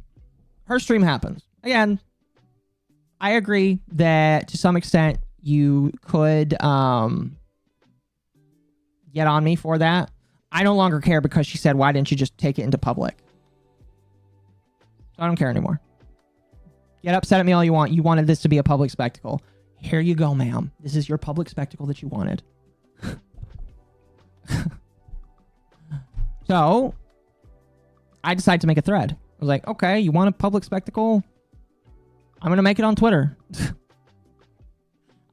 her stream happens. Again, I agree that to some extent you could get on me for that. I no longer care because she said, why didn't you just take it into public? So I don't care anymore. Get upset at me all you want. You wanted this to be a public spectacle. Here you go, ma'am. This is your public spectacle that you wanted. So, I decided to make a thread. I was like, okay, you want a public spectacle? I'm going to make it on Twitter.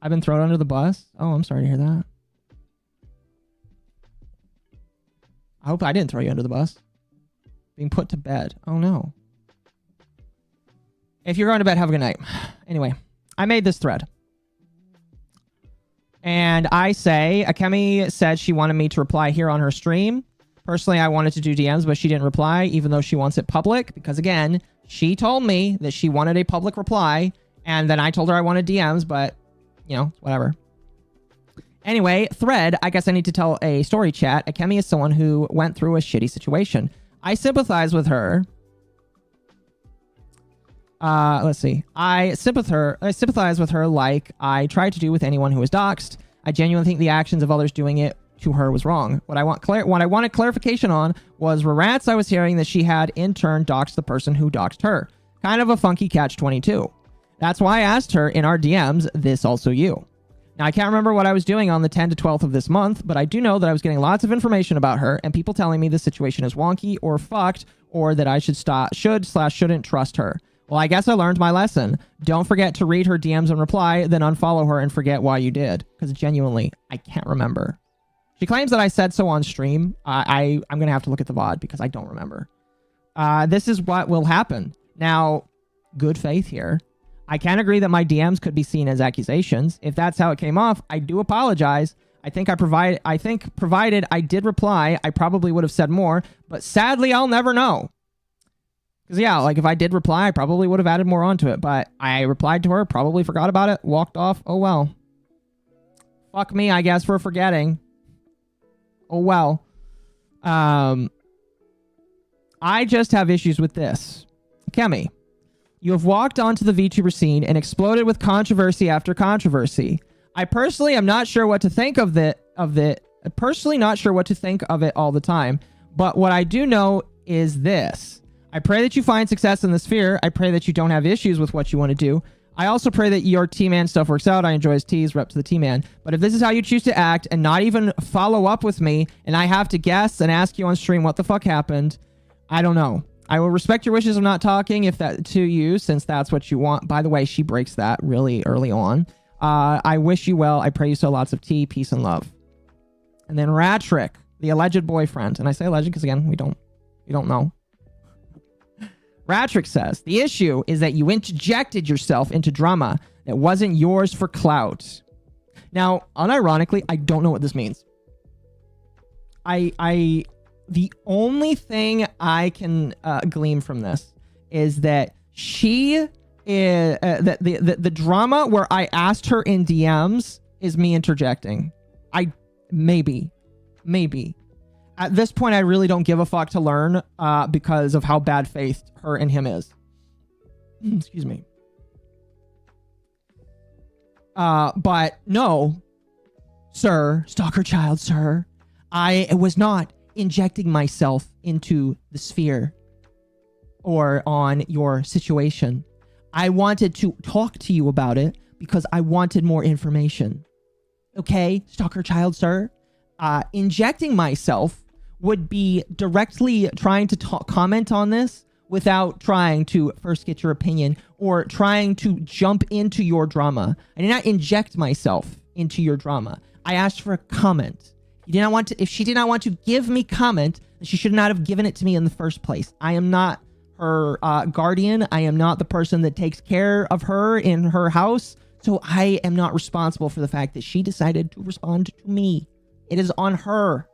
I've been thrown under the bus. Oh, I'm sorry to hear that. I hope I didn't throw you under the bus. Being put to bed. Oh, no. If you're going to bed, have a good night. Anyway, I made this thread. And I say, Akemi said she wanted me to reply here on her stream. Personally, I wanted to do DMs, but she didn't reply, even though she wants it public. Because, again, she told me that she wanted a public reply. And then I told her I wanted DMs, but, you know, whatever. Anyway, thread, I guess I need to tell a story chat. Akemi is someone who went through a shitty situation. I sympathize with her. Let's see. I sympathize with her like I try to do with anyone who is doxxed. I genuinely think the actions of others doing it to her was wrong. What I wanted clarification on was rants I was hearing that she had in turn doxed the person who doxed her. Kind of a funky catch-22. That's why I asked her in our DMs, this also you. Now, I can't remember what I was doing on the 10th to 12th of this month, but I do know that I was getting lots of information about her and people telling me the situation is wonky or fucked or that I shouldn't trust her. Well, I guess I learned my lesson. Don't forget to read her DMs and reply, then unfollow her and forget why you did. Because genuinely, I can't remember. She claims that I said so on stream. I'm going to have to look at the VOD because I don't remember. This is what will happen. Now, good faith here. I can agree that my DMs could be seen as accusations. If that's how it came off, I do apologize. I think provided I did reply, I probably would have said more, but sadly, I'll never know. Because yeah, like if I did reply, I probably would have added more onto it, but I replied to her, probably forgot about it, walked off. Oh well. Fuck me, I guess, for forgetting. Oh well. I just have issues with this. Akemi, you have walked onto the VTuber scene and exploded with controversy after controversy. I personally am not sure what to think of it all the time, but what I do know is this. I pray that you find success in the sphere. I pray that you don't have issues with what you want to do. I also pray that your T-Man stuff works out. I enjoy his teas, rep to the T-Man. But if this is how you choose to act and not even follow up with me, and I have to guess and ask you on stream what the fuck happened, I don't know. I will respect your wishes of not talking if that to you, since that's what you want. By the way, she breaks that really early on. I wish you well. I pray you so lots of tea, peace, and love. And then Ratrick, the alleged boyfriend. And I say alleged because, again, we don't know. Ratrick says, the issue is that you interjected yourself into drama that wasn't yours for clout. Now, unironically, I don't know what this means. The only thing I can glean from this is that she is the drama where I asked her in DMs is me interjecting. Maybe. At this point, I really don't give a fuck to learn because of how bad faith her and him is. Excuse me. But no, sir, stalker child, sir. I was not injecting myself into the sphere or on your situation. I wanted to talk to you about it because I wanted more information. Okay, stalker child, sir. Injecting myself would be directly trying to comment on this without trying to first get your opinion or trying to jump into your drama. I did not inject myself into your drama. I asked for a comment. If she did not want to give me comment, then she should not have given it to me in the first place. I am not her guardian. I am not the person that takes care of her in her house. So I am not responsible for the fact that she decided to respond to me. It is on her.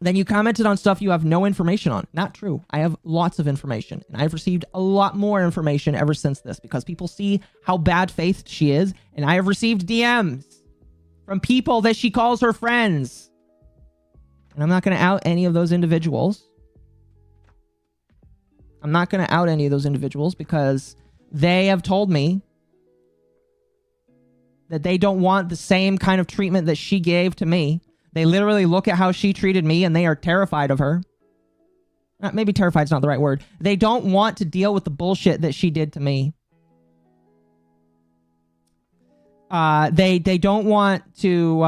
Then you commented on stuff you have no information on. Not true. I have lots of information, and I've received a lot more information ever since this because people see how bad faith she is, and I have received DMs from people that she calls her friends. And I'm not going to out any of those individuals. I'm not going to out any of those individuals because they have told me that they don't want the same kind of treatment that she gave to me. They literally look at how she treated me and they are terrified of her. Maybe terrified is not the right word. They don't want to deal with the bullshit that she did to me. They don't want to...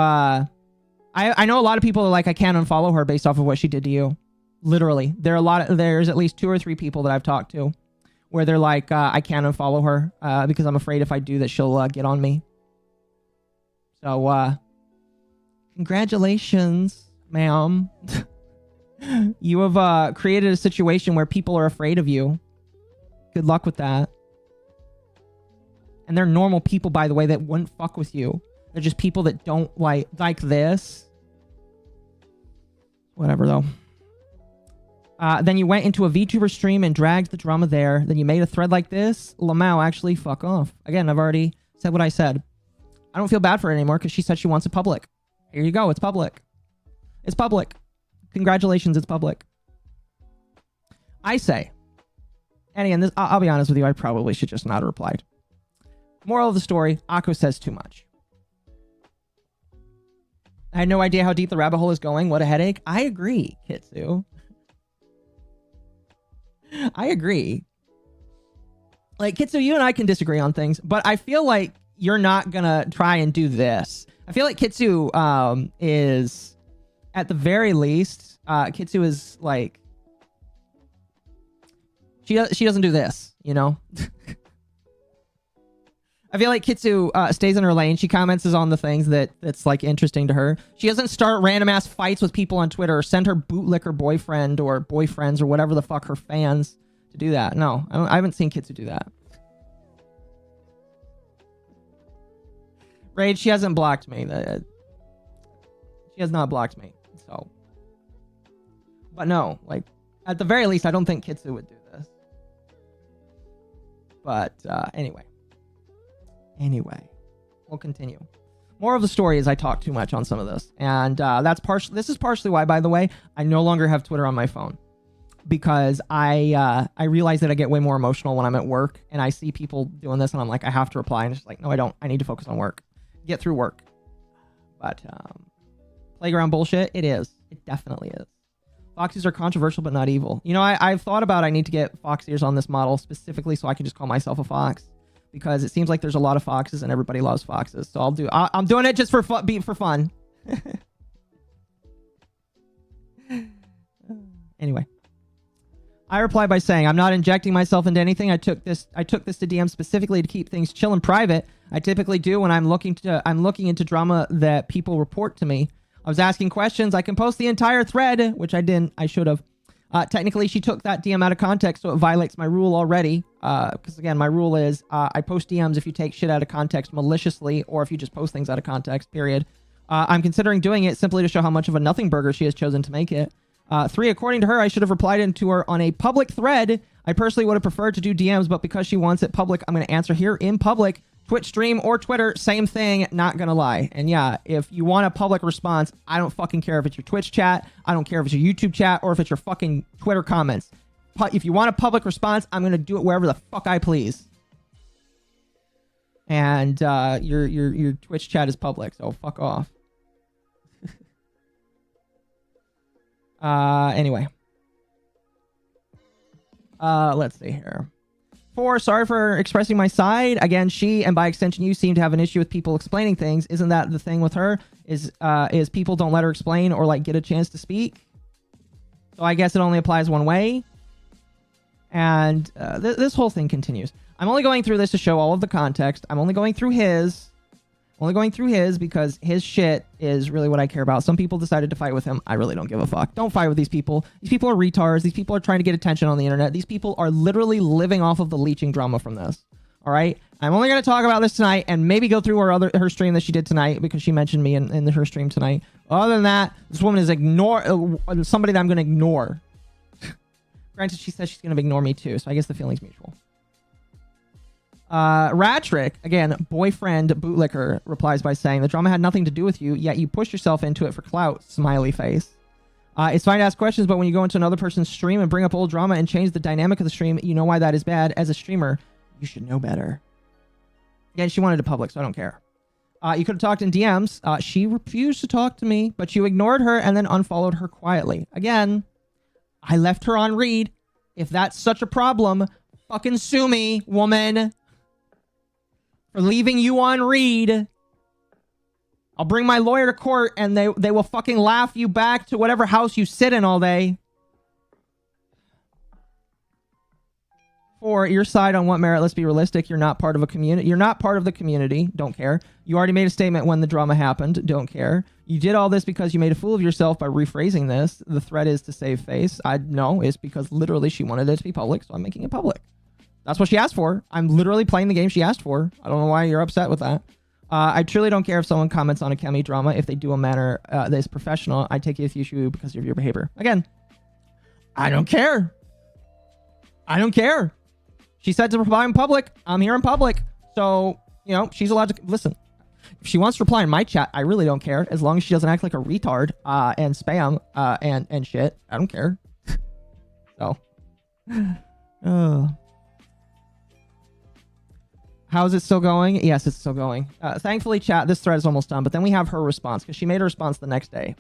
I know a lot of people are like, I can't unfollow her based off of what she did to you. Literally. There's at least 2 or 3 people that I've talked to where they're like, I can't unfollow her because I'm afraid if I do that she'll get on me. So, congratulations, ma'am. You have created a situation where people are afraid of you. Good luck with that. And they're normal people, by the way, that wouldn't fuck with you. They're just people that don't like this. Whatever, though. Then you went into a VTuber stream and dragged the drama there. Then you made a thread like this. Lamau, actually, fuck off. Again, I've already said what I said. I don't feel bad for her anymore because she said she wants it public. Here you go. It's public. It's public. Congratulations. It's public. I say. And again, this, I'll be honest with you. I probably should just not have replied. Moral of the story. Akko says too much. I had no idea how deep the rabbit hole is going. What a headache. I agree, Kitsu. I agree. Like, Kitsu, you and I can disagree on things, but I feel like you're not gonna try and do this. I feel like Kitsu is, at the very least, Kitsu is like, she doesn't do this, you know? I feel like Kitsu stays in her lane. She comments on the things that's like interesting to her. She doesn't start random ass fights with people on Twitter or send her bootlicker boyfriend or boyfriends or whatever the fuck her fans to do that. No, I haven't seen Kitsu do that. Raid, she hasn't blocked me. She has not blocked me. So, but no, like at the very least, I don't think Kitsu would do this. But anyway, we'll continue. More of the story is I talk too much on some of this, and this is partially why, by the way, I no longer have Twitter on my phone, because I realize that I get way more emotional when I'm at work and I see people doing this, and I'm like, I have to reply, and it's like, no, I don't. I need to focus on work. Get through work. But playground bullshit, it is. It definitely is. Foxies are controversial but not evil. You know, I've thought about I need to get fox ears on this model specifically so I can just call myself a fox, because it seems like there's a lot of foxes and everybody loves foxes. So I'm doing it just for fun. Anyway, I reply by saying, I'm not injecting myself into anything. I took this to DM specifically to keep things chill and private. I typically do when I'm looking into drama that people report to me. I was asking questions. I can post the entire thread, which I didn't. I should have. Technically, she took that DM out of context, so it violates my rule already. Because again, my rule is I post DMs if you take shit out of context maliciously, or if you just post things out of context, period. I'm considering doing it simply to show how much of a nothing burger she has chosen to make it. 3, according to her, I should have replied into her on a public thread. I personally would have preferred to do DMs, but because she wants it public, I'm going to answer here in public. Twitch stream or Twitter, same thing, not gonna lie. And yeah, if you want a public response, I don't fucking care if it's your Twitch chat, I don't care if it's your YouTube chat, or if it's your fucking Twitter comments. If you want a public response, I'm gonna do it wherever the fuck I please. And your Twitch chat is public, so fuck off. Anyway. Let's see here. 4, sorry for expressing my side. Again, she, and by extension you, seem to have an issue with people explaining things. Isn't that the thing with her? Is people don't let her explain or like get a chance to speak? So I guess it only applies one way. And this whole thing continues. I'm only going through this to show all of the context. I'm only going through his. Because his shit is really what I care about. Some people decided to fight with him. I really don't give a fuck. Don't fight with these people. These people are retards. These people are trying to get attention on the internet. These people are literally living off of the leeching drama from this. All right. I'm only going to talk about this tonight and maybe go through her stream that she did tonight because she mentioned me in her stream tonight. Other than that, this woman is somebody that I'm going to ignore. Granted, she says she's going to ignore me too, so I guess the feeling's mutual. Ratrick, again, boyfriend bootlicker, replies by saying, the drama had nothing to do with you, yet you pushed yourself into it for clout, smiley face. It's fine to ask questions, but when you go into another person's stream and bring up old drama and change the dynamic of the stream, you know why that is bad. As a streamer, you should know better. Again, she wanted it public, so I don't care. You could have talked in DMs. She refused to talk to me, but you ignored her and then unfollowed her quietly. Again, I left her on read. If that's such a problem, fucking sue me, woman. For leaving you on read. I'll bring my lawyer to court and they will fucking laugh you back to whatever house you sit in all day. 4, your side on what merit, let's be realistic. You're not part of a community. You're not part of the community. Don't care. You already made a statement when the drama happened. Don't care. You did all this because you made a fool of yourself by rephrasing this. The threat is to save face. No, it's because literally she wanted it to be public, so I'm making it public. That's what she asked for. I'm literally playing the game she asked for. I don't know why you're upset with that. I truly don't care if someone comments on Akemi drama. If they do a manner that is professional, I take it issue because of your behavior. Again, I don't care. I don't care. She said to reply in public. I'm here in public. So, you know, she's allowed to... Listen, if she wants to reply in my chat, I really don't care. As long as she doesn't act like a retard and spam and shit. I don't care. So... How is it still going? Yes, it's still going. Thankfully, chat, this thread is almost done. But then we have her response because she made a response the next day.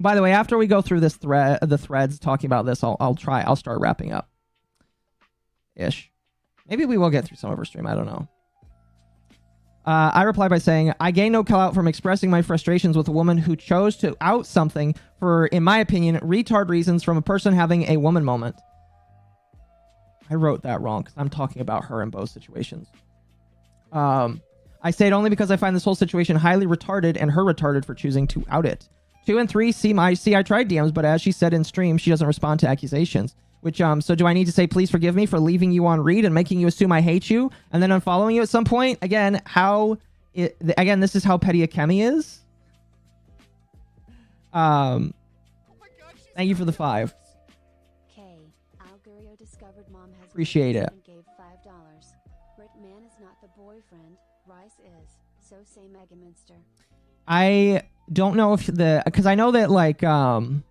By the way, after we go through this the threads talking about this, I'll start wrapping up. Ish. Maybe we will get through some of her stream. I don't know. I reply by saying, I gain no clout from expressing my frustrations with a woman who chose to out something for, in my opinion, retard reasons from a person having a woman moment. I wrote that wrong because I'm talking about her in both situations. I say it only because I find this whole situation highly retarded and her retarded for choosing to out it. 2 and 3, I tried DMs, but as she said in stream, she doesn't respond to accusations. Which, so do I need to say, please forgive me for leaving you on read and making you assume I hate you and then unfollowing you at some point? Again, again, this is how petty Akemi is. Thank you for the 5. Appreciate it. Gave $5. Brit man is not the boyfriend. Rice is. So say Mega Minster. I don't know if because I know that like her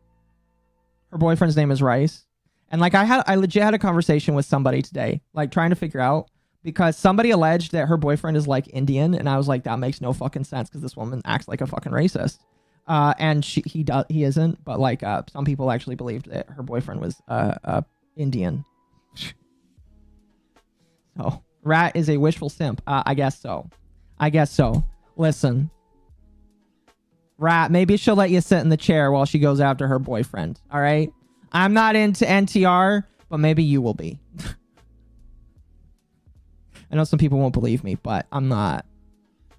boyfriend's name is Rice, and like I legit had a conversation with somebody today, like trying to figure out because somebody alleged that her boyfriend is like Indian, and I was like, that makes no fucking sense because this woman acts like a fucking racist, and he isn't, but like some people actually believed that her boyfriend was Indian. So Rat is a wishful simp. I guess so. Listen. Rat, maybe she'll let you sit in the chair while she goes after her boyfriend. All right? I'm not into NTR, but maybe you will be. I know some people won't believe me, but I'm not.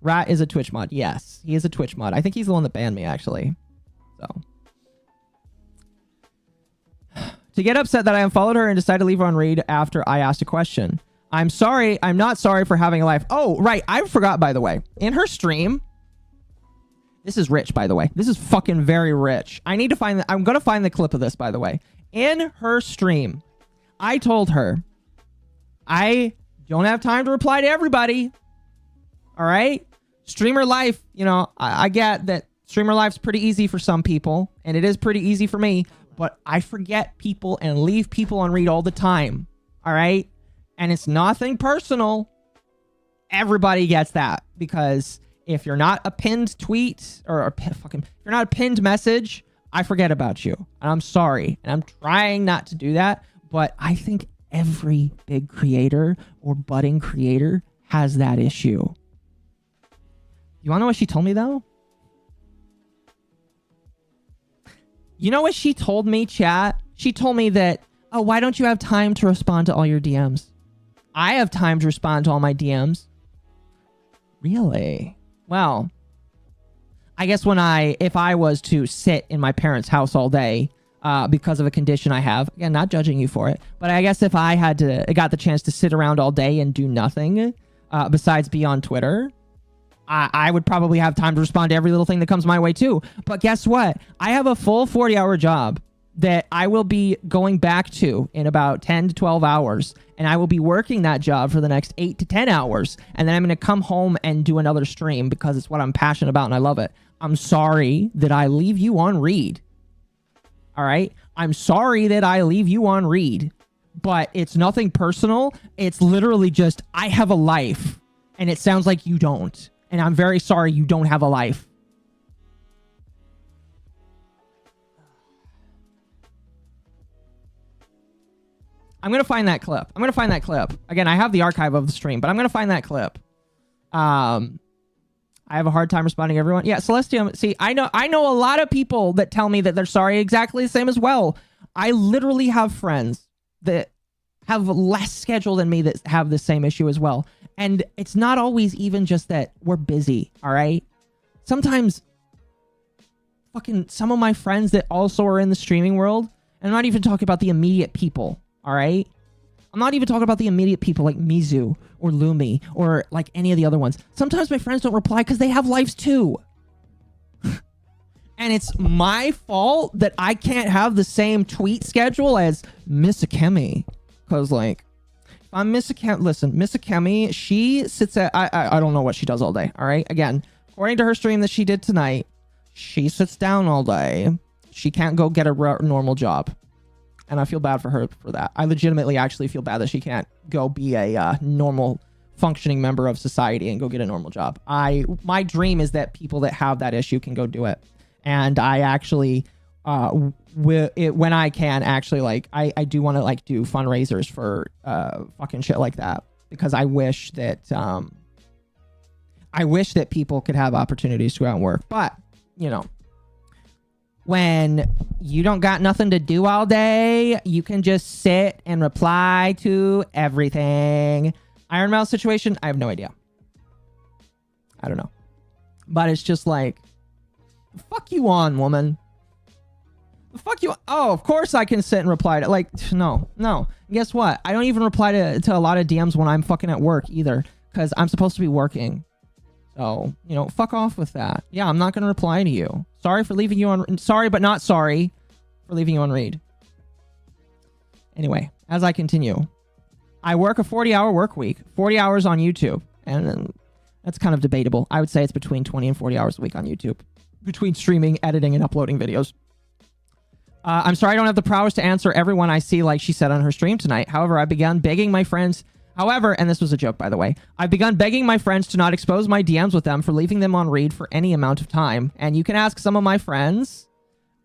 Rat is a Twitch mod. Yes, he is a Twitch mod. I think he's the one that banned me, actually. So. To get upset that I unfollowed her and decided to leave her on read after I asked a question. I'm sorry. I'm not sorry for having a life. Oh, right. I forgot, by the way. In her stream... This is rich, by the way. This is fucking very rich. I need to find... I'm going to find the clip of this, by the way. In her stream, I told her, I don't have time to reply to everybody. All right? Streamer life, you know, I get that streamer life's pretty easy for some people, and it is pretty easy for me, but I forget people and leave people on read all the time. All right? And it's nothing personal. Everybody gets that, because... if you're not a pinned tweet or if you're not a pinned message, I forget about you. And I'm sorry. And I'm trying not to do that. But I think every big creator or budding creator has that issue. You want to know what she told me, though? You know what she told me, chat? She told me that, oh, why don't you have time to respond to all your DMs? I have time to respond to all my DMs. Really? Well, I guess if I was to sit in my parents' house all day, because of a condition I have. Again, not judging you for it, but I guess if I got the chance to sit around all day and do nothing besides be on Twitter, I would probably have time to respond to every little thing that comes my way too. But guess what? I have a full 40-hour job that I will be going back to in about 10 to 12 hours. And I will be working that job for the next 8 to 10 hours. And then I'm going to come home and do another stream because it's what I'm passionate about and I love it. I'm sorry that I leave you on read. All right? I'm sorry that I leave you on read. But it's nothing personal. It's literally just, I have a life. And it sounds like you don't. And I'm very sorry you don't have a life. I'm going to find that clip. Again, I have the archive of the stream, but I'm going to find that clip. I have a hard time responding to everyone. Yeah, Celestium, see, I know a lot of people that tell me that they're sorry exactly the same as well. I literally have friends that have less schedule than me that have the same issue as well. And it's not always even just that we're busy, all right? Sometimes fucking some of my friends that also are in the streaming world, and I'm not even talking about the immediate people, all right? I'm not even talking about the immediate people like Mizu or Lumi or like any of the other ones. Sometimes my friends don't reply because they have lives too. And it's my fault that I can't have the same tweet schedule as Miss Akemi. Because like, if I'm Miss Akemi, listen, Miss Akemi, she sits at, I don't know what she does all day, all right? Again, according to her stream that she did tonight, she sits down all day. She can't go get a normal job. And I feel bad for her for that. I legitimately actually feel bad that she can't go be a normal functioning member of society and go get a normal job. My dream is that people that have that issue can go do it. And I actually, when I can actually, like, I do want to like do fundraisers for fucking shit like that, because I wish that people could have opportunities to go out and work. But you know, when you don't got nothing to do all day, you can just sit and reply to everything. Iron Mouse situation, I have no idea. I don't know. But it's just like, the fuck you on, woman? The fuck you? Oh, of course I can sit and reply to, like, no. Guess what? I don't even reply to a lot of DMs when I'm fucking at work either, because I'm supposed to be working. So, you know, fuck off with that. Yeah, I'm not going to reply to you. Sorry for leaving you on... Sorry, but not sorry for leaving you on read. Anyway, as I continue, I work a 40-hour work week, 40 hours on YouTube, and that's kind of debatable. I would say it's between 20 and 40 hours a week on YouTube, between streaming, editing, and uploading videos. I'm sorry I don't have the prowess to answer everyone I see, like she said on her stream tonight. However, I began begging my friends... However, and this was a joke, by the way, I've begun begging my friends to not expose my DMs with them for leaving them on read for any amount of time. And you can ask some of my friends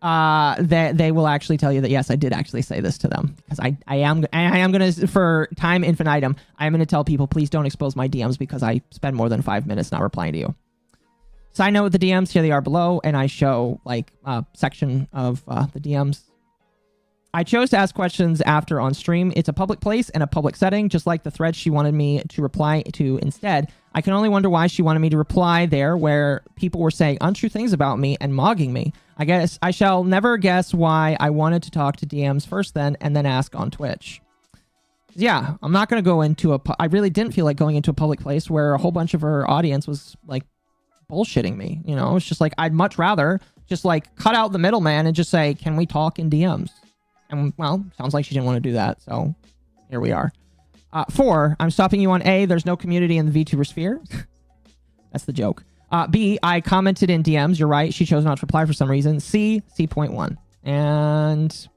that they will actually tell you that, yes, I did actually say this to them. Because I am going to, for time infinitum, I am going to tell people, please don't expose my DMs because I spend more than 5 minutes not replying to you. Side note with the DMs, here they are below, and I show like a section of the DMs. I chose to ask questions after on stream. It's a public place and a public setting, just like the thread she wanted me to reply to instead. I can only wonder why she wanted me to reply there where people were saying untrue things about me and mogging me. I guess I shall never guess why I wanted to talk to DMs first then and then ask on Twitch. Yeah, I'm not going to go into I really didn't feel like going into a public place where a whole bunch of her audience was like bullshitting me. You know, it's just like, I'd much rather just like cut out the middleman and just say, can we talk in DMs? And, well, sounds like she didn't want to do that, so here we are. 4, I'm stopping you on A, there's no community in the VTuber sphere. That's the joke. B, I commented in DMs, you're right, she chose not to reply for some reason. C, C.1. And...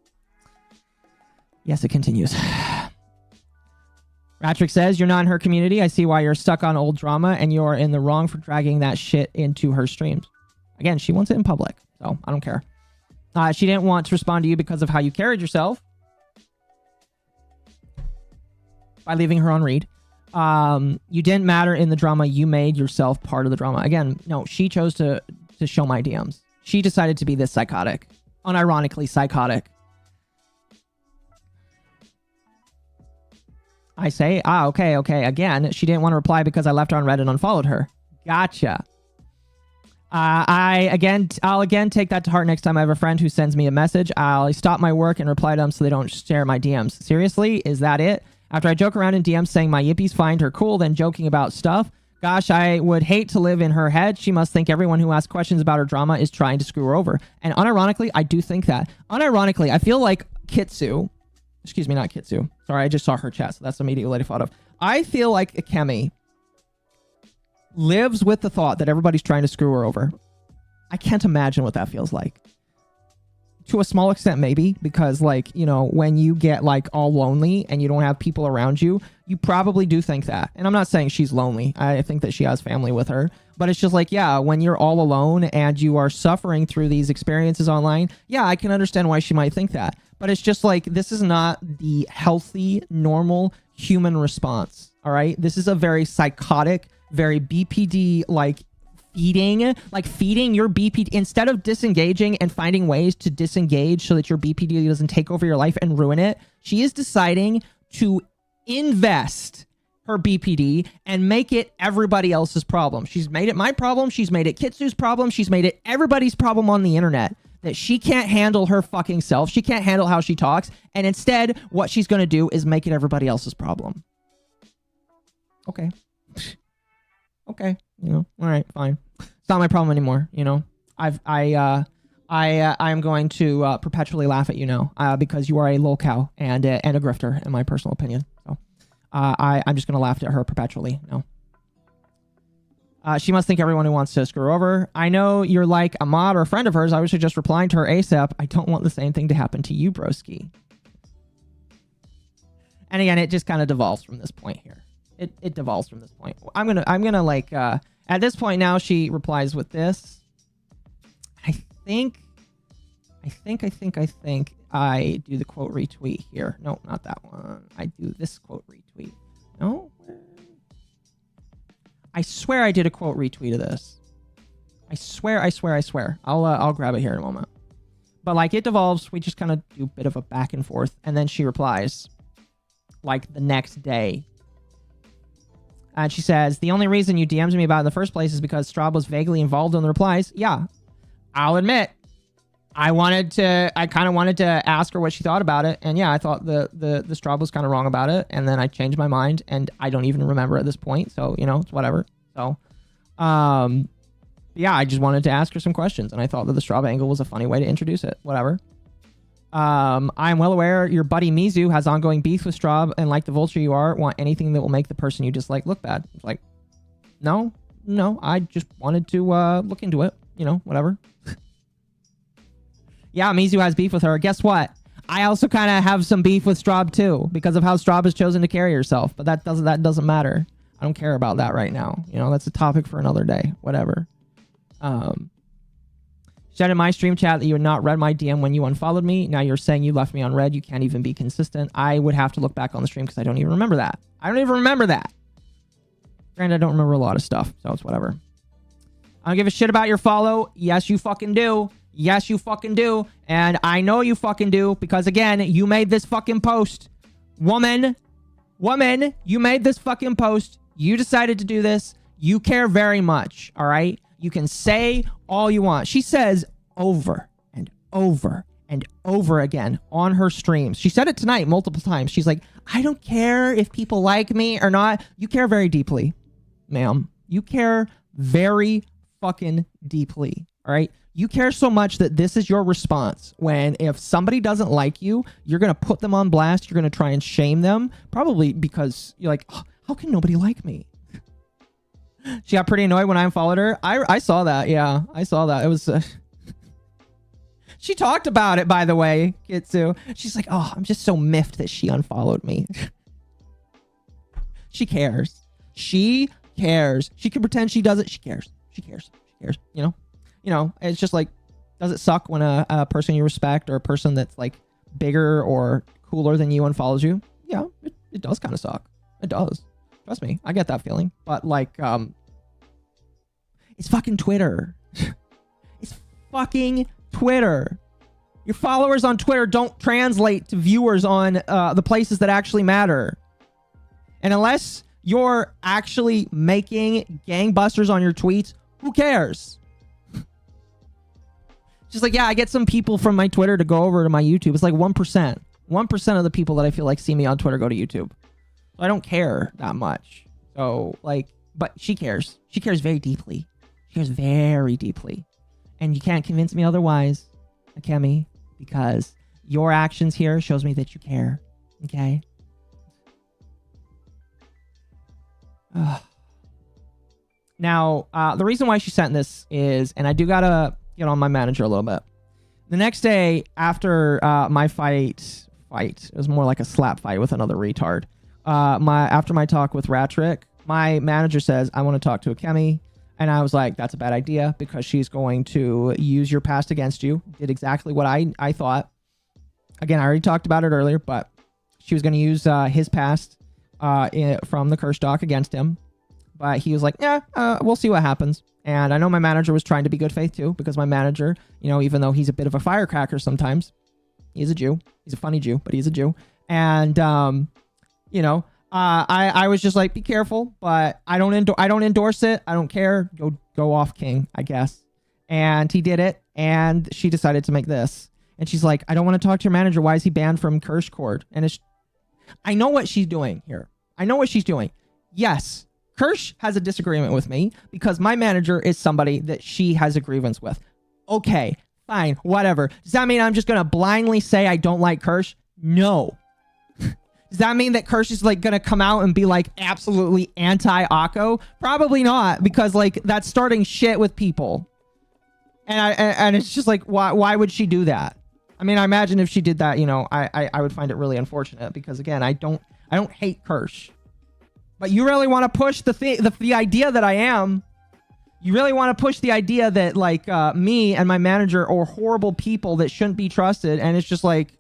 yes, it continues. Ratrick says, you're not in her community, I see why you're stuck on old drama, and you're in the wrong for dragging that shit into her streams. Again, she wants it in public, so I don't care. She didn't want to respond to you because of how you carried yourself by leaving her on read. You didn't matter in the drama. You made yourself part of the drama. Again, no, she chose to show my DMs. She decided to be this psychotic. Unironically psychotic. I say, okay. Again, she didn't want to reply because I left her on Reddit and unfollowed her. Gotcha. I'll again take that to heart next time I have a friend who sends me a message. I'll stop my work and reply to them so they don't share my DMs. Seriously, is that it? After I joke around in DMs saying my yippies find her cool, then joking about stuff. Gosh, I would hate to live in her head. She must think everyone who asks questions about her drama is trying to screw her over. And unironically, I do think that. Unironically, I feel like Kitsu, excuse me, not Kitsu. Sorry, I just saw her chat, so that's immediately what I thought of. I feel like Akemi lives with the thought that everybody's trying to screw her over. I can't imagine what that feels like. To a small extent, maybe, because, like, you know, when you get, like, all lonely and you don't have people around you, you probably do think that. And I'm not saying she's lonely. I think that she has family with her. But it's just like, yeah, when you're all alone and you are suffering through these experiences online, yeah, I can understand why she might think that. But it's just like, this is not the healthy, normal human response, all right? This is a very psychotic, very BPD, like, feeding your BPD. Instead of disengaging and finding ways to disengage so that your BPD doesn't take over your life and ruin it, she is deciding to invest her BPD and make it everybody else's problem. She's made it my problem. She's made it Kitsu's problem. She's made it everybody's problem on the internet. That she can't handle her fucking self. She can't handle how she talks. And instead, what she's going to do is make it everybody else's problem. Okay. Okay. You know, all right, fine. It's not my problem anymore. You know, I'm going to perpetually laugh at you now because you are a lolcow and a grifter, in my personal opinion. So I'm just going to laugh at her perpetually. No. She must think everyone who wants to screw her over. I know you're like a mod or a friend of hers. I was just replying to her ASAP. I don't want the same thing to happen to you, broski. And again, it just kind of devolves from this point here. It devolves from this point. I'm gonna like at this point now she replies with this. I think I do the quote retweet here. No, not that one. I do this quote retweet. No. I swear I did a quote retweet of this. I swear. I'll grab it here in a moment. But like it devolves, we just kind of do a bit of a back and forth, and then she replies like the next day. And she says, the only reason you DM'd me about it in the first place is because Straub was vaguely involved in the replies. Yeah, I'll admit. I kind of wanted to ask her what she thought about it. And yeah, I thought the Straub was kind of wrong about it. And then I changed my mind and I don't even remember at this point. So, you know, it's whatever. So, yeah, I just wanted to ask her some questions. And I thought that the Straub angle was a funny way to introduce it. Whatever. I'm well aware your buddy Mizu has ongoing beef with Straub, and like the vulture you are, want anything that will make the person you dislike look bad. It's like, no, I just wanted to look into it. You know, whatever. Yeah, Mizu has beef with her. Guess what? I also kind of have some beef with Straub too, because of how Straub has chosen to carry herself. But that doesn't matter. I don't care about that right now. You know, that's a topic for another day. Whatever. She said in my stream chat that you had not read my DM when you unfollowed me. Now you're saying you left me on red. You can't even be consistent. I would have to look back on the stream because I don't even remember that. Granted, I don't remember a lot of stuff, so it's whatever. I don't give a shit about your follow. Yes, you fucking do. Yes, you fucking do. And I know you fucking do because, again, you made this fucking post. Woman, you made this fucking post. You decided to do this. You care very much, all right? You can say all you want. She says over and over and over again on her streams. She said it tonight multiple times. She's like, I don't care if people like me or not. You care very deeply, ma'am. You care very fucking deeply, all right? You care so much that this is your response. When if somebody doesn't like you, you're going to put them on blast. You're going to try and shame them, probably because you're like, oh, how can nobody like me? She got pretty annoyed when I unfollowed her. I saw that. Yeah, I saw that. It was... She talked about it, by the way, Kitsu. She's like, oh, I'm just so miffed that she unfollowed me. She cares. She cares. She can pretend she doesn't. She cares. You know, it's just like, does it suck when a person you respect or a person that's like bigger or cooler than you unfollows you? Yeah, it does kind of suck. It does. Trust me, I get that feeling. But like, it's fucking Twitter. It's fucking Twitter. Your followers on Twitter don't translate to viewers on the places that actually matter. And unless you're actually making gangbusters on your tweets, who cares? She's like, yeah, I get some people from my Twitter to go over to my YouTube. It's like 1%. 1% of the people that I feel like see me on Twitter go to YouTube. So I don't care that much. So, like, but she cares. She cares very deeply. She cares very deeply. And you can't convince me otherwise, Akemi, because your actions here shows me that you care. Okay? Ugh. Now, the reason why she sent this is, and I do gotta get on my manager a little bit. The next day after my fight, it was more like a slap fight with another retard. After my talk with Ratrick, my manager says, I want to talk to Akemi. And I was like, that's a bad idea because she's going to use your past against you. Did exactly what I thought. Again, I already talked about it earlier, but she was going to use his past from the curse doc against him. But he was like, yeah, we'll see what happens. And I know my manager was trying to be good faith too, because my manager, you know, even though he's a bit of a firecracker sometimes, he's a Jew. He's a funny Jew, but he's a Jew. And, you know, I was just like, be careful, but I don't endorse it. I don't care. Go off, King, I guess. And he did it. And she decided to make this. And she's like, I don't want to talk to your manager. Why is he banned from Curse Court? And I know what she's doing here. I know what she's doing. Yes. Kirsch has a disagreement with me because my manager is somebody that she has a grievance with. Okay, fine, whatever. Does that mean I'm just going to blindly say I don't like Kirsch? No. Does that mean that Kirsch is like going to come out and be like absolutely anti-Occo? Probably not, because like that's starting shit with people. And it's just like, why would she do that? I mean, I imagine if she did that, you know, I would find it really unfortunate because again, I don't hate Kirsch. But you really want to push the idea that I am. You really want to push the idea that like me and my manager are horrible people that shouldn't be trusted, and it's just like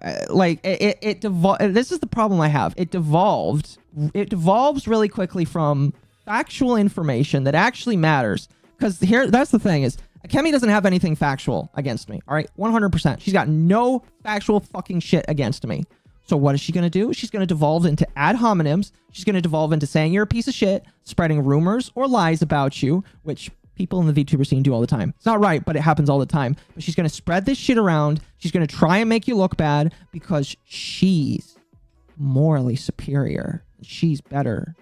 this is the problem I have. It devolves really quickly from factual information that actually matters. Because that's the thing is, Akemi doesn't have anything factual against me. All right, 100%. She's got no factual fucking shit against me. So what is she going to do? She's going to devolve into ad hominems. She's going to devolve into saying you're a piece of shit, spreading rumors or lies about you, which people in the VTuber scene do all the time. It's not right, but it happens all the time. But she's going to spread this shit around. She's going to try and make you look bad because she's morally superior. She's better.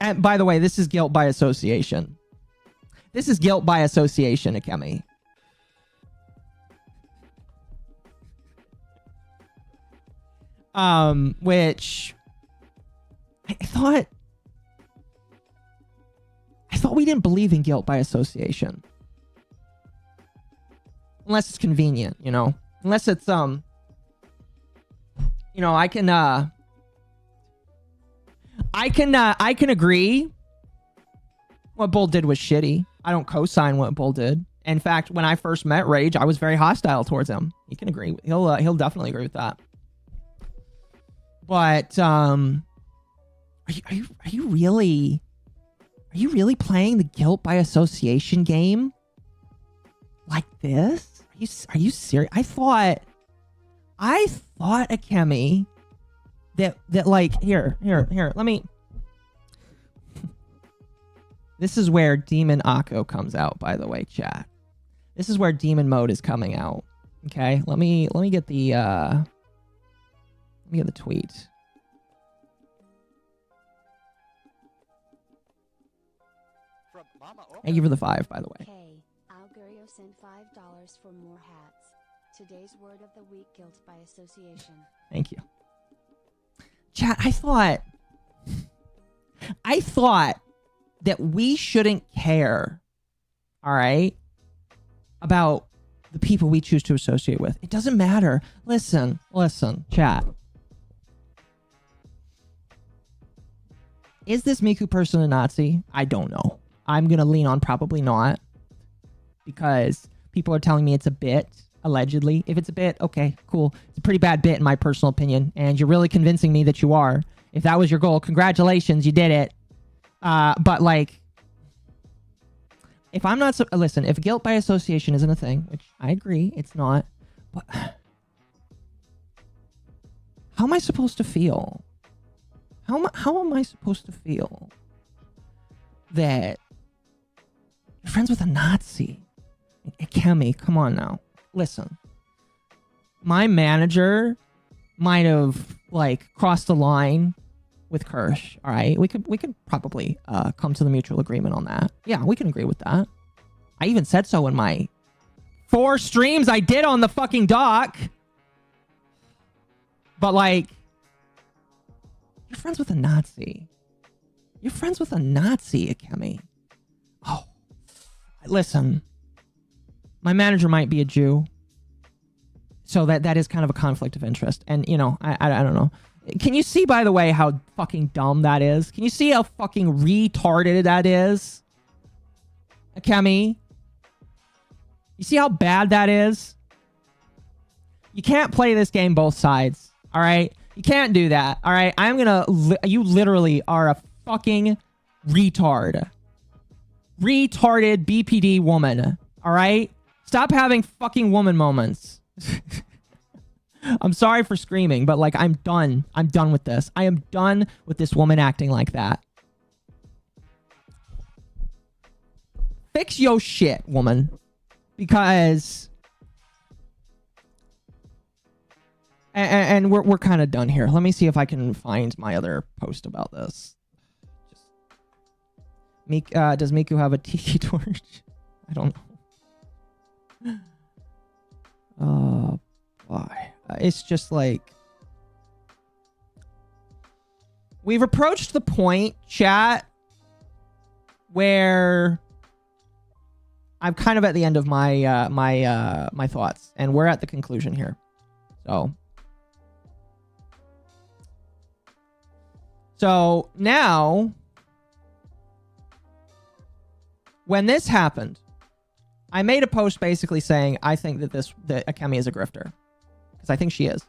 And by the way, this is guilt by association. This is guilt by association, Akemi. Which I thought we didn't believe in guilt by association. Unless it's convenient, you know. Unless it's you know, I can agree what Bull did was shitty. I don't co-sign what Bull did. In fact, when I first met Rage, I was very hostile towards him. He can agree. He'll definitely agree with that. But are you really playing the guilt by association game like this? Are you serious? I thought Akemi that like here let me. This is where MommaOcco comes out, by the way, chat. This is where demon mode is coming out. Okay, let me get the tweet. Thank you for the 5, by the way. Hey, Algorio sent $5 for more hats. Today's word of the week: guilt by association. Thank you. Chat, I thought that we shouldn't care, all right, about the people we choose to associate with. It doesn't matter. Listen, chat. Is this Meiku person a Nazi? I don't know. I'm going to lean on probably not, because people are telling me it's a bit, allegedly. If it's a bit, okay, cool. It's a pretty bad bit in my personal opinion, and you're really convincing me that you are. If that was your goal, congratulations, you did it. But like, if I'm not, listen, if guilt by association isn't a thing, which I agree, it's not, but how am I supposed to feel? How am I supposed to feel that friends with a Nazi. Akemi, come on now. Listen. My manager might have like crossed the line with Kirsch. All right. We could probably come to the mutual agreement on that. Yeah, we can agree with that. I even said so in my 4 streams I did on the fucking doc. But like, you're friends with a Nazi. You're friends with a Nazi, Akemi. Oh, listen. My manager might be a Jew. So that is kind of a conflict of interest. And, you know, I don't know. Can you see, by the way, how fucking dumb that is? Can you see how fucking retarded that is? Akemi? You see how bad that is? You can't play this game both sides. All right? You can't do that. All right? I'm gonna... You literally are a fucking retard. Retarded BPD woman. All right? Stop having fucking woman moments. I'm sorry for screaming, but like, I'm done. I'm done with this. I am done with this woman acting like that. Fix your shit, woman. Because... And we're kind of done here. Let me see if I can find my other post about this. Does Meiku have a tiki torch? I don't know. Oh, boy. It's just like... We've approached the point, chat, where I'm kind of at the end of my my thoughts, and we're at the conclusion here. So now, when this happened, I made a post basically saying I think that Akemi is a grifter, because I think she is.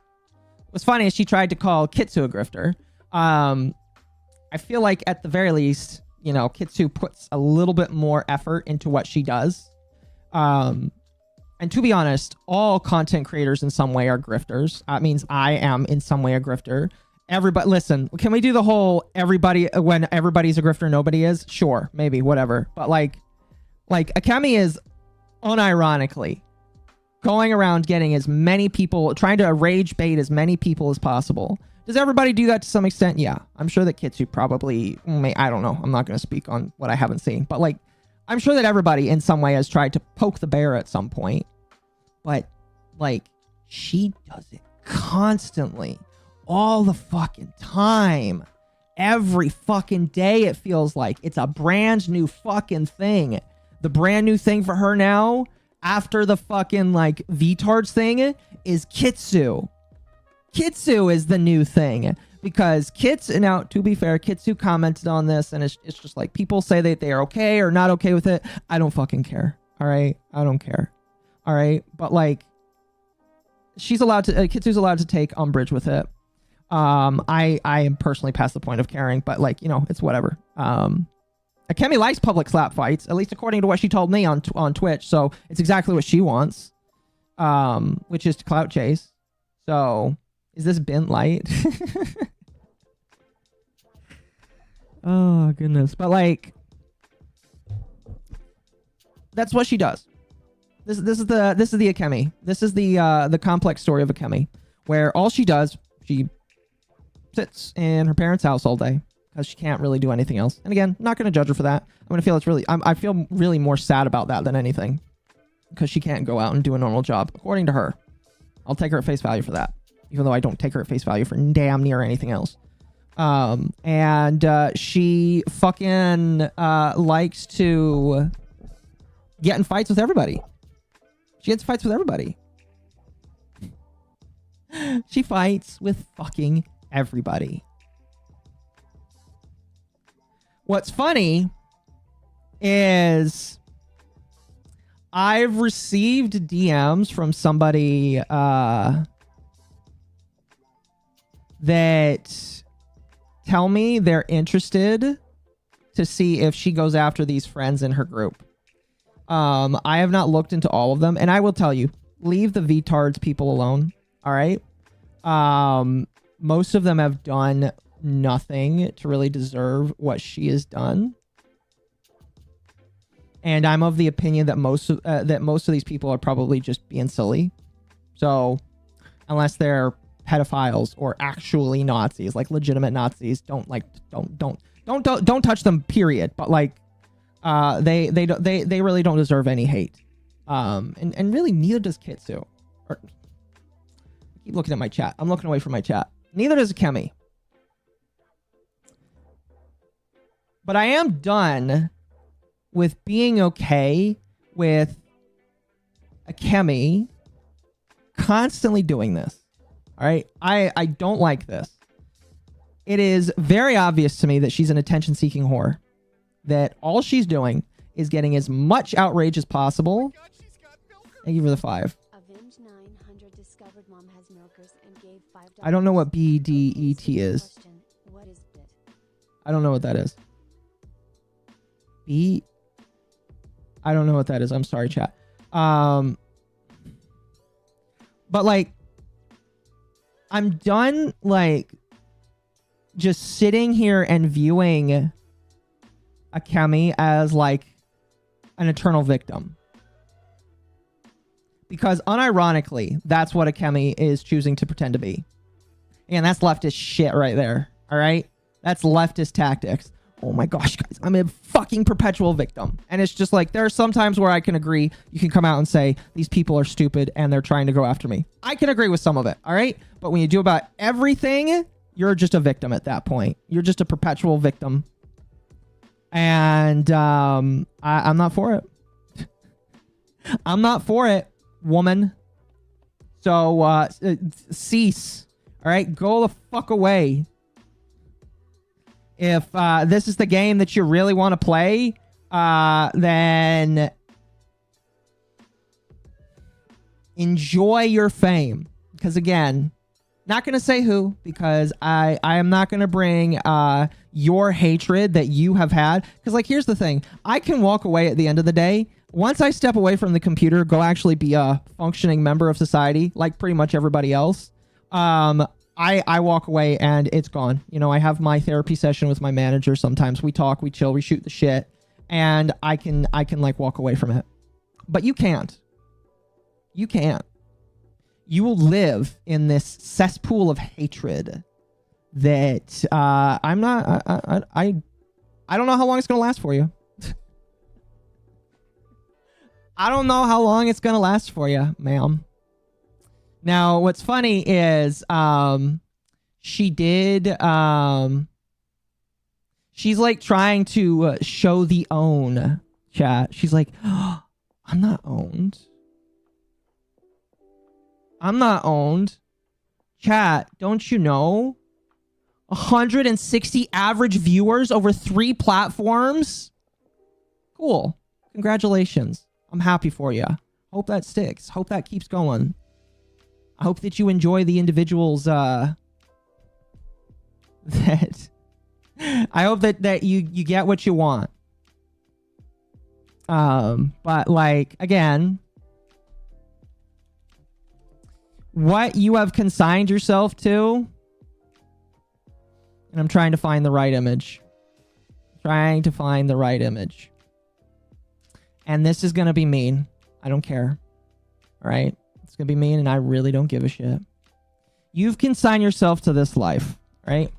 What's funny is she tried to call Kitsu a grifter. I feel like at the very least, you know, Kitsu puts a little bit more effort into what she does. And to be honest, all content creators in some way are grifters. That means I am in some way a grifter. Everybody, listen, can we do the whole everybody, when everybody's a grifter, nobody is? Sure, maybe, whatever. But like Akemi is unironically going around getting as many people, trying to rage bait as many people as possible. Does everybody do that to some extent? Yeah. I'm sure that Kitsu probably I don't know. I'm not going to speak on what I haven't seen. But like, I'm sure that everybody in some way has tried to poke the bear at some point. But like, she does it constantly. All the fucking time. Every fucking day it feels like. It's a brand new fucking thing. The brand new thing for her now, after the fucking like VTards thing, is Kitsu. Kitsu is the new thing. Because Kitsu, now to be fair, Kitsu commented on this, and it's just like, people say that they are okay or not okay with it. I don't fucking care. All right? I don't care. All right? But like, she's allowed to, Kitsu's allowed to take umbrage with it. I am personally past the point of caring, but like, you know, it's whatever. Akemi likes public slap fights, at least according to what she told me on Twitch. So it's exactly what she wants, which is to clout chase. So is this bint light? Oh goodness. But like, that's what she does. This is the Akemi. This is the complex story of Akemi, where all she does, she sits in her parents' house all day because she can't really do anything else. And again, not going to judge her for that. I'm going to feel it's really, I feel really more sad about that than anything, because she can't go out and do a normal job, according to her. I'll take her at face value for that, even though I don't take her at face value for damn near anything else. And she fucking likes to get in fights with everybody. She gets fights with everybody. She fights with fucking everybody. What's funny is I've received DMs from somebody that tell me they're interested to see if she goes after these friends in her group. I have not looked into all of them, and I will tell you, leave the VTards people alone. All right. Most of them have done nothing to really deserve what she has done. And I'm of the opinion that most of these people are probably just being silly. So unless they're pedophiles or actually Nazis, like legitimate Nazis, don't touch them, period. But like they really don't deserve any hate. And really neither does Kitsu. I keep looking at my chat. I'm looking away from my chat. Neither does Akemi. But I am done with being okay with Akemi constantly doing this. All right? I don't like this. It is very obvious to me that she's an attention-seeking whore. That all she's doing is getting as much outrage as possible. Thank you for the 5. Avenge 900 discovered mom has milkers and gave $5. I don't know what BDET is. Question, what is it? I don't know what that is. I don't know what that is. I'm sorry, chat. But like, I'm done like just sitting here and viewing Akemi as like an eternal victim. Because unironically, that's what Akemi is choosing to pretend to be. And that's leftist shit right there. All right? That's leftist tactics. Oh my gosh, guys, I'm a fucking perpetual victim. And it's just like, there are some times where I can agree. You can come out and say, these people are stupid and they're trying to go after me. I can agree with some of it, all right? But when you do about everything, you're just a victim at that point. You're just a perpetual victim. And I'm not for it. I'm not for it, woman. So cease, all right? Go the fuck away. If this is the game that you really want to play, then enjoy your fame. Because again, not going to say who, because I am not going to bring your hatred that you have had. Because like, here's the thing. I can walk away at the end of the day. Once I step away from the computer, go actually be a functioning member of society, like pretty much everybody else. I walk away and it's gone. You know, I have my therapy session with my manager. Sometimes we talk, we chill, we shoot the shit, and I can like walk away from it. But you can't. You can't. You will live in this cesspool of hatred that I'm not. I don't know how long it's gonna last for you. I don't know how long it's gonna last for you, ma'am. Now, what's funny is she did she's like trying to show the own, chat. She's like, oh, I'm not owned. I'm not owned. Chat, don't you know? 160 average viewers over 3 platforms. Cool. Congratulations. I'm happy for you. Hope that sticks. Hope that keeps going. I hope that you enjoy the individuals that I hope that you get what you want. But like, again, what you have consigned yourself to, and I'm trying to find the right image. Trying to find the right image. And this is going to be mean. I don't care. All right? It's going to be mean, and I really don't give a shit. You've consigned yourself to this life, right?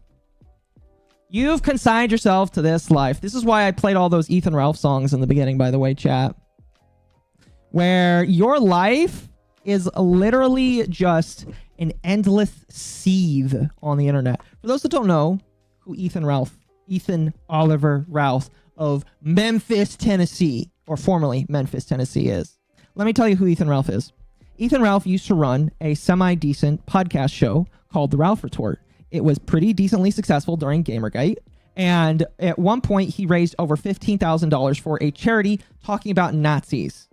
You've consigned yourself to this life. This is why I played all those Ethan Ralph songs in the beginning, by the way, chat. Where your life is literally just an endless sieve on the internet. For those that don't know who Ethan Oliver Ralph of Memphis, Tennessee, or formerly Memphis, Tennessee is, let me tell you who Ethan Ralph is. Ethan Ralph used to run a semi-decent podcast show called The Ralph Retort. It was pretty decently successful during Gamergate. And at one point, he raised over $15,000 for a charity talking about Nazis.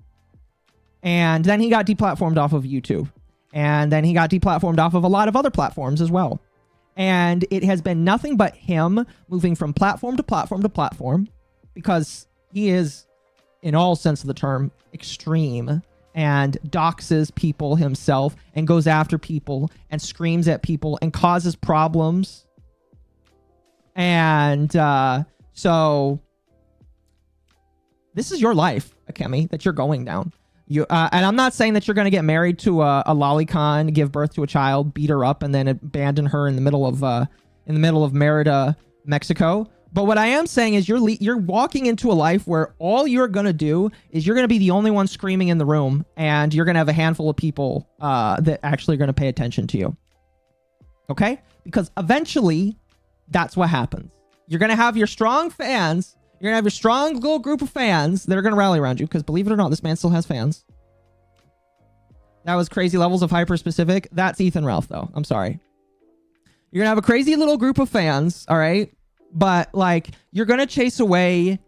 And then he got deplatformed off of YouTube. And then he got deplatformed off of a lot of other platforms as well. And it has been nothing but him moving from platform to platform to platform, because he is, in all sense of the term, extreme, and doxes people himself and goes after people and screams at people and causes problems. And so this is your life, Akemi, that you're going down. You and I'm not saying that you're going to get married to a lolicon, give birth to a child, beat her up, and then abandon her in the middle of Merida, Mexico. But what I am saying is you're walking into a life where all you're going to do is you're going to be the only one screaming in the room, and you're going to have a handful of people that actually are going to pay attention to you. Okay? Because eventually, that's what happens. You're going to have your strong fans. You're going to have your strong little group of fans that are going to rally around you, because believe it or not, this man still has fans. That was crazy levels of hyper-specific. That's Ethan Ralph, though. I'm sorry. You're going to have a crazy little group of fans, all right? But, like, you're going to chase away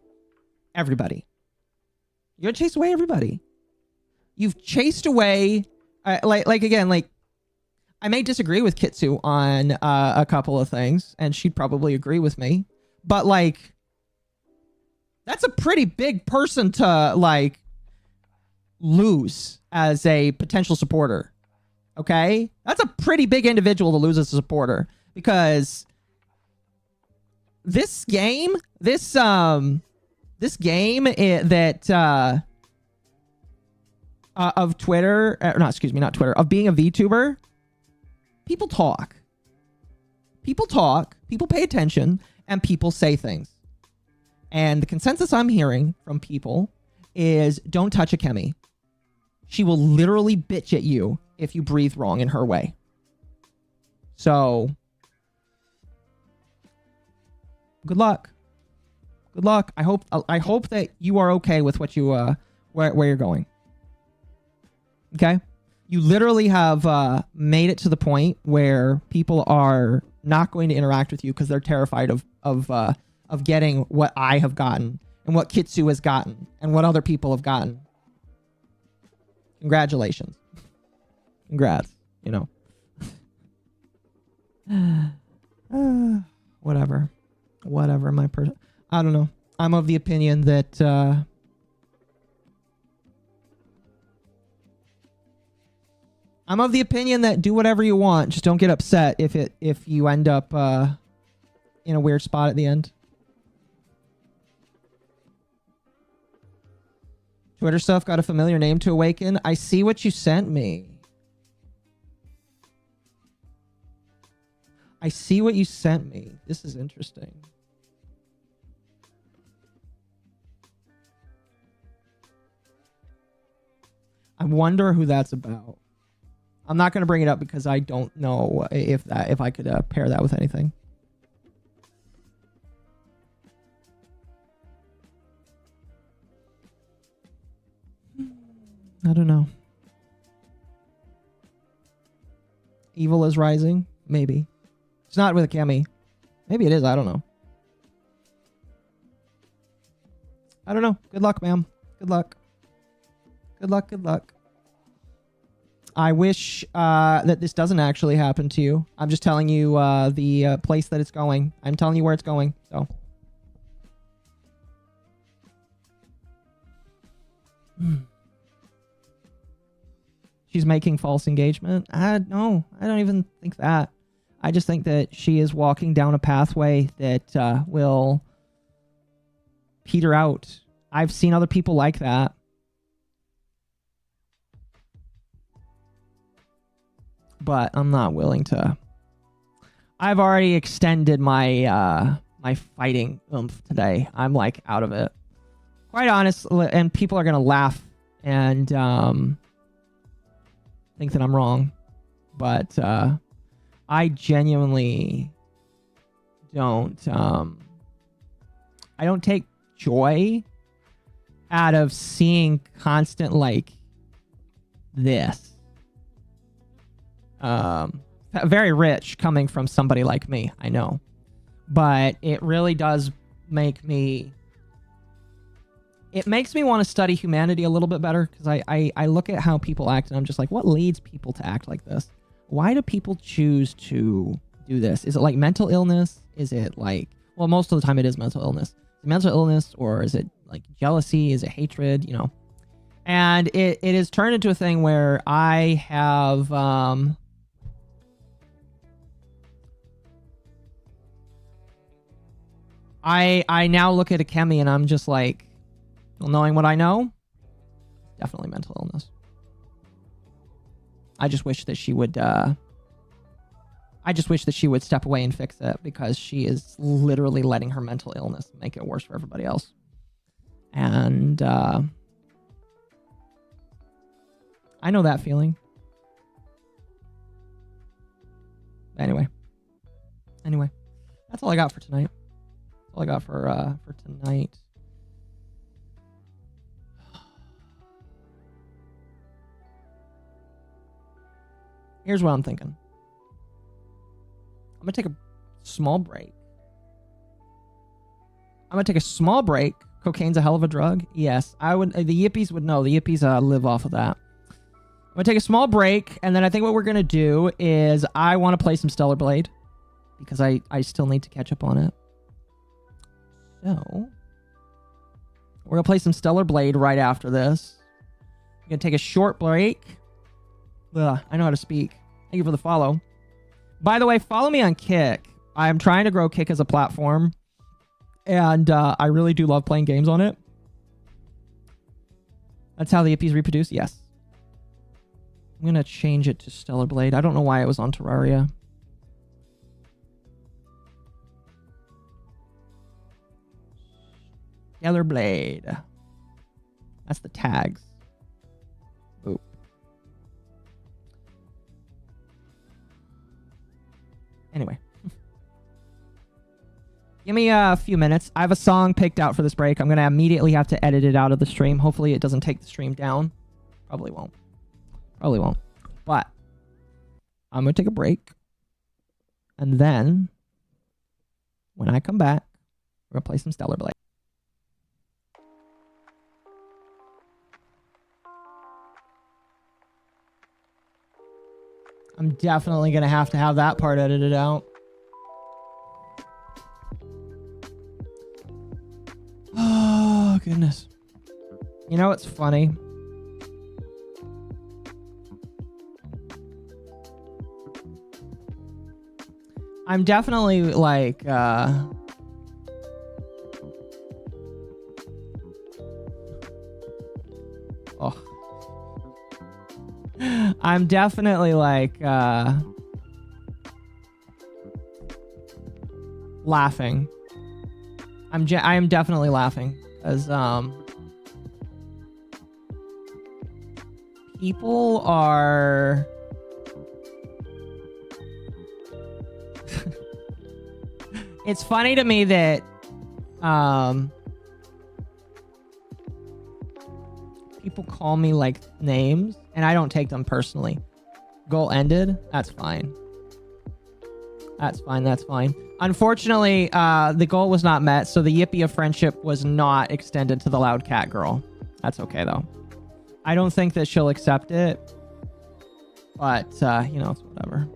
everybody. You're going to chase away everybody. You've chased away... again, I may disagree with Kitsu on a couple of things, and she'd probably agree with me. But, like, that's a pretty big person to, like, lose as a potential supporter. Okay? That's a pretty big individual to lose as a supporter. Because... This game of Twitter, not Twitter, of being a VTuber, people talk, people pay attention, and people say things. And the consensus I'm hearing from people is don't touch Akemi. She will literally bitch at you if you breathe wrong in her way. So... Good luck. Good luck. I hope that you are okay with what you where you're going. Okay? You literally have made it to the point where people are not going to interact with you because they're terrified of getting what I have gotten and what Kitsu has gotten and what other people have gotten. Congratulations. Congrats, you know. Whatever. My person, I don't know. I'm of the opinion that do whatever you want. Just don't get upset if you end up in a weird spot at the end. Twitter stuff got a familiar name to awaken. I see what you sent me. I see what you sent me. This is interesting. I wonder who that's about. I'm not going to bring it up because I don't know if I could pair that with anything. I don't know. Evil is rising? Maybe. It's not with Akemi. Maybe it is. I don't know. I don't know. Good luck, ma'am. Good luck. Good luck. Good luck. I wish that this doesn't actually happen to you. I'm just telling you the place that it's going. I'm telling you where it's going. So. She's making false engagement? No, I don't even think that. I just think that she is walking down a pathway that will peter out. I've seen other people like that. But I'm not willing to. I've already extended my my fighting oomph today. I'm like out of it. Quite honest, and people are going to laugh and think that I'm wrong. But I genuinely don't I don't take joy out of seeing constant like this. Very rich coming from somebody like me, I know. But it really does make me... It makes me want to study humanity a little bit better, because I look at how people act and I'm just like, what leads people to act like this? Why do people choose to do this? Is it like mental illness? Is it like... Well, most of the time it is mental illness. Is it mental illness, or is it like jealousy? Is it hatred? You know? And it has turned into a thing where I have... I now look at Akemi and I'm just like, Well, knowing what I know, definitely mental illness. I just wish that she would step away and fix it, because she is literally letting her mental illness make it worse for everybody else. And I know that feeling. Anyway, that's all I got for tonight. That's all I got for tonight. Here's what I'm thinking. I'm gonna take a small break. Cocaine's a hell of a drug. Yes, I would. The yippies would know. The yippies live off of that. I'm gonna take a small break, and then I think what we're gonna do is I want to play some Stellar Blade, because I still need to catch up on it. So we're gonna play some Stellar Blade right after this. I'm gonna take a short break. Ugh, I know how to speak. Thank you for the follow. By the way, follow me on Kick. I'm trying to grow Kick as a platform, and I really do love playing games on it. That's how the yippies reproduce? Yes. I'm going to change it to Stellar Blade. I don't know why it was on Terraria. Stellar Blade. That's the tags. Boop. Anyway. Give me a few minutes. I have a song picked out for this break. I'm going to immediately have to edit it out of the stream. Hopefully it doesn't take the stream down. Probably won't. But I'm going to take a break. And then when I come back, we're going to play some Stellar Blade. I'm definitely going to have that part edited out. Oh, goodness. You know what's funny? I'm definitely like, oh. I'm definitely like, laughing. I am definitely laughing as people are it's funny to me that people call me like names and I don't take them personally. Goal ended. That's fine. That's fine. Unfortunately, the goal was not met, so the yippee of friendship was not extended to the loud cat girl. That's okay, though. I don't think that she'll accept it, but, you know, it's whatever.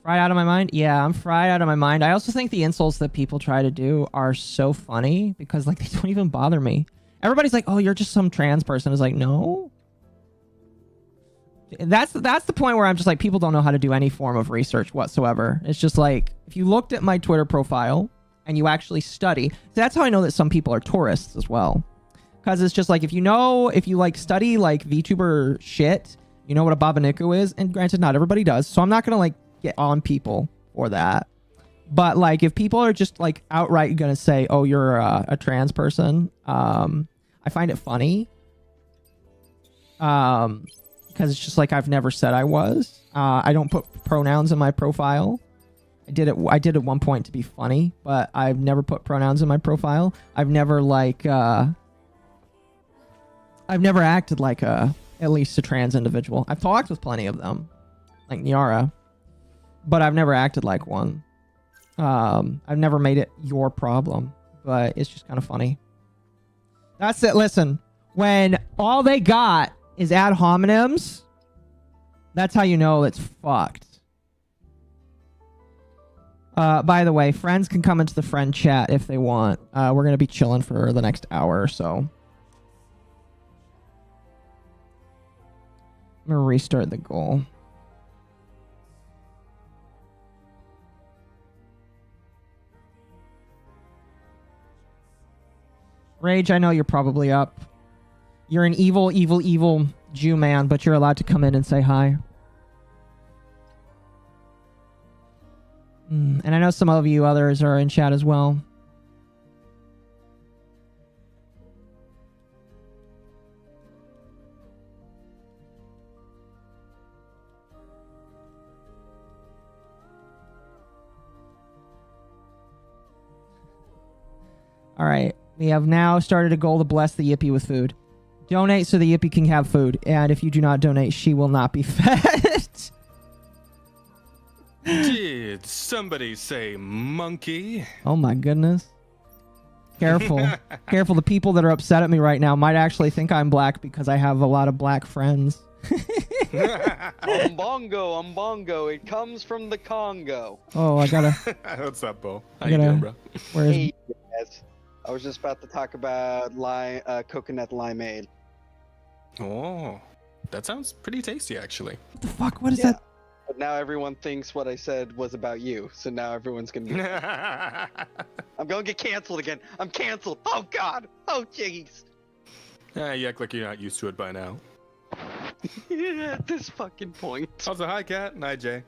Fried out of my mind? Yeah, I'm fried out of my mind. I also think the insults that people try to do are so funny because, like, they don't even bother me. Everybody's like, oh, you're just some trans person. It's like, no. That's the point where I'm just like, people don't know how to do any form of research whatsoever. It's just like, if you looked at my Twitter profile and you actually study, that's how I know that some people are tourists as well. Because it's just like, if you like study like VTuber shit, you know what a babaniku is. And granted, not everybody does. So I'm not going to like get on people for that. But like, if people are just like outright going to say, oh, you're a trans person, I find it funny. Because it's just like, I've never said I was. I don't put pronouns in my profile. I did at one point to be funny, but I've never put pronouns in my profile. I've never like, I've never acted like at least a trans individual. I've talked with plenty of them, like Nyara, but I've never acted like one. I've never made it your problem, but it's just kind of funny. That's it. Listen, when all they got is ad hominems, that's how you know it's fucked. By the way, friends can come into the friend chat if they want. We're going to be chilling for the next hour or so. I'm going to restart the goal. Rage, I know you're probably up. You're an evil, evil, evil Jew man, but you're allowed to come in and say hi. And I know some of you others are in chat as well. All right. We have now started a goal to bless the Yippee with food. Donate so the Yippee can have food. And if you do not donate, she will not be fed. Did somebody say monkey? Oh my goodness. Careful. Careful. The people that are upset at me right now might actually think I'm black because I have a lot of black friends. Umbongo. It comes from the Congo. Oh, I gotta. What's up, Bo? How I you gotta. doing, bro? Where's. Hey, guys. I was just about to talk about coconut limeade. Oh, that sounds pretty tasty, actually. What the fuck? What is Yeah. that? But now everyone thinks what I said was about you, so now everyone's gonna be. I'm gonna get canceled again. I'm canceled. Oh God. Oh jeez. You act like you're not used to it by now. At this fucking point. Also, hi, Kat. And hi, Jay.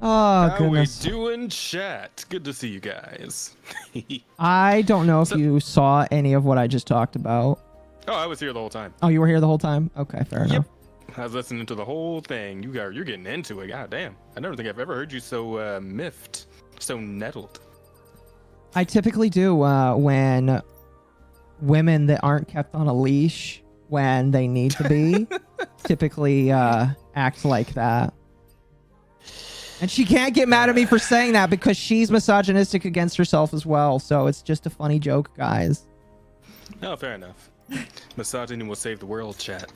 Oh, How goodness. we doing, chat? Good to see you guys. I don't know if So- you saw any of what I just talked about. Oh, I was here the whole time. Oh, you were here the whole time? Okay, fair enough. I was listening to the whole thing. You're getting into it. God damn. I never think I've ever heard you so miffed, so nettled. I typically do when women that aren't kept on a leash when they need to be typically act like that. And she can't get mad at me for saying that because she's misogynistic against herself as well. So it's just a funny joke, guys. Oh, fair enough. Misogyny will save the world, chat.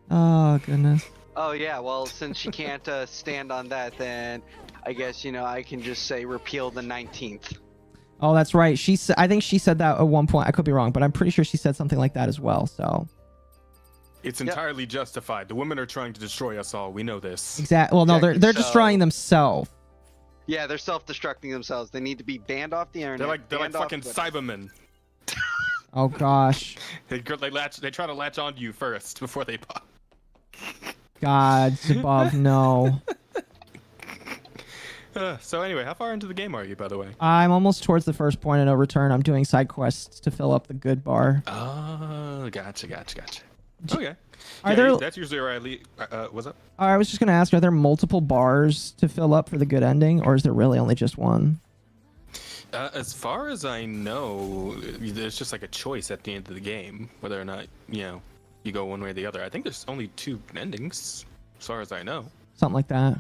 Oh, goodness. Oh yeah. Well, since she can't stand on that, then I guess I can just say repeal the 19th. Oh, that's right. I think she said that at one point. I could be wrong, but I'm pretty sure she said something like that as well. So It's entirely justified. The women are trying to destroy us all. We know this. exactly. Well, no, they're Exactly. destroying themselves. Yeah, they're self-destructing themselves. They need to be banned off the internet. They're like banned off fucking Twitter. Cybermen. Oh gosh. They try to latch onto you first before they pop. Gods above, no. So anyway, how far into the game are you, by the way? I'm almost towards the first point of no return. I'm doing side quests to fill up the good bar. Oh, gotcha. Okay. Are there? That's usually where I leave. What's up? I was just gonna ask: are there multiple bars to fill up for the good ending, or is there really only just one? As far as I know, there's just like a choice at the end of the game whether or not you go one way or the other. I think there's only 2 endings, as far as I know. Something like that.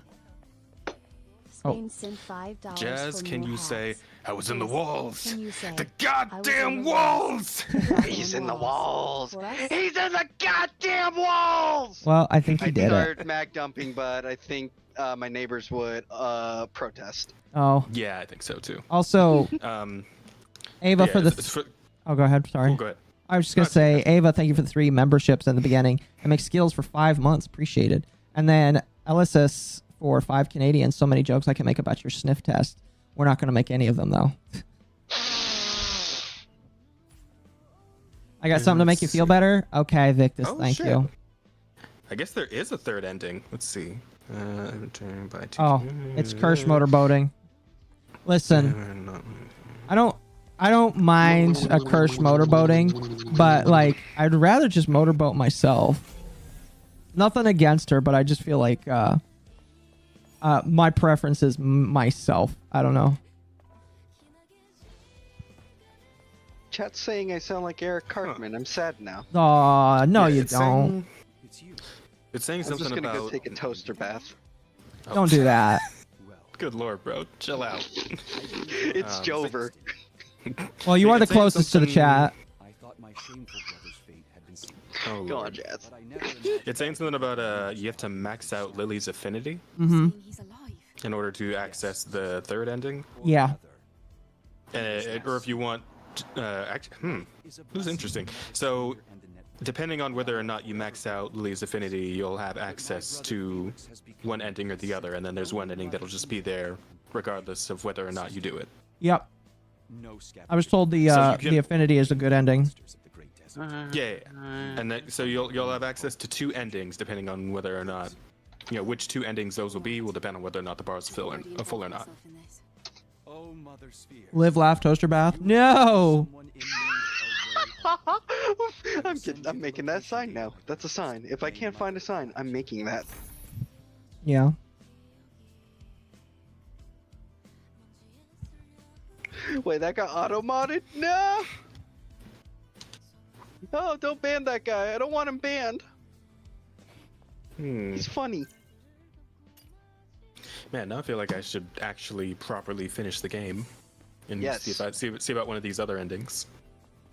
Spain sent $5 Jazz, for can more you say, hats. I was in the Jason, walls? can you say, The "I was goddamn in the walls! He's in the walls. For us? He's in the goddamn walls. Well, I think he I did it. started mag dumping, but I think my neighbors would protest. Oh. Yeah, I think so too. Also, Ava Yeah, for the. Oh, go ahead. Sorry. Oh, go ahead. I was just gonna say, Ava, thank you for the 3 memberships in the beginning. And McSkills for 5 months, appreciated. And then Elysis for 5 Canadian. So many jokes I can make about your sniff test. We're not gonna make any of them though. I got something to make you feel better. Okay, Victus, Oh, thank shit. you. I guess there is a 3rd ending. Let's see. Return by 2. Oh, it's Kirsch motorboating. Listen, I don't mind a Kirsch motorboating, but like I'd rather just motorboat myself. Nothing against her, but I just feel like my preference is myself. I don't know. Chat's saying I sound like Eric Cartman. I'm sad now. Aw, no, you it's don't. It's saying I'm just something gonna about. go take a toaster bath. Don't do that. Good lord, bro. Chill out. It's Jover. Well, you Yeah, are the it's saying closest to the something- chat. I thought my shameful brother's fate had been sealed, Oh, Go on, lord. Jazz. but I never imagined It's saying something about you have to max out Lily's affinity Mm-hmm. He's alive. in order to access the 3rd ending, Yeah. or if you want. This is interesting. So, depending on whether or not you max out Lily's affinity, you'll have access to one ending or the other, and then there's one ending that'll just be there regardless of whether or not you do it. Yep. No scavenger. I was told the you can- the affinity is a good ending. Yeah, and then, so you'll have access to 2 endings depending on whether or not, which 2 endings those will be will depend on whether or not the bar is full or not. Oh, Mother Sphere. Live, laugh, toaster bath. No. Someone in need of I'm making that sign now. That's a sign. If I can't find a sign, I'm making that. Yeah. Wait, that got auto-modded? No! Oh, don't ban that guy. I don't want him banned. He's funny. Man, now I feel like I should actually properly finish the game and Yes. see about one of these other endings.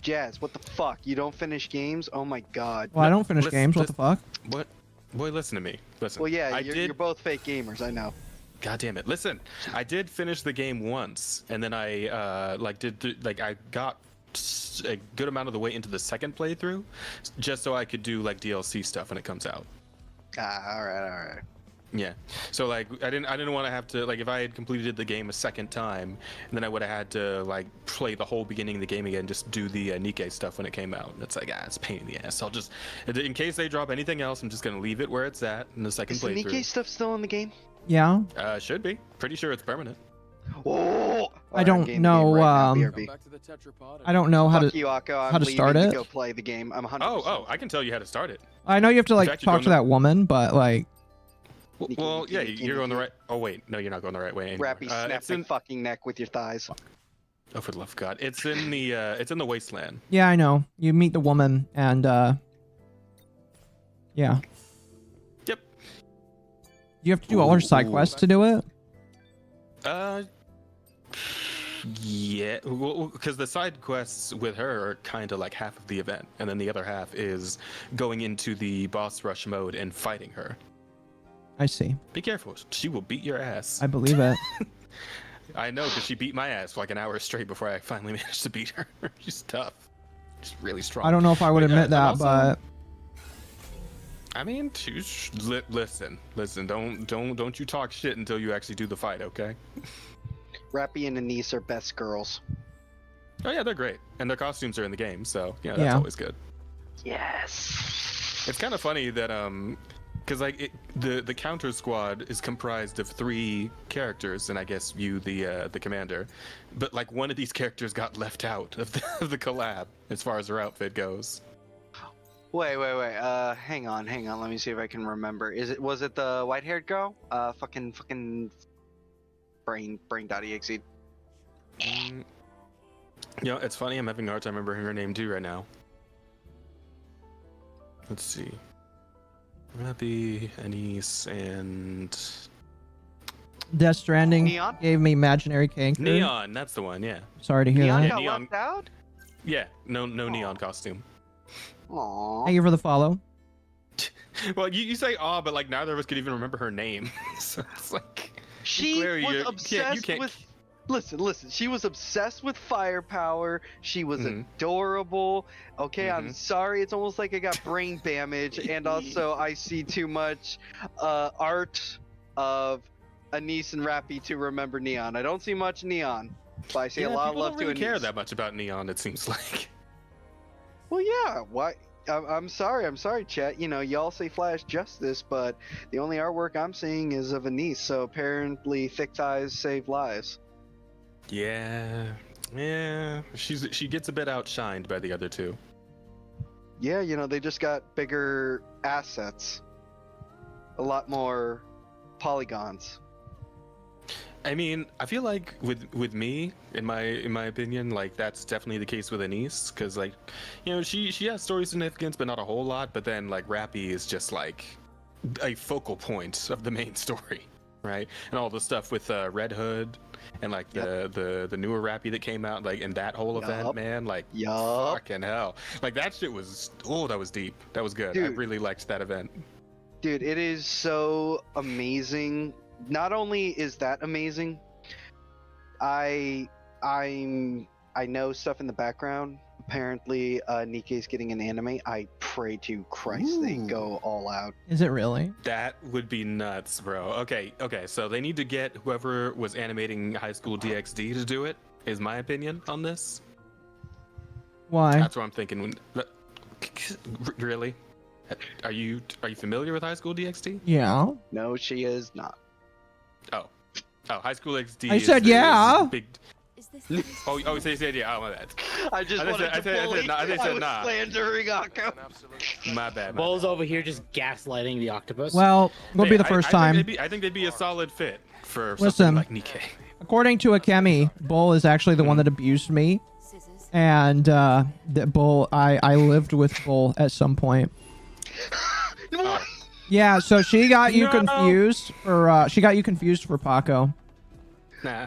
Jazz, what the fuck? You don't finish games? Oh my god. Well, I don't finish Listen- games. What the fuck? What? Boy, listen to me. Listen. Well, yeah, I you're both fake gamers, I know. God damn it! Listen, I did finish the game once, and then I I got a good amount of the way into the second playthrough, just so I could do like DLC stuff when it comes out. Alright. Yeah. So like I didn't want to have to like if I had completed the game a second time, then I would have had to like play the whole beginning of the game again, just do the Nikkei stuff when it came out. And it's like it's a pain in the ass. I'll just in case they drop anything else, I'm just gonna leave it where it's at in the second Is the playthrough. Nikkei stuff still in the game? Yeah. Should be. Pretty sure it's permanent. Oh! I don't know. BRB. I don't know how Fuck to. you, Akko. I'm how to leaving start to it? go play the game. I'm 100%. Oh, I can tell you how to start it. I know you have to like fact, you're talk going to that woman, but like. Well, yeah, you're going the right. Oh wait, no, you're not going the right way. Anymore. Rappy, snap it's my in. fucking neck with your thighs. Oh, for the love of God! It's in the wasteland. Yeah, I know. You meet the woman, and yeah. Yep. You have to do all her side quests to do it. Yeah, because the side quests with her are kind of like half of the event, and then the other half is going into the boss rush mode and fighting her. I see. Be careful; she will beat your ass. I believe it. I know, because she beat my ass for like an hour straight before I finally managed to beat her. She's tough. She's really strong. I don't know if I would But, admit that, also- but I mean, listen. Don't you talk shit until you actually do the fight, okay? Rappy and Anise are best girls. Oh yeah, they're great, and their costumes are in the game, so that's Yeah. always good. Yes. It's kind of funny that because like the counter squad is comprised of 3 characters, and I guess you the commander, but like one of these characters got left out of the collab as far as her outfit goes. Wait. Hang on. Let me see if I can remember. Was it the white-haired girl? Fucking brain.exe. It's funny. I'm having a hard time remembering her name too right now. Let's see. Rappy, Anise, and Death Stranding Neon? gave me imaginary canker. Neon. That's the one. Yeah. Sorry to hear Neon that. got Neon. left out? Yeah. No neon costume. Aww. Thank you for the follow. Well, you say but like neither of us could even remember her name. So it's like She Clary, was you obsessed can't- with. Listen. She was obsessed with firepower. She was Mhm. adorable. Okay, I'm Mhm. sorry. It's almost like I got brain damage, and also I see too much art of Anise and Rappy to remember Neon. I don't see much Neon, but I see a lot of people love don't to really care Anise. that much about Neon. It seems like. Well, yeah. Why? I'm sorry, chat. You know, y'all say Flash Justice, but the only artwork I'm seeing is of Anise. So apparently, thick thighs save lives. Yeah. She gets a bit outshined by the other 2. Yeah, you know, they just got bigger assets. A lot more polygons. I mean, I feel like with me, in my opinion, like that's definitely the case with Anise, because like, she has story significance, but not a whole lot. But then like Rappy is just like a focal point of the main story, right? And all the stuff with Red Hood and like the newer Rappy that came out, like in that whole event, Yup. man, like Yup. fucking hell, like that shit was that was deep, that was good. I Dude. really liked that event. Dude, it is so amazing. Not only is that amazing, I know stuff in the background. Apparently, Nikkei's getting an anime. I pray to Christ they go all out. Is it really? That would be nuts, bro. Okay, so they need to get whoever was animating High School DxD to do it, is my opinion on this. Why? That's what I'm thinking. Really? Are you familiar with High School DxD? Yeah. No, she is not. Oh, High School DxD. I said yeah. Big... Is this Oh, so you said yeah. Oh, my bad. I just I wanted said- to I bully. said nah, I said was nah. slandering Akko. My bad. Bull's over here just gaslighting the octopus. Well, would be the first time. I think they'd be a solid fit for Listen. something like Nikkei. According to Akemi, Bull is actually the one that abused me, scissors? and that Bull, I lived with Bull at some point. Oh. Yeah, so she got you No. confused for Paco. Nah.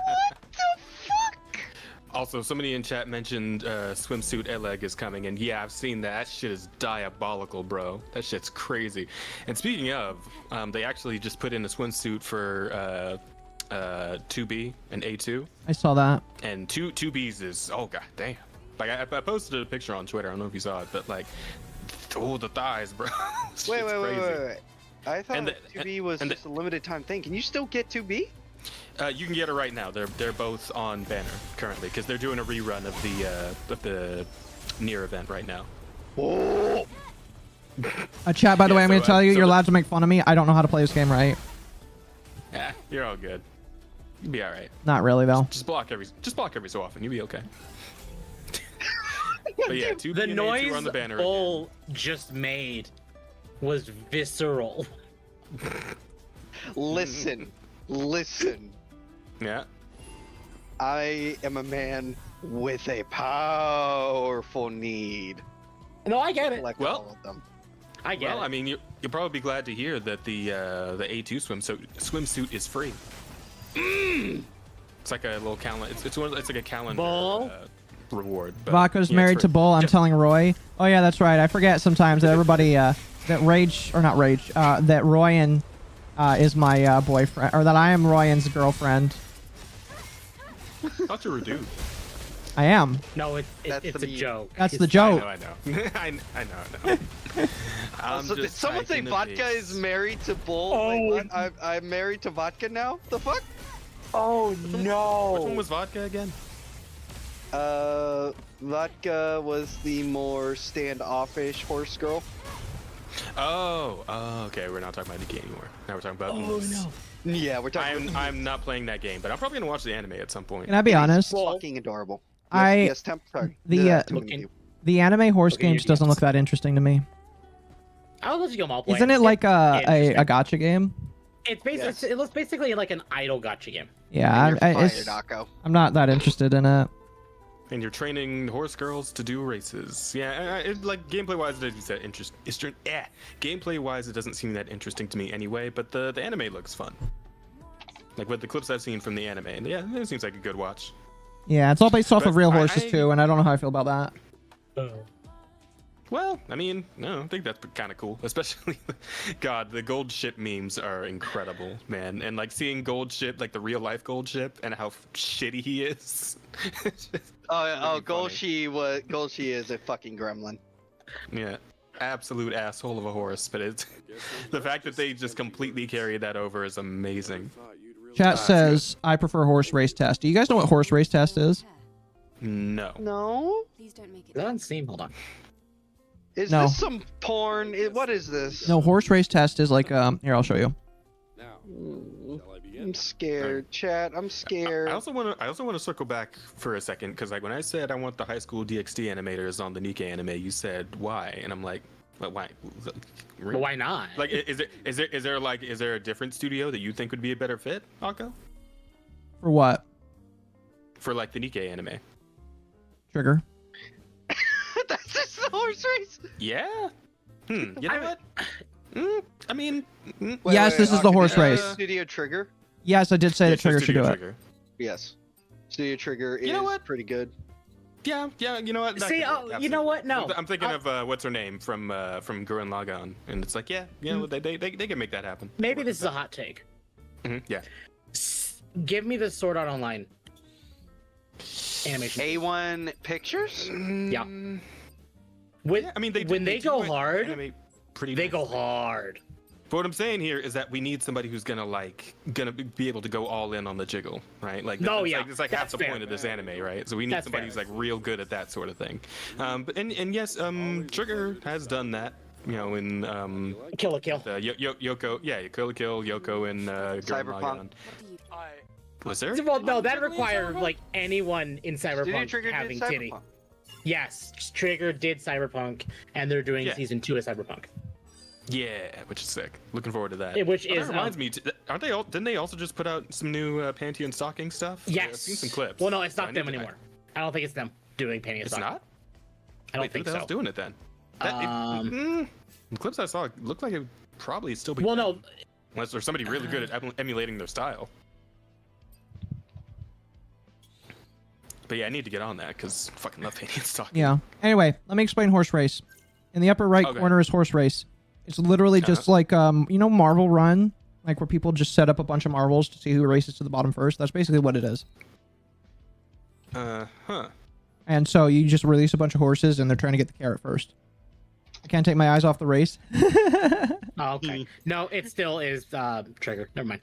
Also, somebody in chat mentioned swimsuit Eleg is coming, and yeah, I've seen that. That shit is diabolical, bro. That shit's crazy. And speaking of, they actually just put in a swimsuit for 2B and A2, I saw that. and 2B's is, oh god damn. Like I posted a picture on Twitter. I don't know if you saw it, but like, oh, the thighs, bro. This Wait. shit's crazy. I thought And the- 2B was and the- just a limited time thing. Can you still get 2B? You can get it right now. They're both on banner currently because they're doing a rerun of the near event right now. Oh, Chat, by the Yeah, way, I'm going so, to tell you, so you're the- allowed to make fun of me. I don't know how to play this game right. Yeah, you're all good. You'll be all right. Not really, though. Just block every so often. You'll be okay. But yeah, 2B the and A2 noise are on the banner. right Bull just made was visceral. listen. now. Yeah. I am a man with a powerful need. No, I get it. Collect Well- all of them. I get Well, it. I mean, you'll probably be glad to hear that the A2 swimsuit is free. It's like a little calendar. It's like a calendar Bull? reward. But, Vaco's yeah, married it's to free. Bull. I'm Just- telling Roy. Oh, yeah, that's right. I forget sometimes that everybody, that Royan is my boyfriend, or that I am Royan's girlfriend. I thought you were a dude. I am. No, That's it's the a meme. joke. That's the It's- joke. I know. I know. So did someone say Vodka is married to Bull? Oh. Like, what? I'm married to Vodka now? The fuck? Oh Which one no! was vodka again? Vodka was the more standoffish horse girl. Oh, okay. We're not talking about the game anymore. Now we're talking about. Oh no! Yeah, we're talking. I'm not playing that game, but I'm probably gonna watch the anime at some point. Can I be honest? Fucking adorable. I- Yes, Temp. Sorry. the, Yeah, uh, too many people. The anime horse Look at your games doesn't DMs. look that interesting to me. I'll let you go multiplayer. Isn't it like a Interesting. gotcha game? It's basically Yes. it looks basically like an idle gotcha game. Yeah, You're fired, Akko. I'm not that interested in it. And you're training horse girls to do races. Yeah, like gameplay-wise, as you said, gameplay-wise, it doesn't seem that interesting to me anyway. But the anime looks fun. Like with the clips I've seen from the anime, and yeah, it seems like a good watch. Yeah, it's all based off But of real I- horses too, and I don't know how I feel about that. Well, I mean, no, I think that's kind of cool. Especially, God, the gold ship memes are incredible, man. And like seeing gold ship, like the real life gold ship, and how shitty he is. Oh, Pretty funny. Golshi is a fucking gremlin. Yeah, absolute asshole of a horse. But it's the fact that they just completely carried that over is amazing. Chat says I prefer horse race test. Do you guys know what horse race test is? No. No? Please don't make it. Doesn't seem. Hold on. Is No. this some porn? What is this? No, horse race test is like here, I'll show you. I'm scared, chat. I'm scared. I also want to circle back for a second because like when I said I want the High School DxD animators on the Nikkei anime, you said why, and I'm like, why? But why not? Like, is there a different studio that you think would be a better fit, Akko, For what? for like the Nikkei anime? Trigger. That's just the horse race. Yeah. You know what? I mean, Yes, this is the Akko, horse did you race. say Studio Trigger. Yes, I did say yeah, that Trigger should do Studio it. Trigger. Yes. Studio Trigger is You know what? pretty good. Yeah, you know what? that See, could work, you know what? absolutely. No. I'm thinking of what's her name from Gurren Lagann, and it's like, yeah, you know, they can make that happen. Maybe this is a hot take. Yeah. Give me the Sword Art Online animation. A1 Pictures? Yeah. When, Yeah, I mean, when they go do hard, animate pretty they go nicely. hard. But what I'm saying here is that we need somebody who's gonna be able to go all in on the jiggle, right? Like, No, it's yeah, like, it's like half that's the fair. point of this anime, right? So we need That's somebody fair. who's like real good at that sort of thing. But yes, Trigger has done that. You know, in Kill a Kill. Yoko, yeah, Kill a Kill, Yoko, and Gurren Cyberpunk. Lagann. Was there? Well, no, that required like anyone in Studio Cyberpunk Trigger having did titty. Cyberpunk. Yes, Trigger did Cyberpunk, and they're doing Yeah. season 2 of Cyberpunk. Yeah, which is sick. Looking forward to that. Which Oh, that is reminds me. Aren't they all? Didn't they also just put out some new panty and stocking stuff? Yes. I've seen some clips. Well, no, it's I not need them to- anymore. I don't think it's them doing Penny and It's Stocking. not. I don't Wait, think who the so. hell's doing it then? The clips I saw looked like it would probably still be. Well, no, Unless there's somebody really good at emulating their style. But yeah, I need to get on that because fucking love panty and stocking. Yeah. Anyway, let me explain horse race. In the upper right Okay. corner is horse race. It's literally just like Marvel Run, like where people just set up a bunch of marbles to see who races to the bottom first. That's basically what it is. Huh. And so you just release a bunch of horses, and they're trying to get the carrot first. I can't take my eyes off the race. Oh, okay. No, it still is Trigger. Never mind.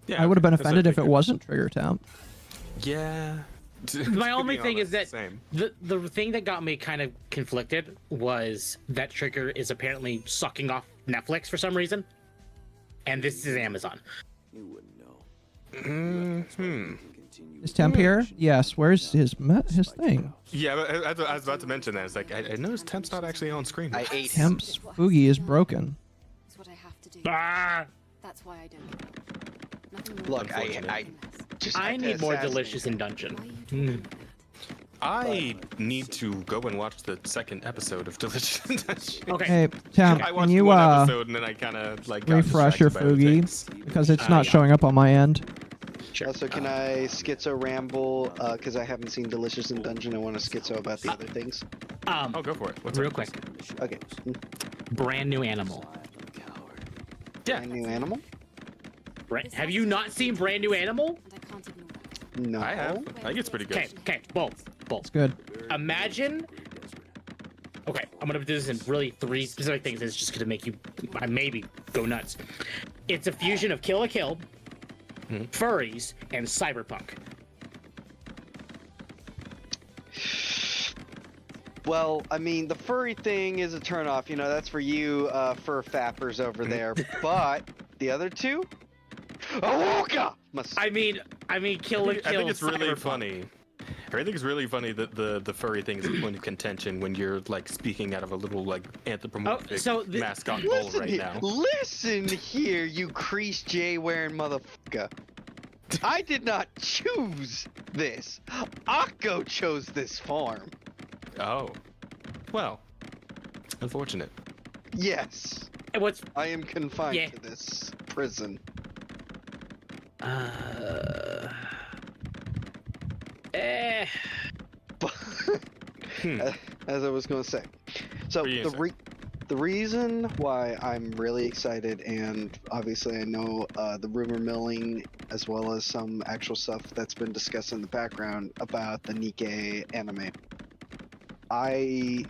Yeah, I would have been that's offended if it okay. wasn't Trigger Town. Yeah. My To only be thing honest, is that same. the thing that got me kind of conflicted was that Trigger is apparently sucking off Netflix for some reason, and this is Amazon. Is Temp here? Yes. Where's his thing? Yeah, but I was about to mention that. It's like I noticed Temp's not actually on screen. I ate him. Temp's boogie is broken. It's what I have to do. Ah, That's why I don't. Nothing more Look, I just I had to need more assassinate delicious in him. dungeon. Why are you doing that? I need to go and watch the second episode of Delicious Dungeon. Okay. Hey, Temp, I can watched you one episode and then I kind of like got refresh your distracted by other things. Fugi? Because it's not showing up on my end. Also, can I schizo ramble? Because I haven't seen Delicious in Dungeon. I want to schizo about the other things. Oh, go for it. What's Real up? quick, Okay. brand new animal. Yeah. Brand new animal? Have you not seen brand new animal? And I can't ignore it. No. I have. I think it's pretty good. Okay, both. It's good. Imagine. Okay, I'm gonna do this in really 3 specific things. It's just gonna make you maybe go nuts. It's a fusion of Kill la Kill, furries, and cyberpunk. Well, I mean, the furry thing is a turnoff. You know, that's for you fur fappers over there. But the other two? Awoka! I mean, Kill la Kill. I think it's really cyberpunk. funny. I think it's really funny that the furry thing is a point of contention when you're like speaking out of a little like anthropomorphic mascot bowl Listen right here, now. listen here, you crease J wearing motherfucker. I did not choose this. Akko chose this farm. Oh, well, unfortunate. Yes, And what's I am confined Yeah. to this prison. As I was going to say. So What are you gonna say? the reason why I'm really excited, and obviously I know the rumor milling as well as some actual stuff that's been discussed in the background about the Nikkei anime. I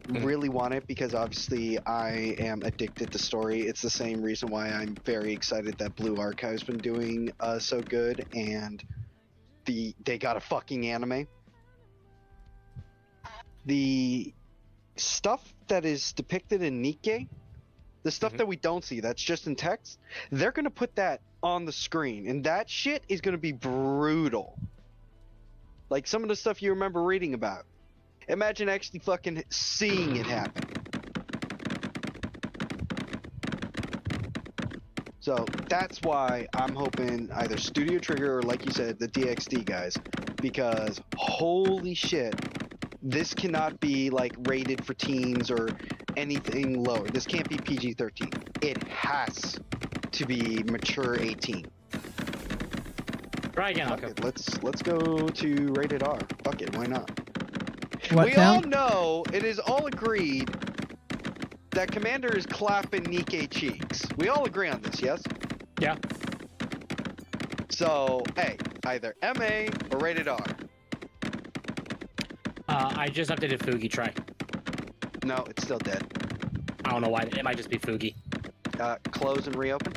really want it because obviously I am addicted to story. It's the same reason why I'm very excited that Blue Archive's been doing so good, and they got a fucking anime. The stuff that is depicted in Nikkei, the stuff that we don't see, that's just in text, they're gonna put that on the screen, and that shit is gonna be brutal. Like some of the stuff you remember reading about. Imagine actually fucking seeing it happen. So that's why I'm hoping either Studio Trigger or, like you said, the DXD guys, because holy shit, this cannot be like rated for teens or anything lower. This can't be PG-13. It has to be mature 18. Try again, Fuck Akko. it, let's go to rated R. Fuck it, why not? What, We all Temp? know, it is all agreed that Commander is clapping Nikkei cheeks. We all agree on this, yes? Yeah. So, hey, either MA or rated R. I just updated Fugi. Try. No, it's still dead. I don't know why. It might just be Fugi. Close and reopen.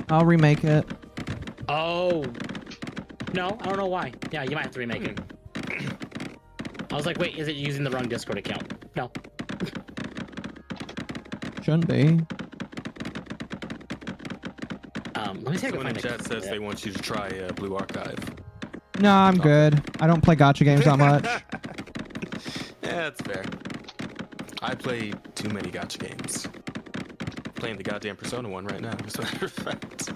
I'll remake it. Oh. No, I don't know why. Yeah, you might have to remake it. I was like, wait, is it using the wrong Discord account? No. Shouldn't be. Let me see if I Someone can in find chat says they want you to try Blue Archive. No, I'm good. I don't play gacha games that much. Yeah, that's fair. I play too many gacha games. Playing the goddamn Persona one right now, as a matter of fact.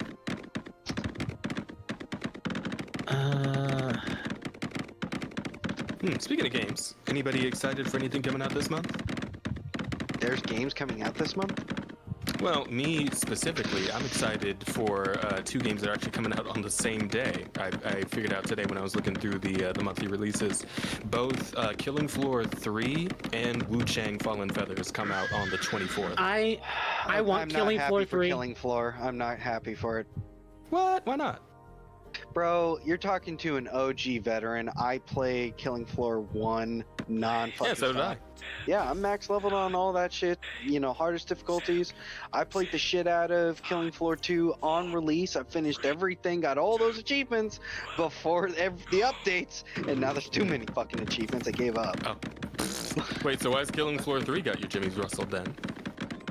Speaking of games, anybody excited for anything coming out this month? There's games coming out this month? Well, me specifically, I'm excited for 2 games that are actually coming out on the same day. I figured out today when I was looking through the monthly releases. Both Killing Floor 3 and Wu Chang Fallen Feathers come out on the 24th. I want I'm Killing not Floor happy for 3. Killing Floor. I'm not happy for it. What? Why not? Bro, you're talking to an OG veteran. I play Killing Floor 1 non-fucking Yeah, so did I. stop. Yeah, I'm max leveled on all that shit. You know, hardest difficulties. I played the shit out of Killing Floor 2 on release. I finished everything, got all those achievements before the updates, and now there's too many fucking achievements. I gave up. Oh. Wait, so why has Killing Floor 3 got your Jimmy's rustled then?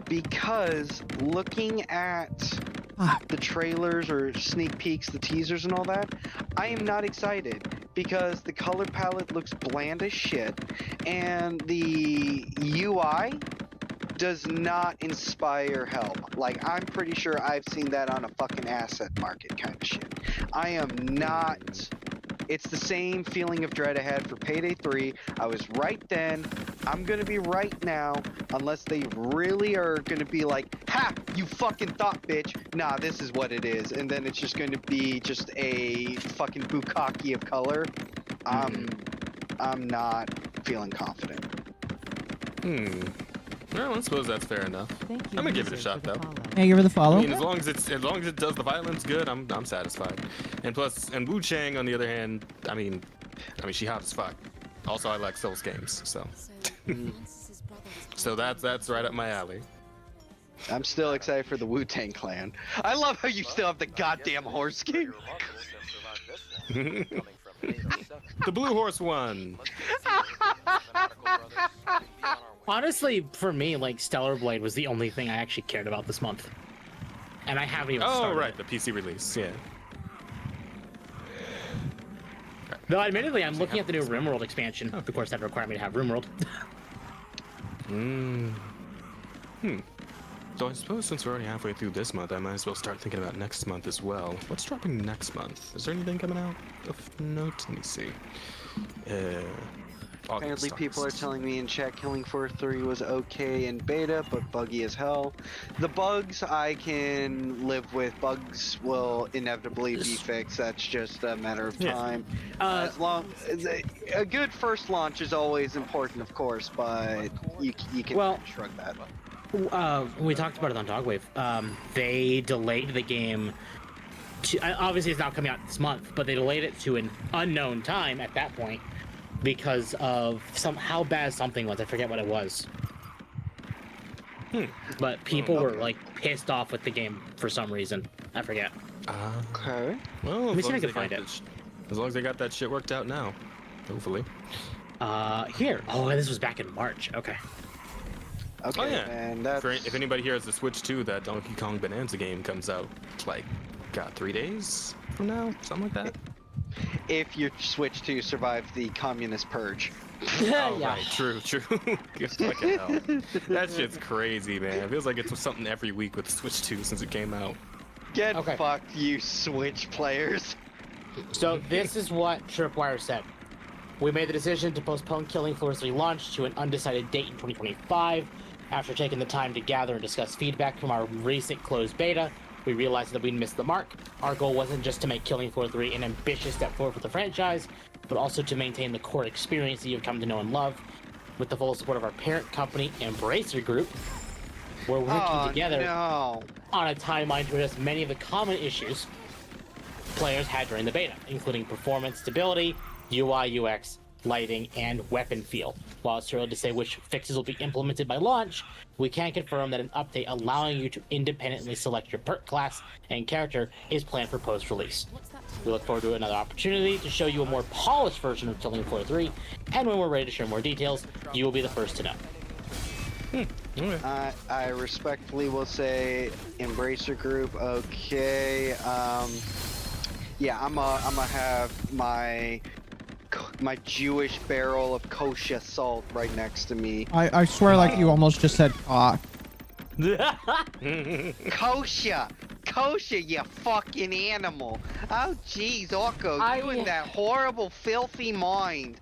Because looking at the trailers or sneak peeks, the teasers and all that, I am not excited because the color palette looks bland as shit and the UI does not inspire help. Like, I'm pretty sure I've seen that on a fucking asset market kind of shit. I am not... It's the same feeling of dread I had for Payday 3. I was right then. I'm gonna be right now, unless they really are gonna be like, ha! You fucking thought, bitch! Nah, this is what it is. And then it's just gonna be just a fucking bukkake of color. I'm not feeling confident. Well, I suppose that's fair enough. I'm gonna give it a shot though. Hey, give her the follow. I mean, as long as it does the violence good, I'm satisfied. And plus, and Wu Chang on the other hand, I mean, she hot as fuck. Also, I like Souls games, so. So that's right up my alley. I'm still excited for the Wu-Tang Clan. I love how you still have the goddamn horse king. The Blue Horse one. Honestly, for me, like, Stellar Blade was the only thing I actually cared about this month. And I haven't even started. Oh, right, the PC release, yeah. Though, admittedly, I'm looking at the new RimWorld expansion. Of course, that required me to have RimWorld. So I suppose since we're already halfway through this month, I might as well start thinking about next month as well. What's dropping next month? Is there anything coming out of note? Let me see. Apparently people are telling me in chat Killing Floor 3 was okay in beta, but buggy as hell. The bugs I can live with. Bugs will inevitably be fixed. That's just a matter of time. As long a good first launch is always important, of course, but you can shrug that. We talked about it on Dogwave. They delayed the game to, obviously it's not coming out this month, but they delayed it to an unknown time at that point because of how bad something was. I forget what it was. But people were like pissed off with the game for some reason. I forget. Okay. Well, let me see if I can find it. As long as they got that shit worked out now, hopefully. Here. Oh, this was back in March. Okay. Okay. Oh yeah. And that's... if anybody here has the Switch 2, that Donkey Kong Bonanza game comes out like, 3 days from now, something like that. If your Switch 2 survived the communist purge. Oh, right, true. Fucking hell. That shit's crazy, man. It feels like it's something every week with Switch 2 since it came out. Get fucked, you Switch players. So this is what Tripwire said. We made the decision to postpone Killing Floor 3 launch to an undecided date in 2025. After taking the time to gather and discuss feedback from our recent closed beta, we realized that we'd missed the mark. Our goal wasn't just to make Killing Floor 3 an ambitious step forward for the franchise, but also to maintain the core experience that you've come to know and love. With the full support of our parent company, Embracer Group, we're working together on a timeline to address many of the common issues players had during the beta, including performance, stability, UI, UX, lighting, and weapon feel. While it's early to say which fixes will be implemented by launch, we can confirm that an update allowing you to independently select your perk class and character is planned for post-release. We look forward to another opportunity to show you a more polished version of Killing Floor 3, and when we're ready to share more details, you will be the first to know. I respectfully will say, Embracer Group, okay. Yeah, I'm gonna have my Jewish barrel of kosher salt right next to me. I swear, like you almost just said cock. Kosher, you fucking animal. Oh, jeez, Orko, you and that horrible, filthy mind.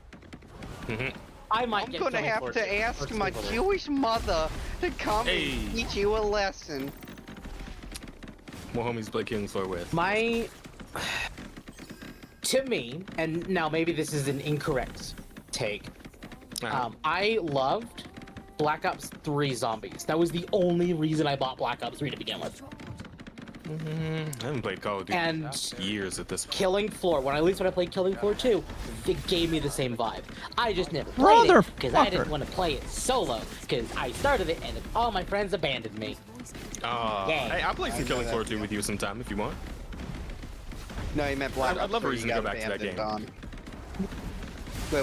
I might I'm gonna have to ask my Jewish mother to come and teach you a lesson. What homies play Killing Floor with? To me, and now maybe this is an incorrect take, I loved Black Ops 3 Zombies. That was the only reason I bought Black Ops 3 to begin with. I haven't played Call of Duty in years at this point. Killing Floor, when I played Killing Floor 2, it gave me the same vibe. I just never played it because I didn't want to play it solo, because I started it and all my friends abandoned me. Hey, I'll play some Killing Floor 2 with you sometime if you want. No, he meant Black Ops. I'd love a 3 reason you to go got back to that game. abandoned on. Wait,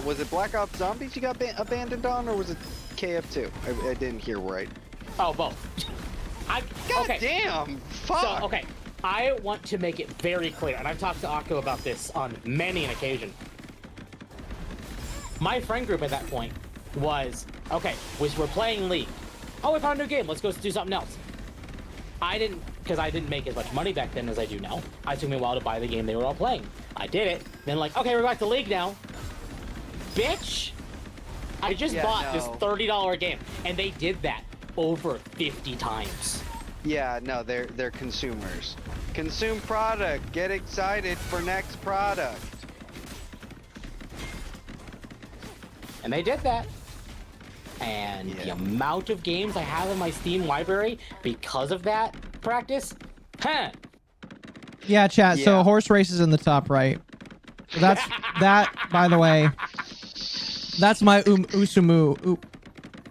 was it Black Ops Zombies you got abandoned on, or was it KF2? I didn't hear right. Oh, both. Damn! Fuck! So, okay, I want to make it very clear, and I've talked to Akko about this on many an occasion. My friend group at that point was, okay, we're playing League. Oh, we found a new game, let's go do something else. Because I didn't make as much money back then as I do now. It took me a while to buy the game they were all playing. I did it, then like, okay, we're back to League now. Bitch! I just bought this $30 game, and they did that over 50 times. Yeah, no, they're consumers. Consume product. Get excited for next product. And they did that. And the amount of games I have in my Steam library because of that practice, Yeah, chat. So horse races in the top right. So that's that. By the way, that's my Usumu.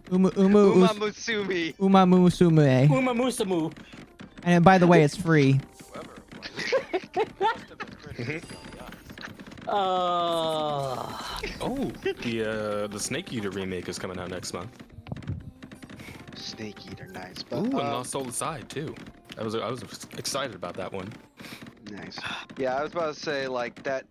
Umamusume. Umamusume. Umamusumu. And by the way, it's free. The Snake Eater remake is coming out next month. Snake Eater, nice. But, and Lost Soul Aside too. I was excited about that one. Nice. Yeah, I was about to say, like, that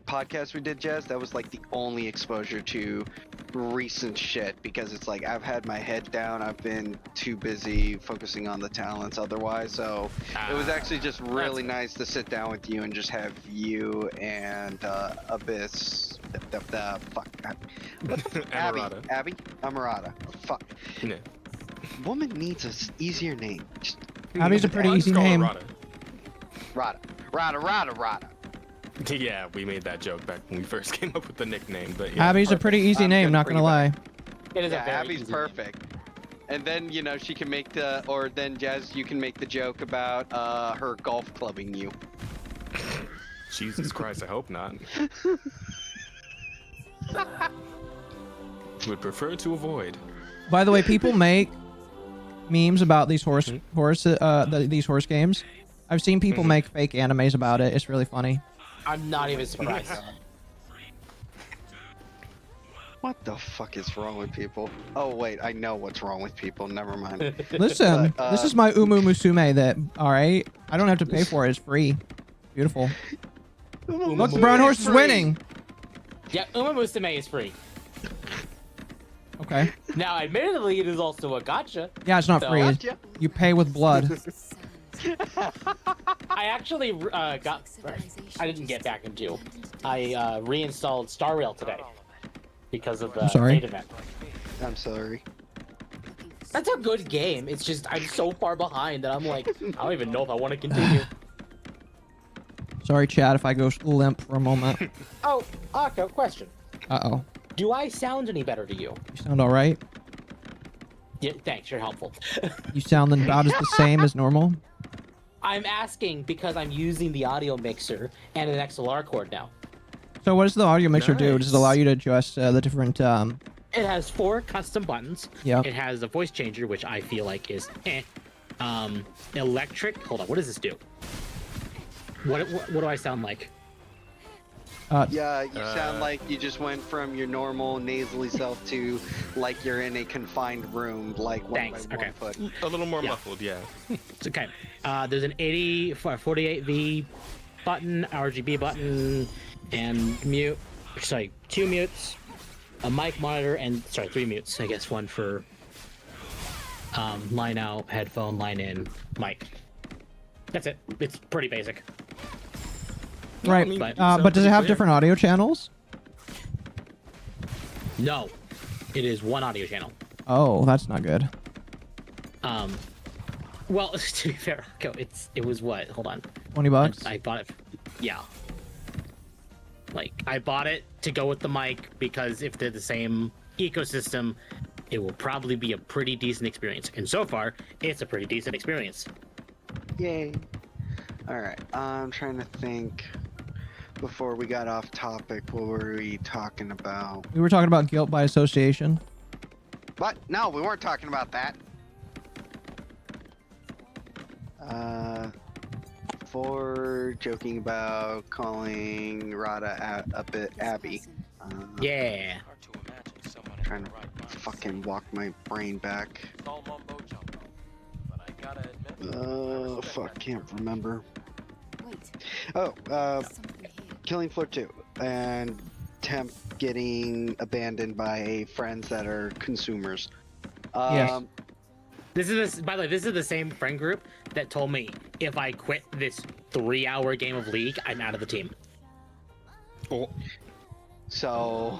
podcast we did, Jess, that was like the only exposure to recent shit, because it's like I've had my head down, I've been too busy focusing on the talents otherwise, so it was actually just really nice to sit down with you and just have you and Abyss, Abby, Amarada. Fuck. Yeah. Woman needs an easier name. Abby's a pretty easy name. Rada. Yeah, we made that joke back when we first came up with the nickname, but yeah. Abby's a pretty easy name, not gonna lie. It is Abby's perfect. And then, you know, she can make then Jazz, you can make the joke about her golf clubbing you. Jesus Christ, I hope not. Would prefer to avoid. By the way, people make memes about these horse games. I've seen people make fake animes about it. It's really funny. I'm not even surprised. What the fuck is wrong with people? Oh wait, I know what's wrong with people. Never mind. Listen, this is my Musume that, alright? I don't have to pay for it. It's free. Beautiful. Look, the brown horse is winning. Yeah, Musume is free. Okay. Now, admittedly, it is also a gacha. Yeah, it's not free. Gotcha. You pay with blood. I actually I didn't get back into. I reinstalled Star Rail today because of the paid event. I'm sorry. That's a good game. It's just I'm so far behind that I'm like, I don't even know if I want to continue. Sorry, Chad, if I go limp for a moment. Oh, Akko, question. Uh-oh. Do I sound any better to you? You sound alright? Yeah, thanks. You're helpful. You sound about as the same as normal? I'm asking because I'm using the audio mixer and an XLR cord now. So what does the audio mixer do? Does it allow you to adjust the different? It has 4 custom buttons. Yeah. It has a voice changer, which I feel like is electric. Hold on, what does this do? What do I sound like? Yeah, you sound like you just went from your normal nasally self to like you're in a confined room, like 1 by 1 foot. A little more muffled, yeah. It's okay. There's an 48V button, RGB button, and mute. Sorry, 2 mutes, a mic monitor, and 3 mutes. I guess 1 for line out, headphone, line in, mic. That's it. It's pretty basic. Right, but does it have different audio channels? No, it is 1 audio channel. Oh, that's not good. Well, to be fair, it was what? Hold on. $20. I bought it. Yeah. Like I bought it to go with the mic because if they're the same ecosystem, it will probably be a pretty decent experience. And so far, it's a pretty decent experience. Yay. All right, I'm trying to think. Before we got off topic, what were we talking about? We were talking about guilt by association. What? No, we weren't talking about that. For joking about calling Rada a bit Abby. Yeah. Trying to fucking walk my brain back. Fuck, can't remember. Oh, Killing Floor 2 and Temp getting abandoned by friends that are consumers. Yes. By the way, this is the same friend group that told me if I quit this 3-hour game of League, I'm out of the team. Oh. So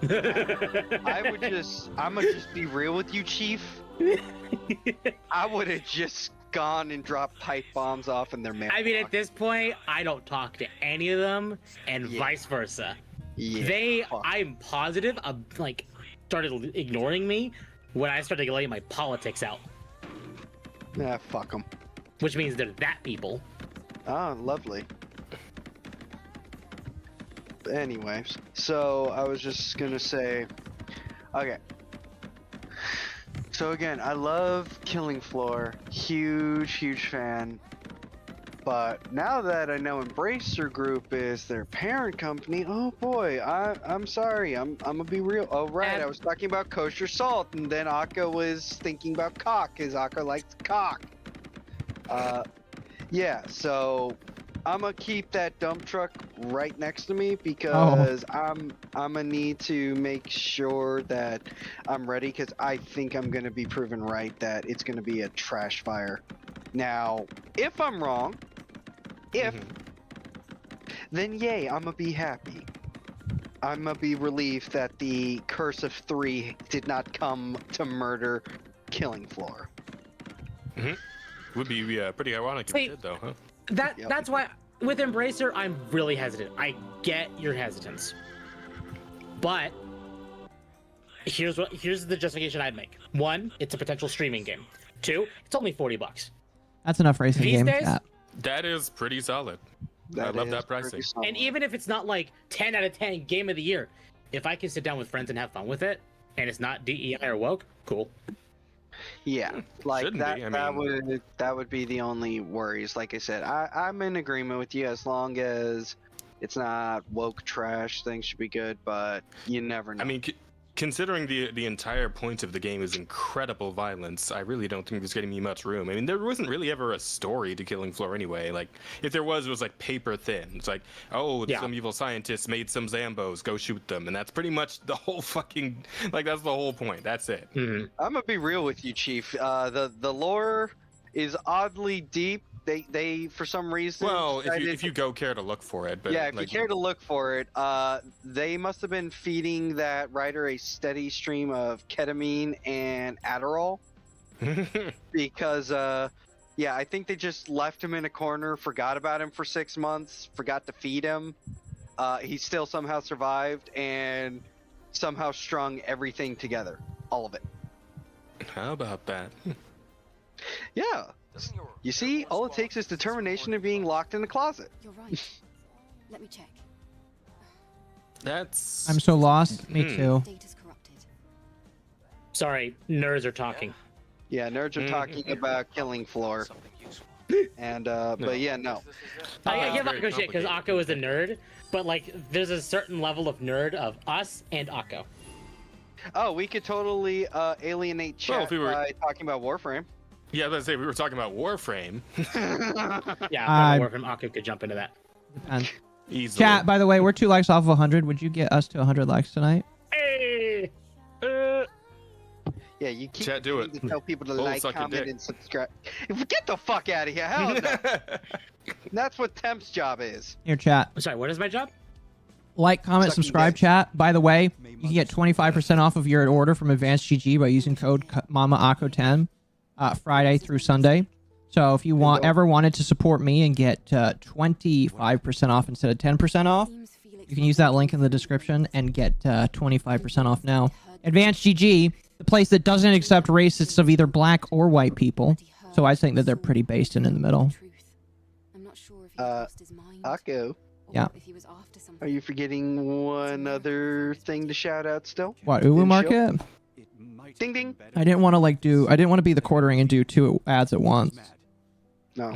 I'm gonna just be real with you, Chief. I would have just gone and dropped pipe bombs off in their mailbox. I mean, at this point, I don't talk to any of them, and vice versa. Yeah, I'm positive, started ignoring me when I started letting my politics out. Nah, fuck them. Which means they're that people. Oh, lovely. Anyways, so I was just gonna say, okay. So again, I love Killing Floor, huge fan. But now that I know Embracer Group is their parent company, oh boy, I'm sorry, I'm gonna be real. Oh right, I was talking about kosher salt, and then Akko was thinking about cock, cause Akko likes cock. Yeah, so I'm gonna keep that dump truck right next to me because I'm gonna need to make sure that I'm ready because I think I'm gonna be proven right that it's gonna be a trash fire. Now, if I'm wrong, then yay, I'm gonna be happy. I'm gonna be relieved that the curse of 3 did not come to murder Killing Floor. Would be pretty ironic if it did, though, huh? That's why with Embracer I'm really hesitant. I get your hesitance, but here's the justification I'd make. 1, it's a potential streaming game. 2, it's only $40. That's enough racing These game. days, Yeah. That is pretty solid. I love that pricing. And even if it's not like 10 out of 10 game of the year, if I can sit down with friends and have fun with it, and it's not DEI or woke, cool. Yeah, like Shouldn't that. be, I That would be the only worries. Like I said, I'm in agreement with you as long as it's not woke trash. Things should be good, but you never know. I mean, considering the entire point of the game is incredible violence, I really don't think there's going to be much room. I mean, there wasn't really ever a story to Killing Floor anyway. Like, if there was, it was like paper thin. It's like, some evil scientists made some Zambos, go shoot them, and that's pretty much the whole fucking that's the whole point. That's it. I'm gonna be real with you, Chief. The lore is oddly deep. They for some reason. Well, if you go care to look for it, but yeah, if you care to look for it, they must have been feeding that writer a steady stream of ketamine and Adderall, because yeah, I think they just left him in a corner, forgot about him for 6 months, forgot to feed him. He still somehow survived and somehow strung everything together, all of it. How about that? Yeah. You see, all it takes is determination and being locked in the closet. You're right. Let me check. That's. I'm so lost. Me too. Data's corrupted. Sorry, nerds are talking. Yeah, nerds are talking about killing Floor. And but yeah, no. I give very Akko shit because Akko is a nerd, but like there's a certain level of nerd of us and Akko. Oh, we could totally alienate chat if we were- by talking about Warframe. Yeah, I was gonna say we were talking about Warframe. Yeah, Warframe Akko could jump into that. Depends. Easily. Chat, by the way, we're 2 likes off of 100. Would you get us to 100 likes tonight? Hey! Yeah, you keep Chat, do it. to tell people to Oh, like, suck your comment, dick. and subscribe. Get the fuck out of here! Hell no. That's what Temp's job is. Here, chat. I'm sorry, what is my job? Like, comment, Sucking subscribe, dick. chat. By the way, you can get 25% off of your order from Advanced GG by using code MommaOcco10 Friday through Sunday. So if you ever wanted to support me and get 25% off instead of 10% off, you can use that link in the description and get 25% off now. Advanced GG, the place that doesn't accept racists of either black or white people. So I think that they're pretty based in the middle. I'm not sure if he lost his mind. Akko, or Yeah. if he was after something. are you forgetting one other thing to shout out still? What, Uwu Market? Ding ding. I didn't want to I didn't want to be the quartering and do 2 ads at once. No.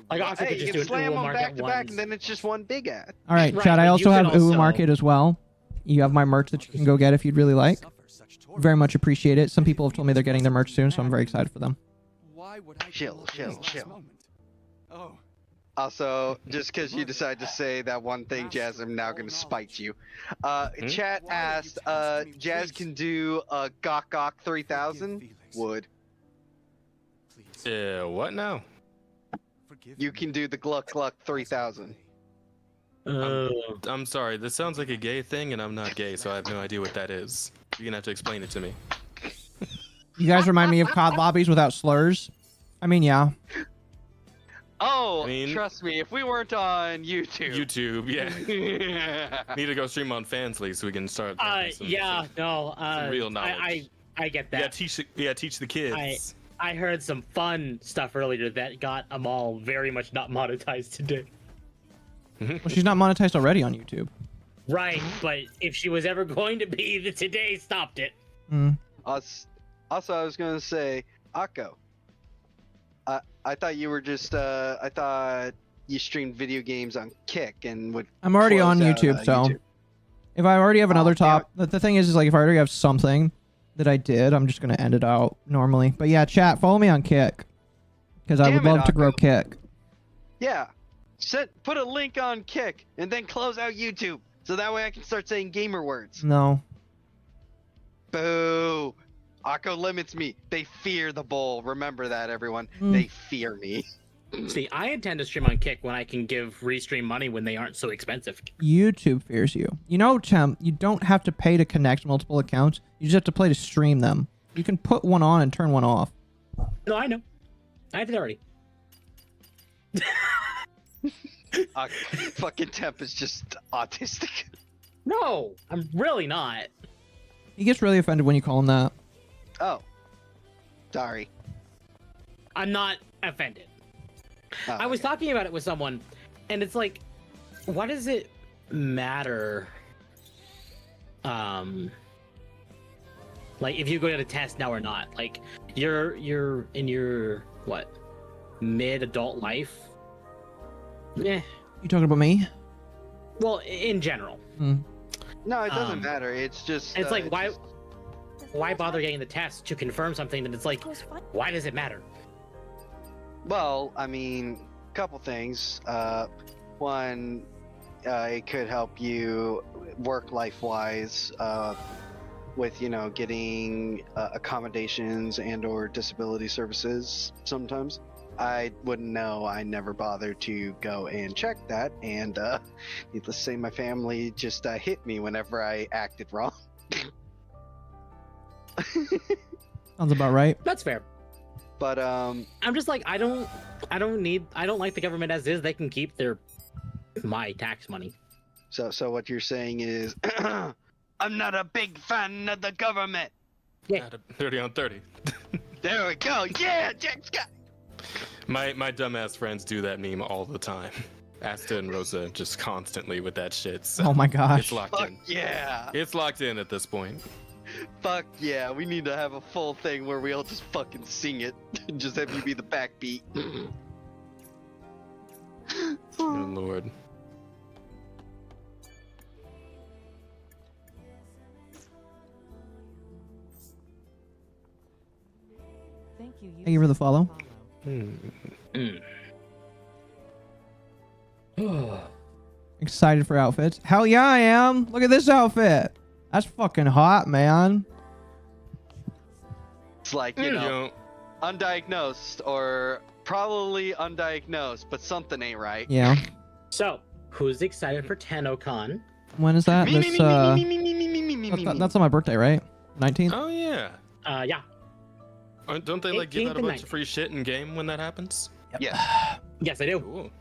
Like Akko Hey, could just you do can an slam Uwu them Market back to back, once. and then it's just one big ad. All right, Right, chat. I but also you have could Uwu also- Market as well. You have my merch that you can go get if you'd really like. Very much appreciate it. Some people have told me they're getting their merch soon, so I'm very excited for them. Why would I Chill. Oh, Also, just because you decide to say that one thing, Jazz, I'm now going to spite you. Chat asked, Jazz can do Gok Gok 3000? Would. What now? You can do the Gluck Gluck 3000. I'm sorry. This sounds like a gay thing, and I'm not gay, so I have no idea what that is. You're gonna have to explain it to me. You guys remind me of COD lobbies without slurs. I mean, yeah. Oh, I mean- trust me, if we weren't on YouTube. YouTube, yeah. Need to go stream on Fansly so we can start. having some real knowledge. I get Yeah, that. teach the kids. I heard some fun stuff earlier that got them all very much not monetized today. Well, she's not monetized already on YouTube. Right, but if she was ever going to be, the today stopped it. Also, I was going to say, Akko. I thought you were just, I thought you streamed video games on Kick and would. I'm already close on out, YouTube, so YouTube. if I already have another damn top, the thing is like if I already have something that I did, I'm just gonna end it out normally. But yeah, chat, follow me on Kick because I would Damn it, love to grow Akko. Kick. Yeah. Put a link on Kick and then close out YouTube. So that way I can start saying gamer words. No, Boo. Akko limits me. They fear the bull. Remember that, everyone. Mm. They fear me. See, I intend to stream on Kick when I can give restream money when they aren't so expensive. YouTube fears you. You know, Temp, you don't have to pay to connect multiple accounts. You just have to play to stream them. You can put one on and turn one off. No, I know. I did already. Fucking Temp is just autistic. No, I'm really not. He gets really offended when you call him that. Oh. Sorry. I'm not offended. Oh, I was okay. talking about it with someone, and it's like, what does it matter? Like if you go to the test now or not? Like you're in your what, mid-adult life? Yeah. You talking about me? Well, in general. No, it doesn't matter. It's just. It's like it's why bother getting the test to confirm something that it's like, why does it matter? Well, I mean, couple things. One, it could help you work life-wise with, getting accommodations and/or disability services sometimes. I wouldn't know. I never bothered to go and check that, and needless to say, my family just hit me whenever I acted wrong. Sounds about right. That's fair. But I'm just like, I don't like the government as is. They can keep my tax money. So what you're saying is, I'm not a big fan of the government. Yeah. 30 on 30. There we go. Yeah, Jack Scott. My dumbass friends do that meme all the time. Asta and Rosa just constantly with that shit. So Oh my gosh. it's locked Fuck in. yeah. It's locked in at this point. Fuck yeah. We need to have a full thing where we all just fucking sing it. Just have you be the backbeat. Oh Lord. Thank you for the follow. Excited for outfits? Hell yeah, I am. Look at this outfit. That's fucking hot, man. It's like, you know, undiagnosed or probably undiagnosed, but something ain't right. Yeah. So, who's excited for TennoCon? When is that? Me, This, me, me, me, me, me, me, me, me, me, me. that's on my birthday, right? 19th? Oh yeah. Yeah. Don't they like give 18th out a and bunch of free shit in game when that happens? Yeah. Yes, I do. Cool.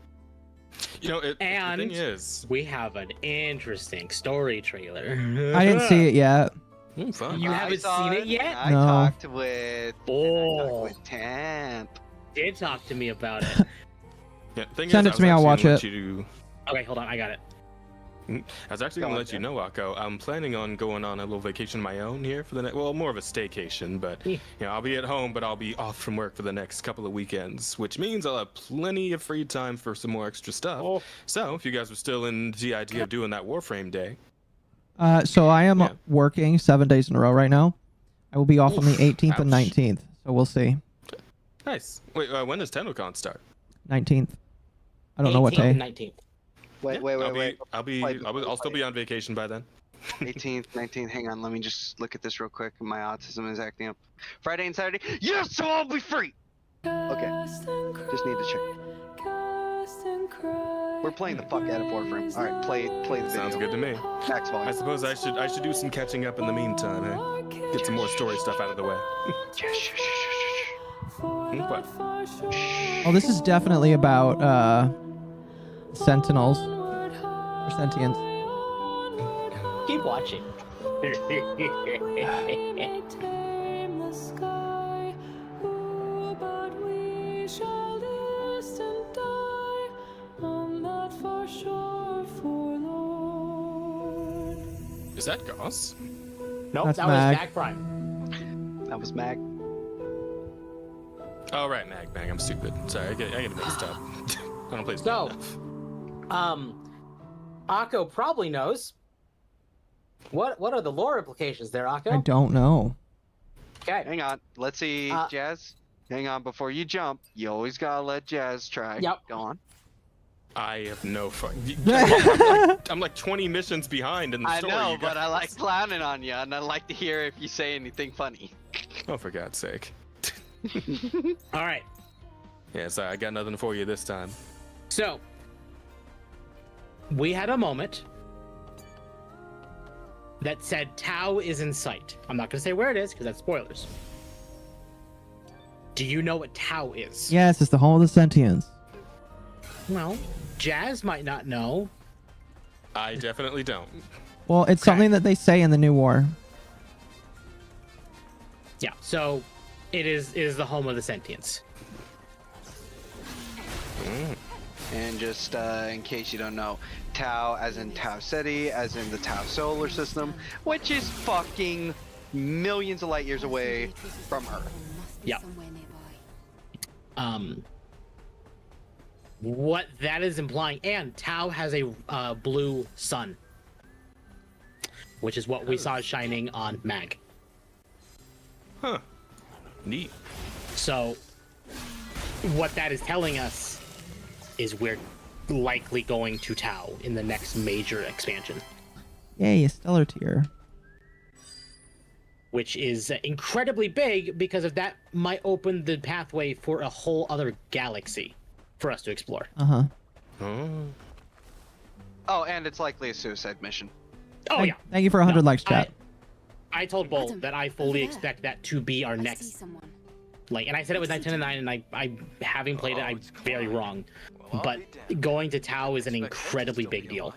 You know, the And thing is, we have an interesting story trailer. I didn't see it yet. fun. You haven't seen it yet? I No. talked with Oh, Temp. did talk to me about it. Yeah, thing Send is, it to me, I'll watch it. Okay, hold on, I got it. I was actually going to let you know, Akko. I'm planning on going on a little vacation of my own here for the next, well, more of a staycation, but you know, I'll be at home, but I'll be off from work for the next couple of weekends, which means I'll have plenty of free time for some more extra stuff. Oh. So if you guys are still in the idea of doing that Warframe day, So I am working 7 days in a row right now. I will be off on the 18th and Ouch. 19th, so we'll see. nice. Wait, when does TennoCon start? 19th. I don't know what 18th day. and 19th. Wait. I'll still be on vacation by then. 18th, 19th. Hang on, let me just look at this real quick. My autism is acting up. Friday and Saturday. Yes, so I'll be free. Okay. Just need to check. We're playing the fuck out of Warframe. All right, play the video. Sounds good to me. Max volume. I suppose I should do some catching up in the meantime, eh? Get some more story stuff out of the way. What? Oh, this is definitely about Sentinels or Sentients. Keep watching. Is that Goss? Nope, That's that Mag. was Mag Prime. That was Mag. Oh right, Mag. I'm stupid. Sorry, I get it mixed up. I don't play this So, game enough. Akko probably knows. What are the lore implications there, Akko? I don't know. Okay. Hang on. Let's see, Jazz. Hang on. Before you jump, you always gotta let Jazz try. Yep. Go on. I have no fun. I'm like 20 missions behind in the I story. know, you but I guys. like clowning on you, and I like to hear if you say anything funny. Oh, for God's sake. All right. Yeah, sorry, I got nothing for you this time. So, we had a moment that said Tau is in sight. I'm not going to say where it is because that's spoilers. Do you know what Tau is? Yes, it's the home of the Sentients. Well, Jazz might not know. I definitely don't. Well, it's something that they say in the new war. Yeah, so it is the home of the Sentients. And just in case you don't know, Tau as in Tau Ceti, as in the Tau solar system, which is fucking millions of light years away from Earth. Yeah. What that is implying, and Tau has a blue sun, which is what we saw shining on Mag. Huh. Neat. So, what that is telling us is we're likely going to Tau in the next major expansion, Yay, a stellar tier. which is incredibly big because of that might open the pathway for a whole other galaxy for us to explore. Uh-huh. Oh, and it's likely a suicide mission. Oh yeah. Thank you for 100 likes, chat. I told Bull that I fully expect that to be our next. Like, and I said it was 9/10/9, and I having played it, I'm very wrong. But going to Tau is an incredibly big deal.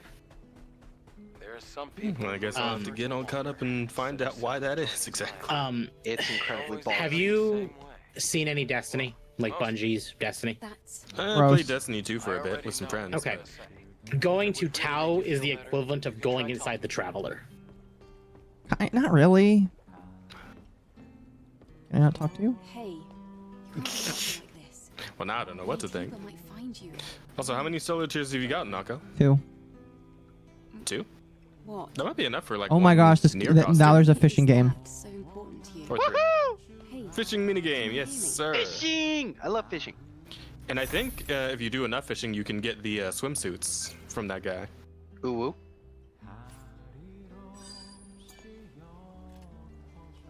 There are some people. Well, I guess I'll have to get all caught up and find out why that is exactly. It's incredibly bold. Have you seen any Destiny? like Bungie's Destiny. That's I Gross. played Destiny 2 for a bit with some friends. Okay. Going to Tau is the equivalent of going inside the Traveler. Not really. Can I not talk to you? hey. You can't talk like this. Well, now I don't know what to think. People might find you. Also, how many solo tiers have you got, Nako? 2. 2? What? That might be enough for like. Oh my one gosh, near now costume. there's a fishing game. That's so important to you. Or 3. Hey. Fishing minigame, yes sir. Fishing! I love fishing. And I think if you do enough fishing, you can get the swimsuits from that guy. Ooh.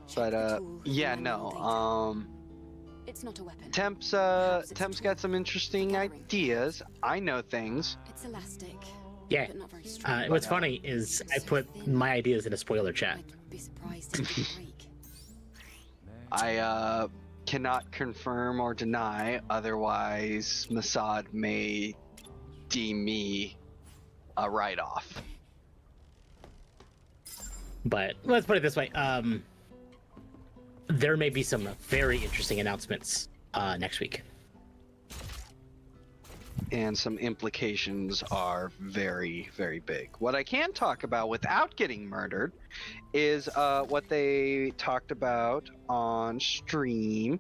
Check the tool Yeah, and no. data. It's not a weapon. Temp's Perhaps it's Temp's a got some interesting gathering. ideas. I know things. It's elastic. Yeah. But not very strong. What's funny is I put my ideas in a spoiler chat. I'd be surprised if it break. I cannot confirm or deny, otherwise Mossad may deem me a write-off. But let's put it this way. There may be some very interesting announcements next week. And some implications are very, very big. What I can talk about without getting murdered is what they talked about on stream,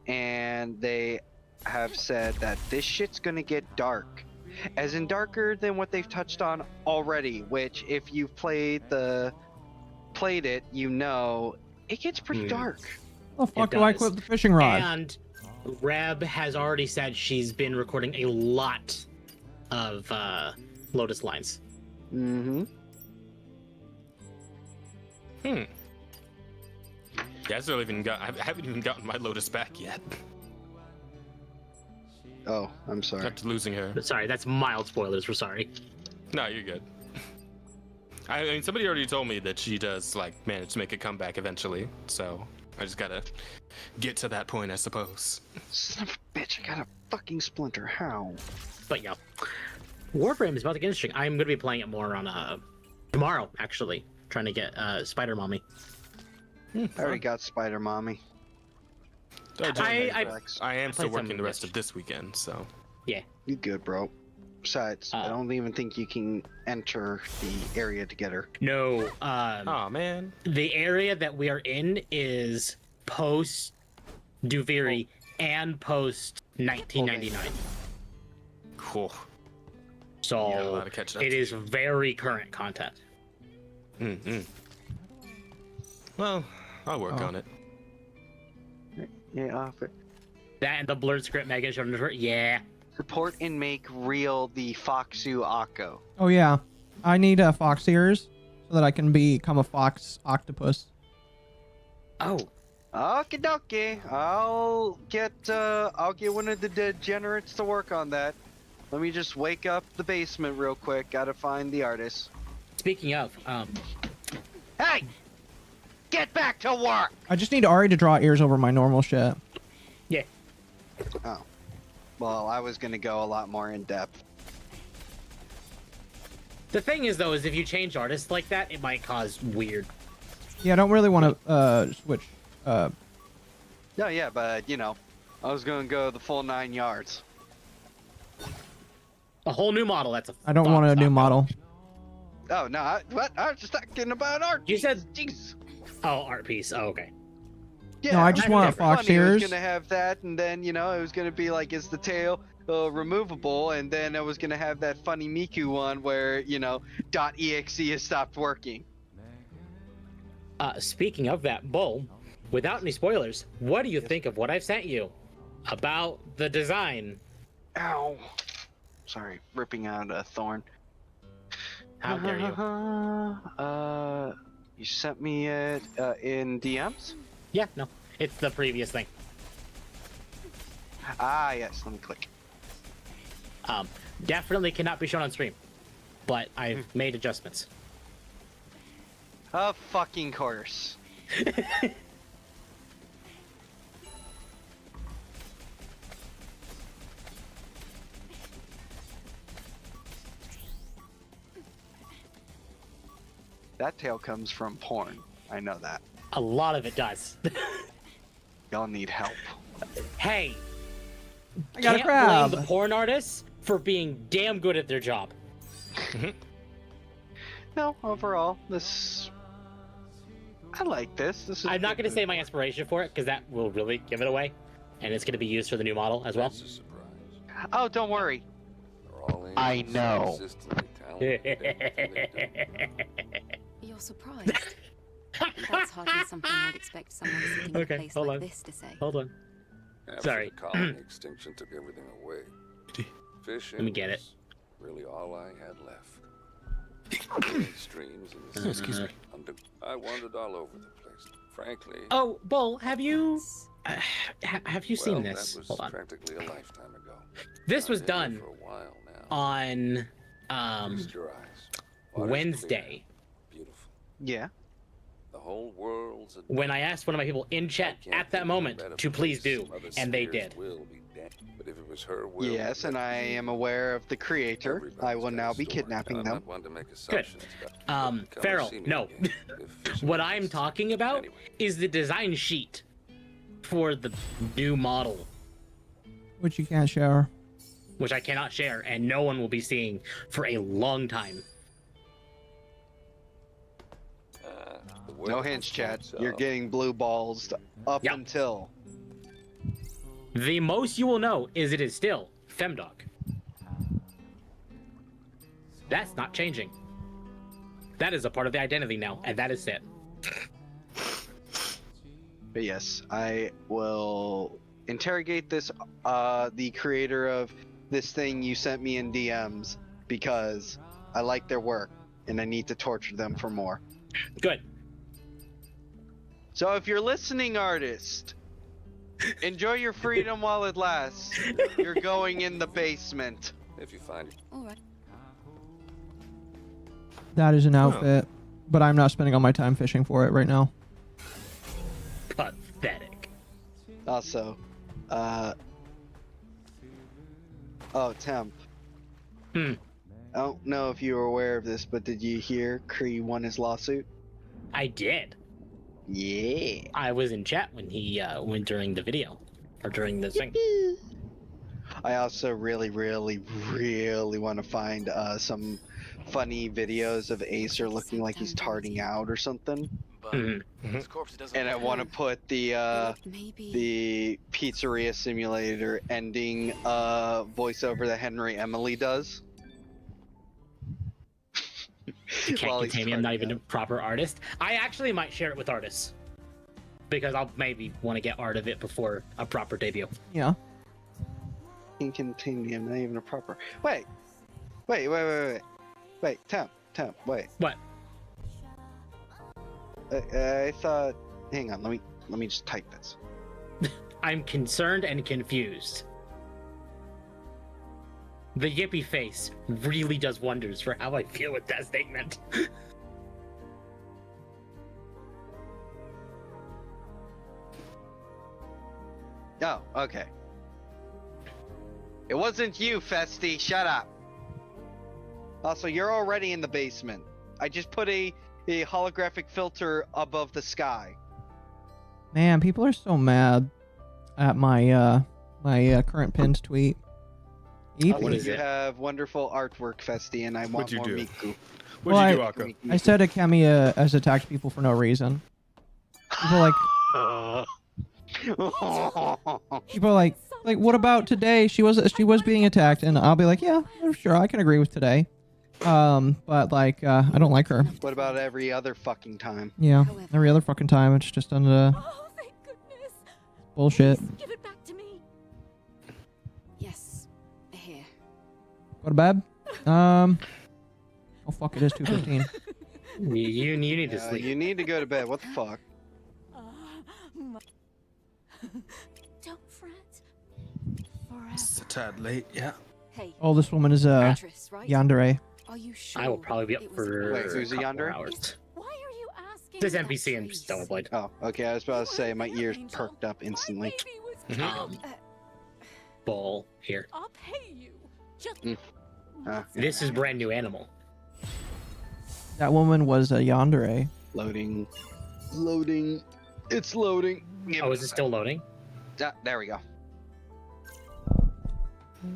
and they have said that this shit's gonna get dark, as in darker than what they've touched on already. Which, if you've played it, you know it gets pretty dark. Oh fuck! Do I does. equip the fishing rod? And Reb has already said she's been recording a lot of Lotus lines. Mm-hmm. Yeah, I haven't even gotten my Lotus back yet. Oh, I'm sorry. After losing her. Sorry, that's mild spoilers. We're sorry. No, you're good. I mean, somebody already told me that she does like manage to make a comeback eventually, so I just gotta get to that point, I suppose. Son of a bitch! I got a fucking splinter. How? But yeah, Warframe is about to get interesting. I'm gonna be playing it more on tomorrow, actually, trying to get Spider Mommy. I already got Spider Mommy. I am still played working some the rest of this weekend, so. Yeah. You good, bro? Besides, I don't even think you can enter the area to get her. No. Oh man. The area that we are in is post Duviri and post 1999. Cool. So Yeah, a lot of catching up it to is very current content. Well, I'll work on it. Yeah, offer. That and the blurred script Megan showed on her. Yeah. Support and make real the MommaOcco. Oh yeah, I need fox ears so that I can become a fox octopus. Oh. Okie dokie. I'll get one of the degenerates to work on that. Let me just wake up the basement real quick. Gotta find the artist. Speaking of, Hey! Get back to work! I just need Ari to draw ears over my normal shit. Yeah. Oh. Well, I was gonna go a lot more in depth. The thing is, though, is if you change artists like that, it might cause weird. Yeah, I don't really want to switch. No, yeah, but you know, I was gonna go the full 9 yards. A whole new model. That's a. I don't want a new model. Oh no! What? I was just talking about art. You said. Jeez. Oh, art piece. Oh, okay. Yeah, No, I just want fox funny. I ears. was gonna have that, and then you know, it was gonna be like, is the tail removable? And then I was gonna have that funny Meiku one where you know, .exe has stopped working. Speaking of that, Bull, without any spoilers, what do you think of what I've sent you about the design? Ow! Sorry, ripping out a thorn. How dare you? You sent me it in DMs? Yeah, no, it's the previous thing. Ah, yes. Let me click. Definitely cannot be shown on stream, but I've made adjustments. Of fucking course. That tail comes from porn. I know that. A lot of it does. Y'all need help. Hey, I got a can't crab. blame the porn artists for being damn good at their job. No, overall, this. I like this. This is. I'm not going to say my inspiration for it because that will really give it away, and it's going to be used for the new model as well. Oh, don't worry. I know. You're surprised. That's hardly something I'd expect someone sitting in a Okay, place hold like on. this to say. Hold on. After Sorry. the colony extinction took everything away. Fishing Let me get it. was really all I had left. Streams and Excuse me. I wandered all over the place. Frankly. Oh, Bull, have you seen well, this? That was Hold on. practically a lifetime ago. This was I've been done here for a while now. on Close your eyes. Water's Wednesday. clear, beautiful. Yeah. The whole world's a When I asked one of my people in chat I can't at that think of a moment better to please place. do, Some other and they spheres did. will be dead. But if it was her will, Yes, and I am aware of the creator. I will everybody's got now a be story. kidnapping I'm them. not one to make assumptions, but come Farrell, see me no. again if fishing What I'm is- talking about Anyway. is the design sheet for the new model, Which you can't share. which I cannot share, and no one will be seeing for a long time. The No weather hints, chat. so- You're getting blue balls up Yep. until. The most you will know is it is still Femdog. That's not changing. That is a part of the identity now, and that is it. But yes, I will interrogate this, the creator of this thing you sent me in DMs, because I like their work and I need to torture them for more. Good. So if you're listening, artist, enjoy your freedom while it lasts. You're going in the basement. If you find it. All right. That is an outfit, but I'm not spending all my time fishing for it right now. Pathetic. Also, oh, Temp. Hmm. I don't know if you were aware of this, but did you hear Kree won his lawsuit? I did. Yeah. I was in chat when he went during the video, or during the thing. I also really want to find some funny videos of Acer looking like he's tarting out or something. His corpse doesn't And I want to put the pizzeria simulator ending voiceover that Henry Emily does. You can't While he's contain me. I'm not tarting even a proper artist. I actually might share it with artists because I'll maybe want to get art of it before a proper debut. Yeah. Can contain me. I'm not even a proper. Wait, Temp, wait. What? I thought. Hang on. Let me just type this. I'm concerned and confused. The yippee face really does wonders for how I feel with that statement. Oh, okay. It wasn't you, Festy. Shut up. Also, you're already in the basement. I just put a holographic filter above the sky. Man, people are so mad at my my current pinned tweet. Also, What is you it? have wonderful artwork, Festy, and I want you more do? Miku. What'd Well, you do, Akko? I said Akemi has attacked people for no reason. People are like, what about today? She was being attacked, and I'll be like, yeah, sure, I can agree with today. But like, I don't like her. What about every other fucking time? Yeah, every other fucking time, it's just under Oh, thank goodness. bullshit. Give it back to me. Yes. Here. Go to bed. Oh fuck, it is 2:15. You need to sleep. You need to go to bed. What the fuck? Don't fret. Forever. It's a tad late, yeah. Hey. Oh, this woman is actress, right? yandere. Are you sure? I will probably be up it was for Wait, who's a couple yonder? hours. Why are you asking? This that, NPC in Trace? Stellarblade. Oh, okay. I was about to say my You ears angel. perked up instantly. My baby was Mhm. killed. Ball here. I'll pay you. Just. This is brand new animal. That woman was a yandere. Loading. It's loading. Oh, is it still loading? Ah, there we go. All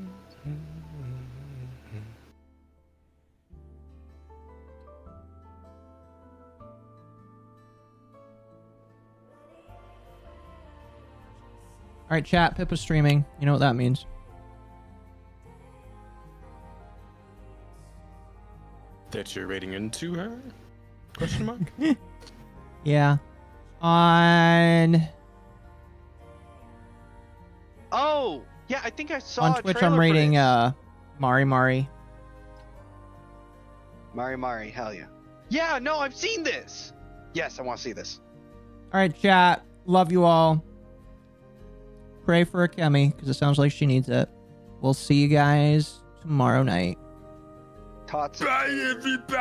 right, chat. Pippa's streaming. You know what that means. That you're rating into her? Question mark? Yeah. On Oh, yeah, I think I saw on a Twitch, trailer I'm for rating this. Mari Mari. Mari, hell yeah. Yeah, no, I've seen this. Yes, I want to see this. All right, chat. Love you all. Pray for Akemi because it sounds like she needs it. We'll see you guys tomorrow night. Tots. Bye, everybody.